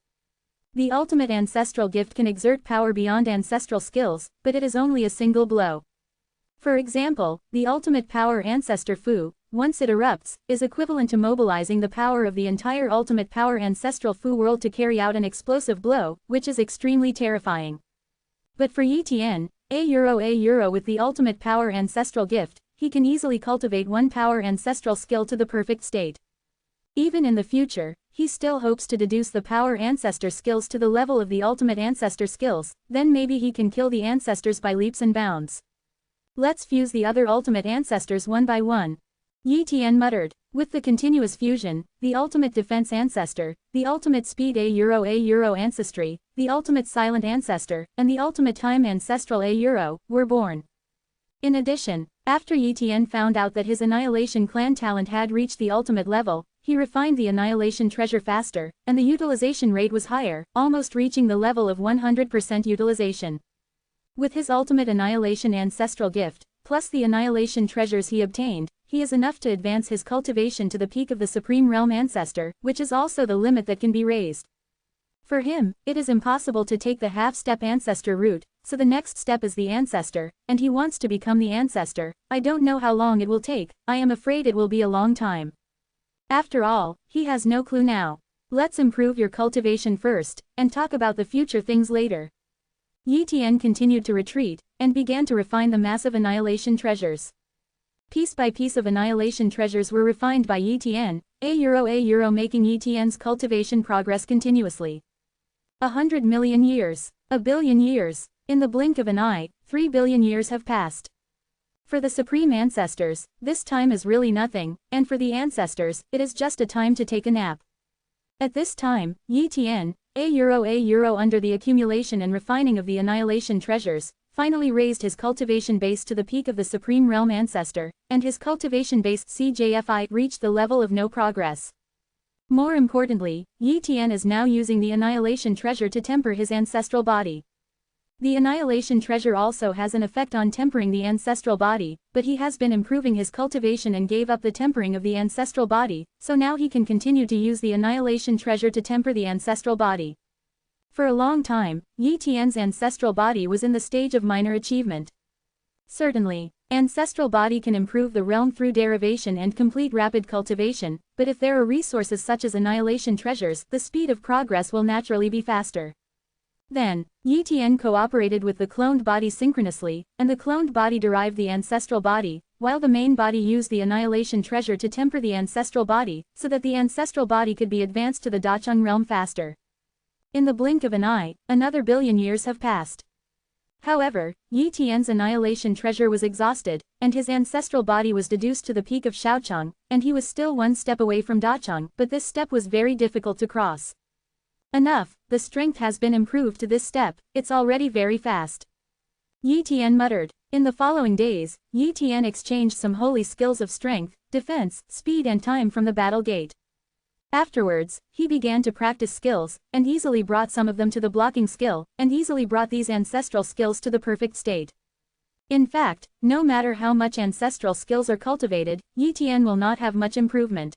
The ultimate ancestral gift can exert power beyond ancestral skills, but it is only a single blow. For example, the ultimate power ancestor fu, once it erupts, is equivalent to mobilizing the power of the entire ultimate power ancestral fu world to carry out an explosive blow, which is extremely terrifying. But for Yi Tian, a euro with the ultimate power ancestral gift, he can easily cultivate one power ancestral skill to the perfect state. Even in the future, he still hopes to deduce the power ancestor skills to the level of the ultimate ancestor skills, then maybe he can kill the ancestors by leaps and bounds. Let's fuse the other ultimate ancestors one by one. Yi Tian muttered. With the continuous fusion, the ultimate defense ancestor, the ultimate speed a euro ancestry, the ultimate silent ancestor, and the ultimate time ancestral a euro, were born. In addition, after Yi Tian found out that his Annihilation clan talent had reached the ultimate level, he refined the Annihilation treasure faster, and the utilization rate was higher, almost reaching the level of 100% utilization. With his ultimate Annihilation ancestral gift, plus the Annihilation treasures he obtained, he is enough to advance his cultivation to the peak of the Supreme Realm Ancestor, which is also the limit that can be raised. For him, it is impossible to take the half-step ancestor route, so the next step is the ancestor, and he wants to become the ancestor. I don't know how long it will take, I am afraid it will be a long time. After all, he has no clue now. Let's improve your cultivation first, and talk about the future things later. Yi Tian continued to retreat, and began to refine the massive annihilation treasures. Piece by piece of annihilation treasures were refined by Yi Tian, a euro making Yi Tian's cultivation progress continuously. 100 million years, a billion years, in the blink of an eye, 3 billion years have passed. For the Supreme Ancestors, this time is really nothing, and for the Ancestors, it is just a time to take a nap. At this time, Yi Tian, a euro under the accumulation and refining of the annihilation treasures, finally raised his cultivation base to the peak of the Supreme Realm Ancestor, and his cultivation base CJFI reached the level of no progress. More importantly, Yi Tian is now using the annihilation treasure to temper his ancestral body. The annihilation treasure also has an effect on tempering the ancestral body, but he has been improving his cultivation and gave up the tempering of the ancestral body, so now he can continue to use the annihilation treasure to temper the ancestral body. For a long time, Yi Tian's ancestral body was in the stage of minor achievement. Certainly, ancestral body can improve the realm through derivation and complete rapid cultivation, but if there are resources such as annihilation treasures, the speed of progress will naturally be faster. Then, Yi Tian cooperated with the cloned body synchronously, and the cloned body derived the ancestral body, while the main body used the annihilation treasure to temper the ancestral body, so that the ancestral body could be advanced to the Dacheng realm faster. In the blink of an eye, another billion years have passed. However, Yi Tian's annihilation treasure was exhausted, and his ancestral body was deduced to the peak of Shaocheng, and he was still one step away from Dacheng, but this step was very difficult to cross. Enough, the strength has been improved to this step, it's already very fast. Yi Tian muttered. In the following days, Yi Tian exchanged some holy skills of strength, defense, speed and time from the battle gate. Afterwards, he began to practice skills, and easily brought some of them to the blocking skill, and easily brought these ancestral skills to the perfect state. In fact, no matter how much ancestral skills are cultivated, Yi Tian will not have much improvement.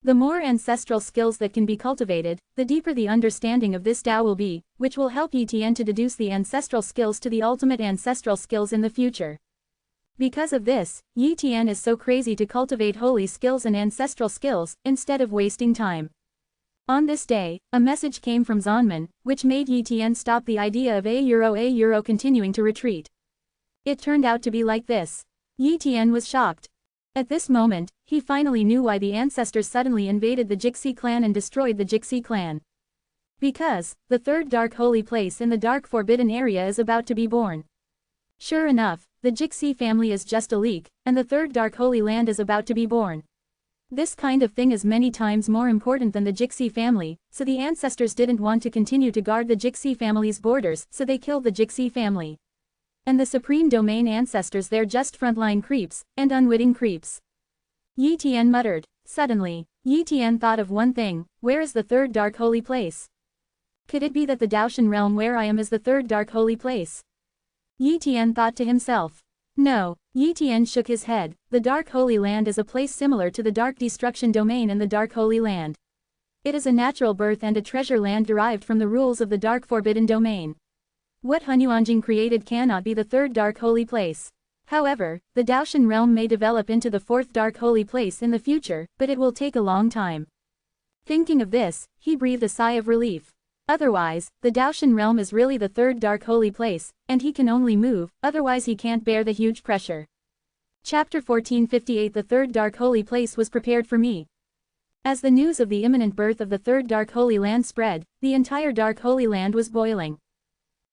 The more ancestral skills that can be cultivated, the deeper the understanding of this Tao will be, which will help Yi Tian to deduce the ancestral skills to the ultimate ancestral skills in the future. Because of this, Yi Tian is so crazy to cultivate holy skills and ancestral skills, instead of wasting time. On this day, a message came from Zonman, which made Yi Tian stop the idea of a euro continuing to retreat. It turned out to be like this. Yi Tian was shocked. At this moment, he finally knew why the ancestors suddenly invaded the Jixi clan and destroyed the Jixi clan. Because, the third dark holy place in the dark forbidden area is about to be born. Sure enough, the Jixi family is just a leak, and the third dark holy land is about to be born. This kind of thing is many times more important than the Jixi family, so the ancestors didn't want to continue to guard the Jixi family's borders, so they killed the Jixi family. And the supreme domain ancestors, they're just frontline creeps, and unwitting creeps. Yi Tian muttered. Suddenly, Yi Tian thought of one thing: where is the third dark holy place? Could it be that the Daoshan realm where I am is the third dark holy place? Yi Tian thought to himself. No, Yi Tian shook his head. The dark holy land is a place similar to the dark destruction domain in the dark holy land. It is a natural birth and a treasure land derived from the rules of the dark forbidden domain. What Hunyuanjing created cannot be the third dark holy place. However, the Daoshan realm may develop into the fourth dark holy place in the future, but it will take a long time. Thinking of this, he breathed a sigh of relief. Otherwise, the Daoshan realm is really the third dark holy place, and he can only move, otherwise he can't bear the huge pressure. Chapter 1458. The third dark holy place was prepared for me. As the news of the imminent birth of the third dark holy land spread, the entire dark holy land was boiling.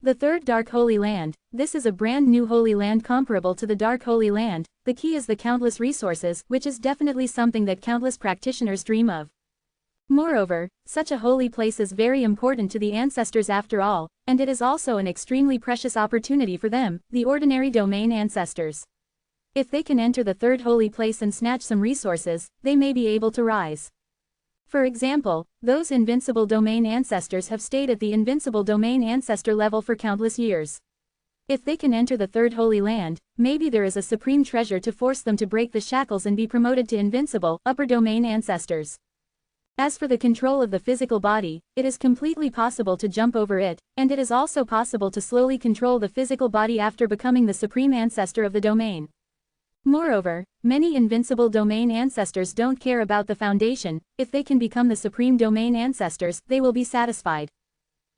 The third dark holy land, this is a brand new holy land comparable to the dark holy land. The key is the countless resources, which is definitely something that countless practitioners dream of. Moreover, such a holy place is very important to the ancestors after all, and it is also an extremely precious opportunity for them, the ordinary domain ancestors. If they can enter the third holy place and snatch some resources, they may be able to rise. For example, those invincible domain ancestors have stayed at the invincible domain ancestor level for countless years. If they can enter the third holy land, maybe there is a supreme treasure to force them to break the shackles and be promoted to invincible, upper domain ancestors. As for the control of the physical body, it is completely possible to jump over it, and it is also possible to slowly control the physical body after becoming the supreme ancestor of the domain. Moreover, many invincible domain ancestors don't care about the foundation. If they can become the supreme domain ancestors, they will be satisfied.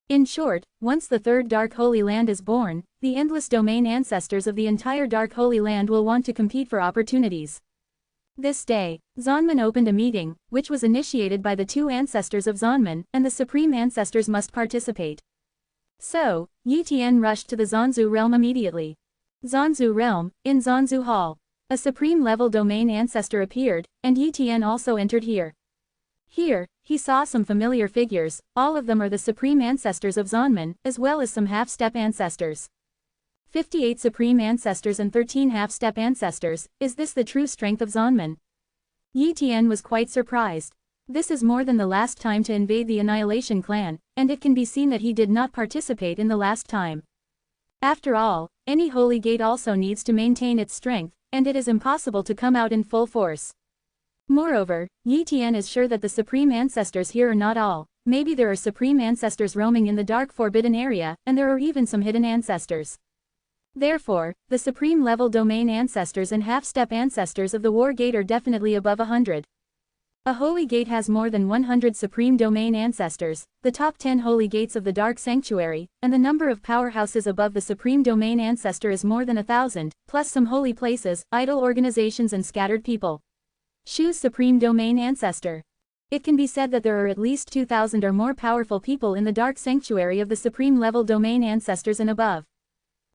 In short, once the third Dark Holy Land is born, the endless domain ancestors of the entire Dark Holy Land will want to compete for opportunities. This day, Zonman opened a meeting, which was initiated by the two ancestors of Zonman, and the supreme ancestors must participate. So, Yi Tian rushed to the Zanzu realm immediately. Zanzu realm, in Zanzu Hall. A supreme level domain ancestor appeared, and Yi Tian also entered here. Here, he saw some familiar figures. All of them are the supreme ancestors of Zonman, as well as some half-step ancestors. 58 supreme ancestors and 13 half-step ancestors. Is this the true strength of Zonman? Yi Tian was quite surprised. This is more than the last time to invade the Annihilation clan, and it can be seen that he did not participate in the last time. After all, any holy gate also needs to maintain its strength, and it is impossible to come out in full force. Moreover, Yi Tian is sure that the supreme ancestors here are not all. Maybe there are supreme ancestors roaming in the dark forbidden area, and there are even some hidden ancestors. Therefore, the supreme level domain ancestors and half-step ancestors of the war gate are definitely above 100. A holy gate has more than 100 supreme domain ancestors, the top 10 holy gates of the dark sanctuary, and the number of powerhouses above the supreme domain ancestor is more than 1,000, plus some holy places, idol organizations and scattered people. Shu's supreme domain ancestor. It can be said that there are at least 2,000 or more powerful people in the dark sanctuary of the supreme level domain ancestors and above.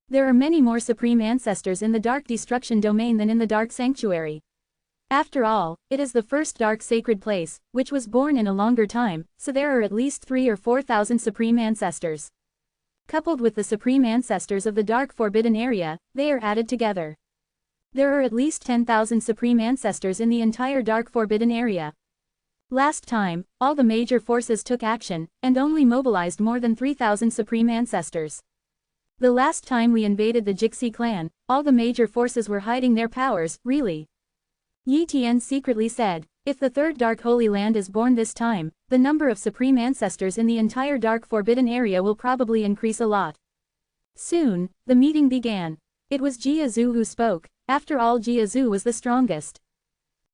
There are many more supreme ancestors in the dark destruction domain than in the dark sanctuary. After all, it is the first dark sacred place, which was born in a longer time, so there are at least 3,000 or 4,000 supreme ancestors. Coupled with the supreme ancestors of the dark forbidden area, they are added together. There are at least 10,000 supreme ancestors in the entire dark forbidden area. Last time, all the major forces took action, and only mobilized more than 3,000 supreme ancestors. The last time we invaded the Jixi clan, all the major forces were hiding their powers, really. Yi Tian secretly said, if the third Dark Holy Land is born this time, the number of supreme ancestors in the entire dark forbidden area will probably increase a lot. Soon, the meeting began. It was Jiazu who spoke. After all, Jiazu was the strongest.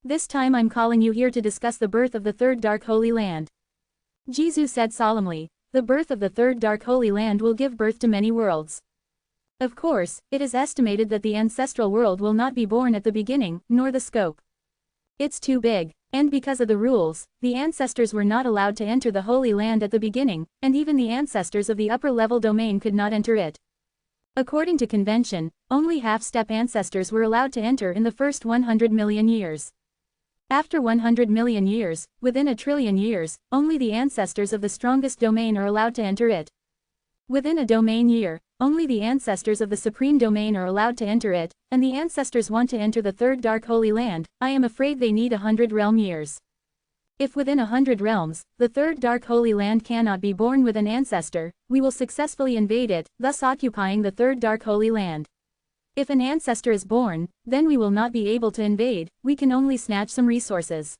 This time I'm calling you here to discuss the birth of the third Dark Holy Land. Jiazu said solemnly, the birth of the third Dark Holy Land will give birth to many worlds. Of course, it is estimated that the ancestral world will not be born at the beginning, nor the scope. It's too big, and because of the rules, the ancestors were not allowed to enter the Holy Land at the beginning, and even the ancestors of the upper-level domain could not enter it. According to convention, only half-step ancestors were allowed to enter in the first 100 million years. After 100 million years, within a trillion years, only the ancestors of the strongest domain are allowed to enter it. Within a domain year, only the ancestors of the supreme domain are allowed to enter it, and the ancestors want to enter the third Dark Holy Land. I am afraid they need 100 realm years. If within 100 realms, the third Dark Holy Land cannot be born with an ancestor, we will successfully invade it, thus occupying the third Dark Holy Land. If an ancestor is born, then we will not be able to invade, we can only snatch some resources.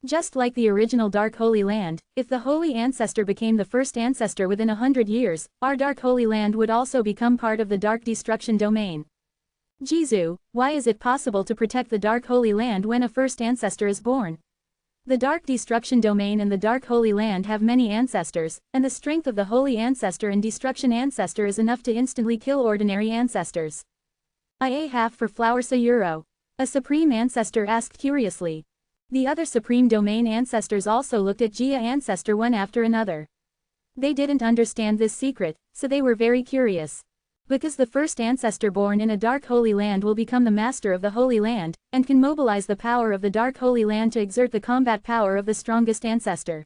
Just like the original Dark Holy Land, if the Holy Ancestor became the first ancestor within 100 years, our Dark Holy Land would also become part of the Dark Destruction domain. Jiazu, why is it possible to protect the Dark Holy Land when a first ancestor is born? The Dark Destruction domain and the Dark Holy Land have many ancestors, and the strength of the Holy Ancestor and Destruction Ancestor is enough to instantly kill ordinary ancestors. I half for flower Sayuro. A supreme ancestor asked curiously. The other supreme domain ancestors also looked at Jia ancestor one after another. They didn't understand this secret, so they were very curious. Because the first ancestor born in a Dark Holy Land will become the master of the Holy Land, and can mobilize the power of the Dark Holy Land to exert the combat power of the strongest ancestor.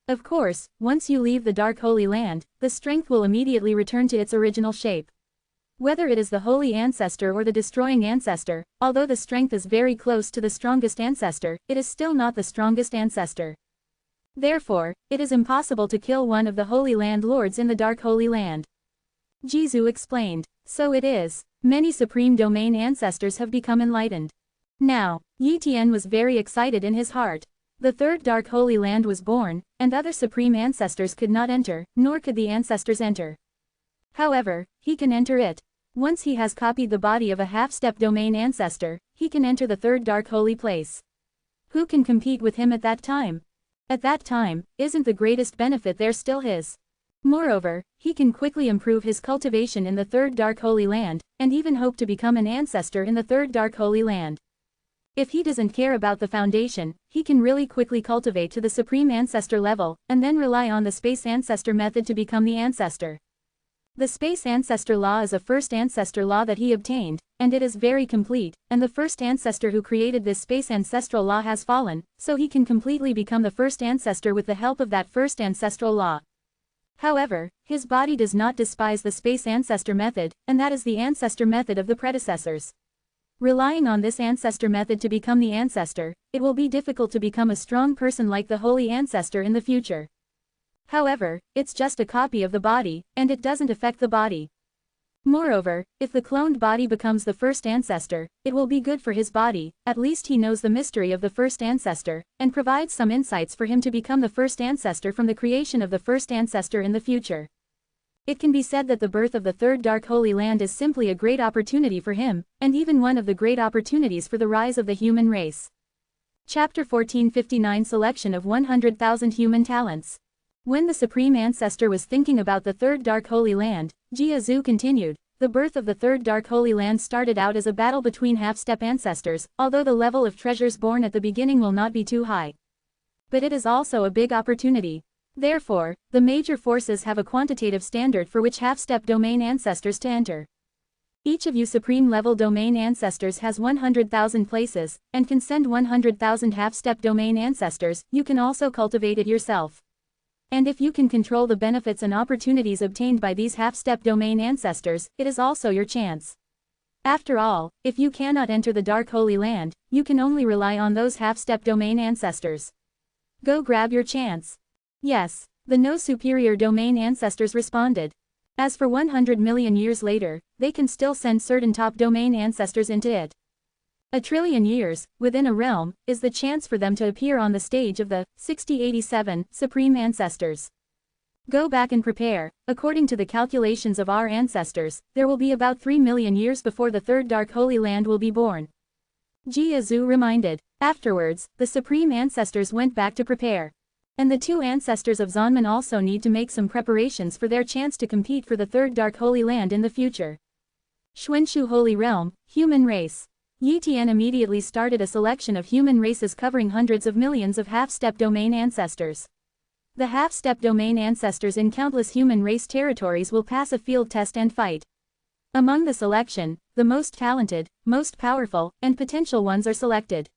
Of course, once you leave the Dark Holy Land, the strength will immediately return to its original shape. Whether it is the Holy Ancestor or the Destroying Ancestor, although the strength is very close to the strongest ancestor, it is still not the strongest ancestor. Therefore, it is impossible to kill one of the Holy Land Lords in the Dark Holy Land. Jiazu explained. So it is. Many Supreme Domain ancestors have become enlightened. Now, Yi Tian was very excited in his heart. The third Dark Holy Land was born, and other Supreme Ancestors could not enter, nor could the ancestors enter. However, he can enter it. Once he has copied the body of a half-step domain ancestor, he can enter the third dark holy place. Who can compete with him at that time? At that time, isn't the greatest benefit there still his? Moreover, he can quickly improve his cultivation in the third dark holy land, and even hope to become an ancestor in the third dark holy land. If he doesn't care about the foundation, he can really quickly cultivate to the supreme ancestor level, and then rely on the space ancestor method to become the ancestor. The space ancestor law is a first ancestor law that he obtained, and it is very complete, and the first ancestor who created this space ancestral law has fallen, so he can completely become the first ancestor with the help of that first ancestral law. However, his body does not despise the space ancestor method, and that is the ancestor method of the predecessors. Relying on this ancestor method to become the ancestor, it will be difficult to become a strong person like the holy ancestor in the future. However, it's just a copy of the body, and it doesn't affect the body. Moreover, if the cloned body becomes the first ancestor, it will be good for his body, at least he knows the mystery of the first ancestor, and provides some insights for him to become the first ancestor from the creation of the first ancestor in the future. It can be said that the birth of the third dark holy land is simply a great opportunity for him, and even one of the great opportunities for the rise of the human race. Chapter 1459 Selection of 100,000 Human Talents. When the Supreme Ancestor was thinking about the third dark holy land, Jia Zhu continued, the birth of the third dark holy land started out as a battle between half-step ancestors, although the level of treasures born at the beginning will not be too high. But it is also a big opportunity. Therefore, the major forces have a quantitative standard for which half-step domain ancestors to enter. Each of you supreme-level domain ancestors has 100,000 places, and can send 100,000 half-step domain ancestors. You can also cultivate it yourself. And if you can control the benefits and opportunities obtained by these half-step domain ancestors, it is also your chance. After all, if you cannot enter the Dark Holy Land, you can only rely on those half-step domain ancestors. Go grab your chance. Yes, the no superior domain ancestors responded. As for 100 million years later, they can still send certain top domain ancestors into it. A trillion years, within a realm, is the chance for them to appear on the stage of the 6087 Supreme Ancestors. Go back and prepare. According to the calculations of our ancestors, there will be about 3 million years before the third Dark Holy Land will be born. Jia Zhu reminded. Afterwards, the Supreme Ancestors went back to prepare. And the two ancestors of Zanman also need to make some preparations for their chance to compete for the third Dark Holy Land in the future. Xuanshu Holy Realm, Human Race. Yi Tian immediately started a selection of human races covering hundreds of millions of half-step domain ancestors. The half-step domain ancestors in countless human race territories will pass a field test and fight. Among the selection, the most talented, most powerful, and potential ones are selected.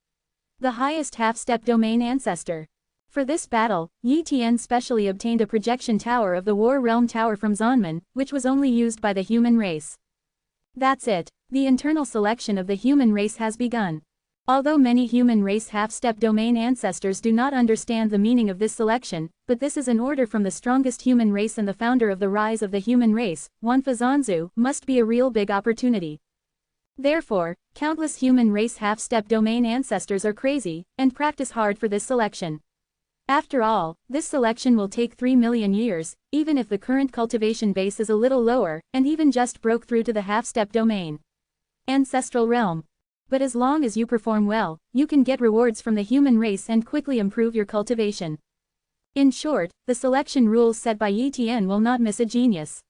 The highest half-step domain ancestor. For this battle, Yi Tian specially obtained a projection tower of the War Realm Tower from Zanman, which was only used by the human race. That's it. The internal selection of the human race has begun. Although many human race half-step domain ancestors do not understand the meaning of this selection, but this is an order from the strongest human race and the founder of the rise of the human race, Wanfa Zanzu, must be a real big opportunity. Therefore, countless human race half-step domain ancestors are crazy, and practice hard for this selection. After all, this selection will take 3 million years, even if the current cultivation base is a little lower, and even just broke through to the half-step domain ancestral realm. But as long as you perform well, you can get rewards from the human race and quickly improve your cultivation. In short, the selection rules set by Yi Tian will not miss a genius.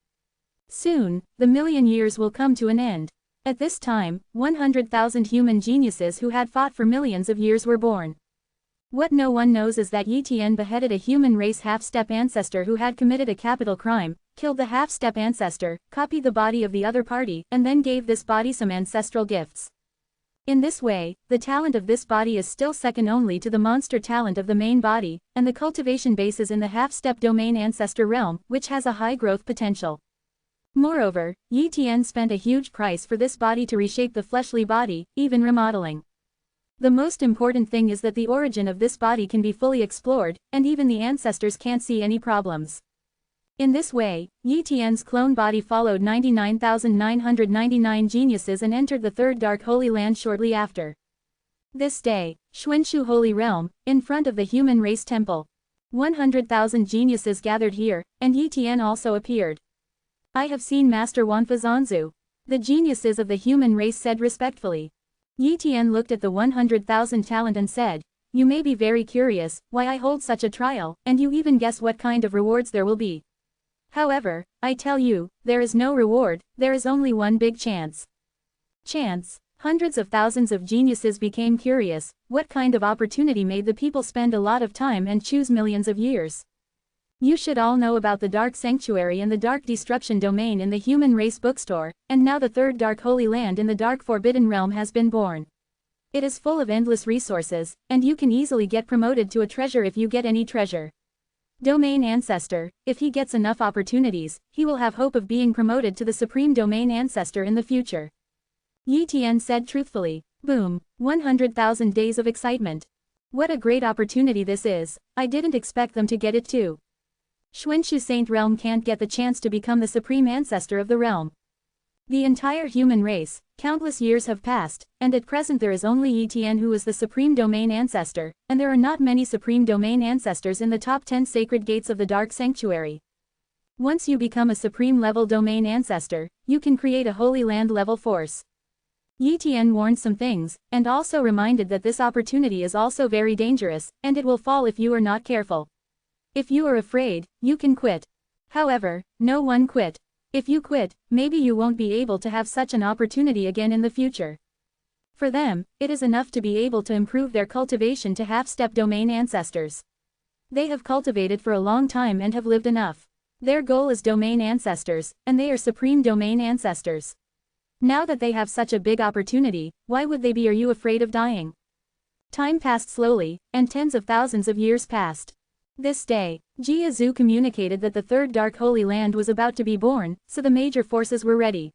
Soon, the million years will come to an end. At this time, 100,000 human geniuses who had fought for millions of years were born. What no one knows is that Yi Tian beheaded a human race half-step ancestor who had committed a capital crime, killed the half-step ancestor, copied the body of the other party, and then gave this body some ancestral gifts. In this way, the talent of this body is still second only to the monster talent of the main body, and the cultivation base is in the half-step domain ancestor realm, which has a high growth potential. Moreover, Yi Tian spent a huge price for this body to reshape the fleshly body, even remodeling. The most important thing is that the origin of this body can be fully explored, and even the ancestors can't see any problems. In this way, Yi Tian's clone body followed 99,999 geniuses and entered the third Dark Holy Land shortly after. This day, Xuanshu Holy Realm, in front of the human race temple. 100,000 geniuses gathered here, and Yi Tian also appeared. I have seen Master Wanfa Zanzu. The geniuses of the human race said respectfully. Yi Tian looked at the 100,000 talent and said, "You may be very curious why I hold such a trial, and you even guess what kind of rewards there will be. However, I tell you, there is no reward, there is only one big chance." Chance. Hundreds of thousands of geniuses became curious. What kind of opportunity made the people spend a lot of time and choose millions of years? You should all know about the Dark Sanctuary and the Dark Destruction Domain in the Human Race Bookstore, and now the third Dark Holy Land in the Dark Forbidden Realm has been born. It is full of endless resources, and you can easily get promoted to a treasure if you get any treasure. Domain Ancestor, if he gets enough opportunities, he will have hope of being promoted to the Supreme Domain Ancestor in the future. Yi Tian said truthfully. Boom. 100,000 days of excitement. What a great opportunity this is. I didn't expect them to get it too. Xuanshu Saint Realm can't get the chance to become the Supreme Ancestor of the realm. The entire human race, countless years have passed, and at present there is only Yi Tian who is the Supreme Domain Ancestor, and there are not many Supreme Domain Ancestors in the top 10 sacred gates of the Dark Sanctuary. Once you become a Supreme level Domain Ancestor, you can create a Holy Land level force. Yi Tian warned some things, and also reminded that this opportunity is also very dangerous, and it will fall if you are not careful. If you are afraid, you can quit. However, no one quit. If you quit, maybe you won't be able to have such an opportunity again in the future. For them, it is enough to be able to improve their cultivation to half-step Domain Ancestors. They have cultivated for a long time and have lived enough. Their goal is Domain Ancestors, and they are Supreme Domain Ancestors. Now that they have such a big opportunity, why would they be? Are you afraid of dying? Time passed slowly, and tens of thousands of years passed. This day, Jia Zhu communicated that the third Dark Holy Land was about to be born, so the major forces were ready.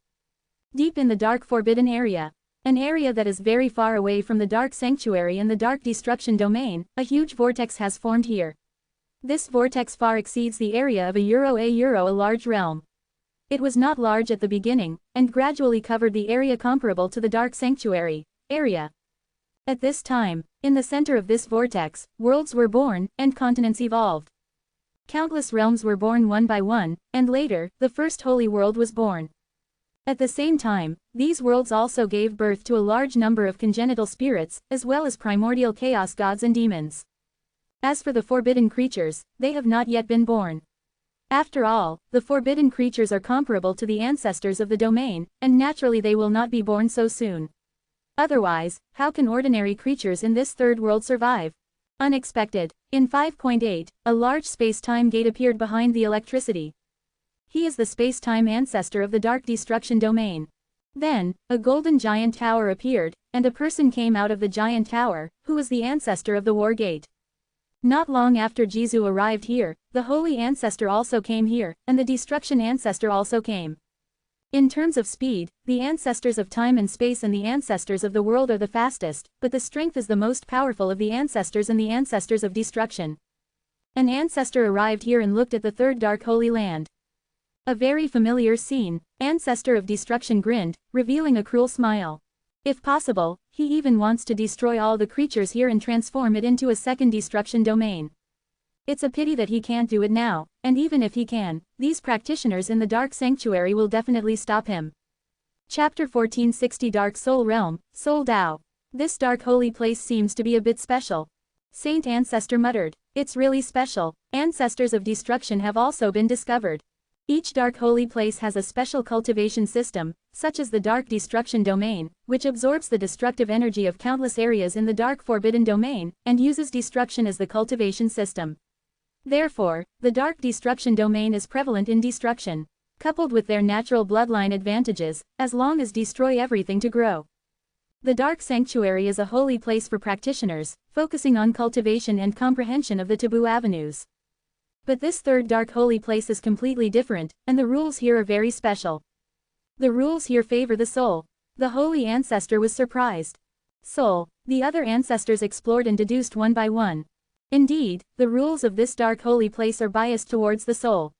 Deep in the Dark Forbidden Area, an area that is very far away from the Dark Sanctuary and the Dark Destruction Domain, a huge vortex has formed here. This vortex far exceeds the area of a large realm. It was not large at the beginning, and gradually covered the area comparable to the Dark Sanctuary area. At this time, in the center of this vortex, worlds were born, and continents evolved. Countless realms were born one by one, and later, the first holy world was born. At the same time, these worlds also gave birth to a large number of congenital spirits, as well as primordial chaos gods and demons. As for the forbidden creatures, they have not yet been born. After all, the forbidden creatures are comparable to the ancestors of the domain, and naturally they will not be born so soon. Otherwise, how can ordinary creatures in this third world survive? Unexpected. In 5.8, a large space-time gate appeared behind the electricity. He is the space-time ancestor of the Dark Destruction Domain. Then, a golden giant tower appeared, and a person came out of the giant tower, who was the ancestor of the War Gate. Not long after Jizu arrived here, the Holy Ancestor also came here, and the Destruction Ancestor also came. In terms of speed, the ancestors of time and space and the ancestors of the world are the fastest, but the strength is the most powerful of the ancestors and the ancestors of destruction. An ancestor arrived here and looked at the third Dark Holy Land. A very familiar scene. Ancestor of destruction grinned, revealing a cruel smile. If possible, he even wants to destroy all the creatures here and transform it into a second destruction domain. It's a pity that he can't do it now, and even if he can, these practitioners in the Dark Sanctuary will definitely stop him. Chapter 1460 Dark Soul Realm, Soul Dao. This dark holy place seems to be a bit special. Saint Ancestor muttered. It's really special. Ancestors of destruction have also been discovered. Each dark holy place has a special cultivation system, such as the Dark Destruction Domain, which absorbs the destructive energy of countless areas in the Dark Forbidden Domain, and uses destruction as the cultivation system. Therefore, the Dark Destruction Domain is prevalent in destruction, coupled with their natural bloodline advantages, as long as destroy everything to grow. The Dark Sanctuary is a holy place for practitioners, focusing on cultivation and comprehension of the taboo avenues. But this third dark holy place is completely different, and the rules here are very special. The rules here favor the soul. The holy ancestor was surprised. Soul. The other ancestors explored and deduced one by one. Indeed, the rules of this dark holy place are biased towards the soul.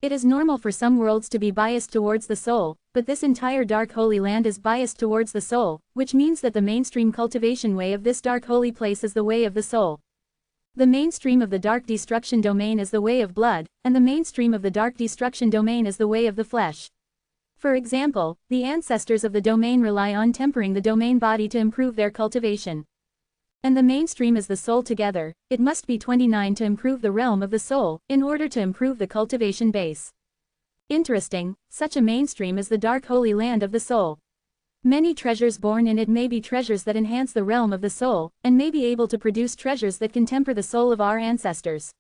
It is normal for some worlds to be biased towards the soul, but this entire dark holy land is biased towards the soul, which means that the mainstream cultivation way of this dark holy place is the way of the soul. The mainstream of the Dark Destruction Domain is the way of blood, and the mainstream of the Dark Destruction Domain is the way of the flesh. For example, the ancestors of the domain rely on tempering the domain body to improve their cultivation. And the mainstream is the soul together. It must be 29 to improve the realm of the soul, in order to improve the cultivation base. Interesting, such a mainstream is the dark holy land of the soul. Many treasures born in it may be treasures that enhance the realm of the soul, and may be able to produce treasures that can temper the soul of our ancestors.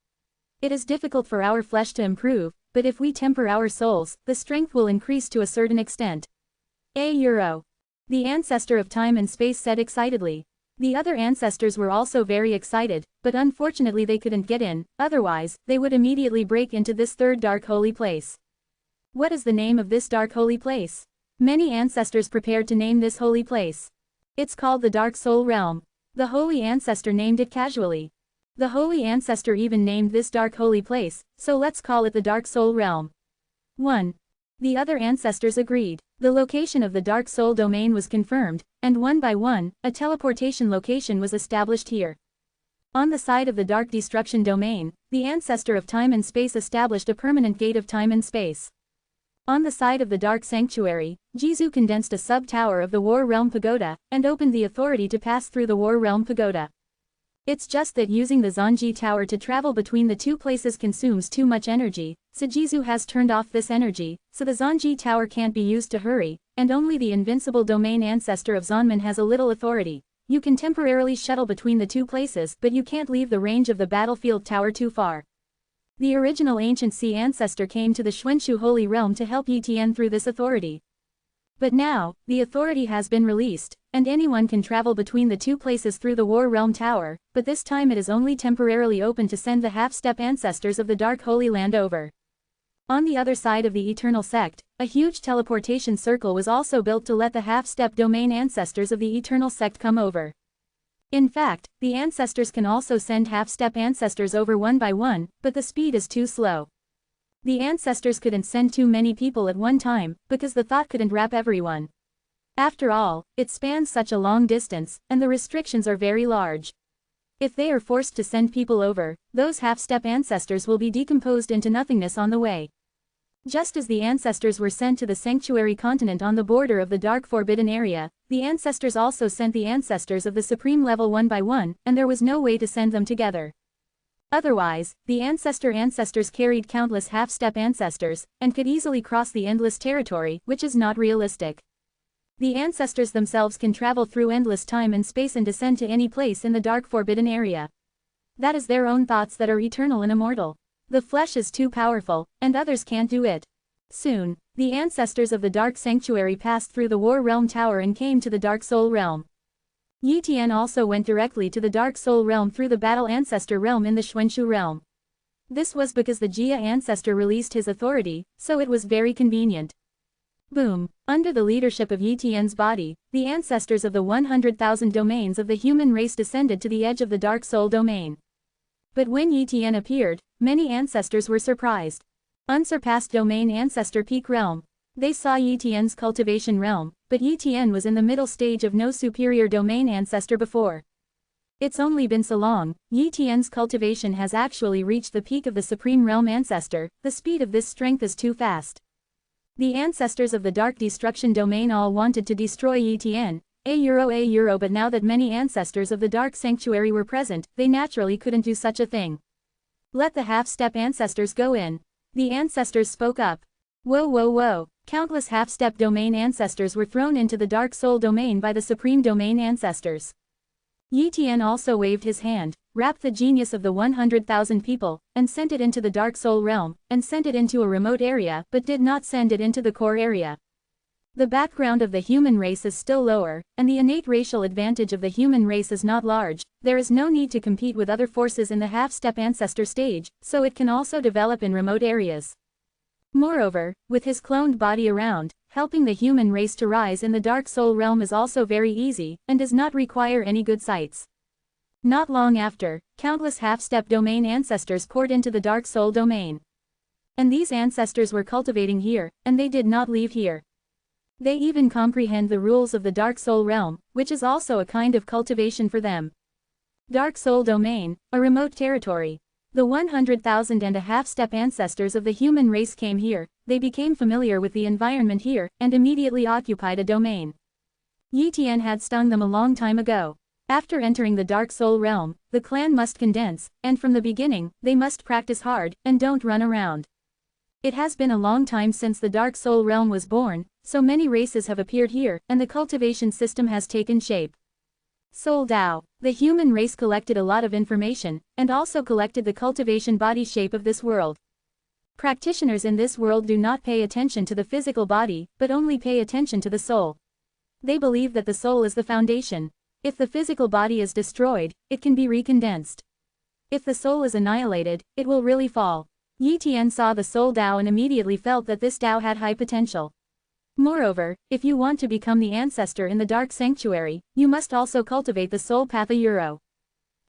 It is difficult for our flesh to improve, but if we temper our souls, the strength will increase to a certain extent. Euro. The ancestor of time and space said excitedly. The other ancestors were also very excited, but unfortunately they couldn't get in, otherwise, they would immediately break into this third dark holy place. What is the name of this dark holy place? Many ancestors prepared to name this holy place. It's called the Dark Soul Realm. The holy ancestor named it casually. The holy ancestor even named this dark holy place, so let's call it the Dark Soul Realm. 1. The other ancestors agreed. The location of the Dark Soul domain was confirmed, and one by one, a teleportation location was established here. On the side of the Dark Destruction domain, the ancestor of time and space established a permanent gate of time and space. On the side of the Dark Sanctuary, Jizu condensed a sub-tower of the War Realm Pagoda, and opened the authority to pass through the War Realm Pagoda. It's just that using the Zanji Tower to travel between the two places consumes too much energy, so Jizu has turned off this energy, so the Zanji Tower can't be used to hurry, and only the invincible domain ancestor of Zanman has a little authority. You can temporarily shuttle between the two places, but you can't leave the range of the battlefield tower too far. The original ancient sea ancestor came to the Xuanshu Holy Realm to help Yi Tian through this authority. But now, the authority has been released, and anyone can travel between the two places through the War Realm Tower, but this time it is only temporarily open to send the half-step ancestors of the Dark Holy Land over. On the other side of the Eternal Sect, a huge teleportation circle was also built to let the half-step domain ancestors of the Eternal Sect come over. In fact, the ancestors can also send half-step ancestors over one by one, but the speed is too slow. The ancestors couldn't send too many people at one time, because the thought couldn't wrap everyone. After all, it spans such a long distance, and the restrictions are very large. If they are forced to send people over, those half-step ancestors will be decomposed into nothingness on the way. Just as the ancestors were sent to the sanctuary continent on the border of the Dark Forbidden Area, the ancestors also sent the ancestors of the Supreme Level one by one, and there was no way to send them together. Otherwise, the ancestors carried countless half-step ancestors, and could easily cross the endless territory, which is not realistic. The ancestors themselves can travel through endless time and space and descend to any place in the Dark Forbidden Area. That is their own thoughts that are eternal and immortal. The flesh is too powerful, and others can't do it. Soon, the ancestors of the Dark Sanctuary passed through the War Realm Tower and came to the Dark Soul Realm. Yi Tian also went directly to the Dark Soul Realm through the Battle Ancestor Realm in the Xuanshu Realm. This was because the Jia ancestor released his authority, so it was very convenient. Boom! Under the leadership of Yi Tian's body, the ancestors of the 100,000 domains of the human race descended to the edge of the Dark Soul domain. But when Yi Tian appeared, many ancestors were surprised. Unsurpassed domain ancestor peak realm. They saw Yi Tian's cultivation realm, but Yi Tian was in the middle stage of no superior domain ancestor before. It's only been so long, Yi Tian's cultivation has actually reached the peak of the Supreme Realm ancestor, the speed of this strength is too fast. The ancestors of the Dark Destruction domain all wanted to destroy Yi Tian, but now that many ancestors of the Dark Sanctuary were present, they naturally couldn't do such a thing. Let the half-step ancestors go in. The ancestors spoke up. Whoa. Countless half-step domain ancestors were thrown into the Dark Soul domain by the Supreme Domain ancestors. Yi Tian also waved his hand, wrapped the genius of the 100,000 people, and sent it into the Dark Soul realm, and sent it into a remote area, but did not send it into the core area. The background of the human race is still lower, and the innate racial advantage of the human race is not large. There is no need to compete with other forces in the half-step ancestor stage, so it can also develop in remote areas. Moreover, with his cloned body around, helping the human race to rise in the Dark Soul realm is also very easy, and does not require any good sights. Not long after, countless half-step domain ancestors poured into the Dark Soul domain. And these ancestors were cultivating here, and they did not leave here. They even comprehend the rules of the Dark Soul realm, which is also a kind of cultivation for them. Dark Soul domain, a remote territory. The 100,000 step ancestors of the human race came here, they became familiar with the environment here, and immediately occupied a domain. Yi Tian had stung them a long time ago. After entering the Dark Soul realm, the clan must condense, and from the beginning, they must practice hard, and don't run around. It has been a long time since the Dark Soul realm was born, so many races have appeared here, and the cultivation system has taken shape. Soul Dao. The human race collected a lot of information, and also collected the cultivation body shape of this world. Practitioners in this world do not pay attention to the physical body, but only pay attention to the soul. They believe that the soul is the foundation. If the physical body is destroyed, it can be recondensed. If the soul is annihilated, it will really fall. Yi Tian saw the Soul Dao and immediately felt that this Dao had high potential. Moreover, if you want to become the ancestor in the Dark Sanctuary, you must also cultivate the Soul Path Euro.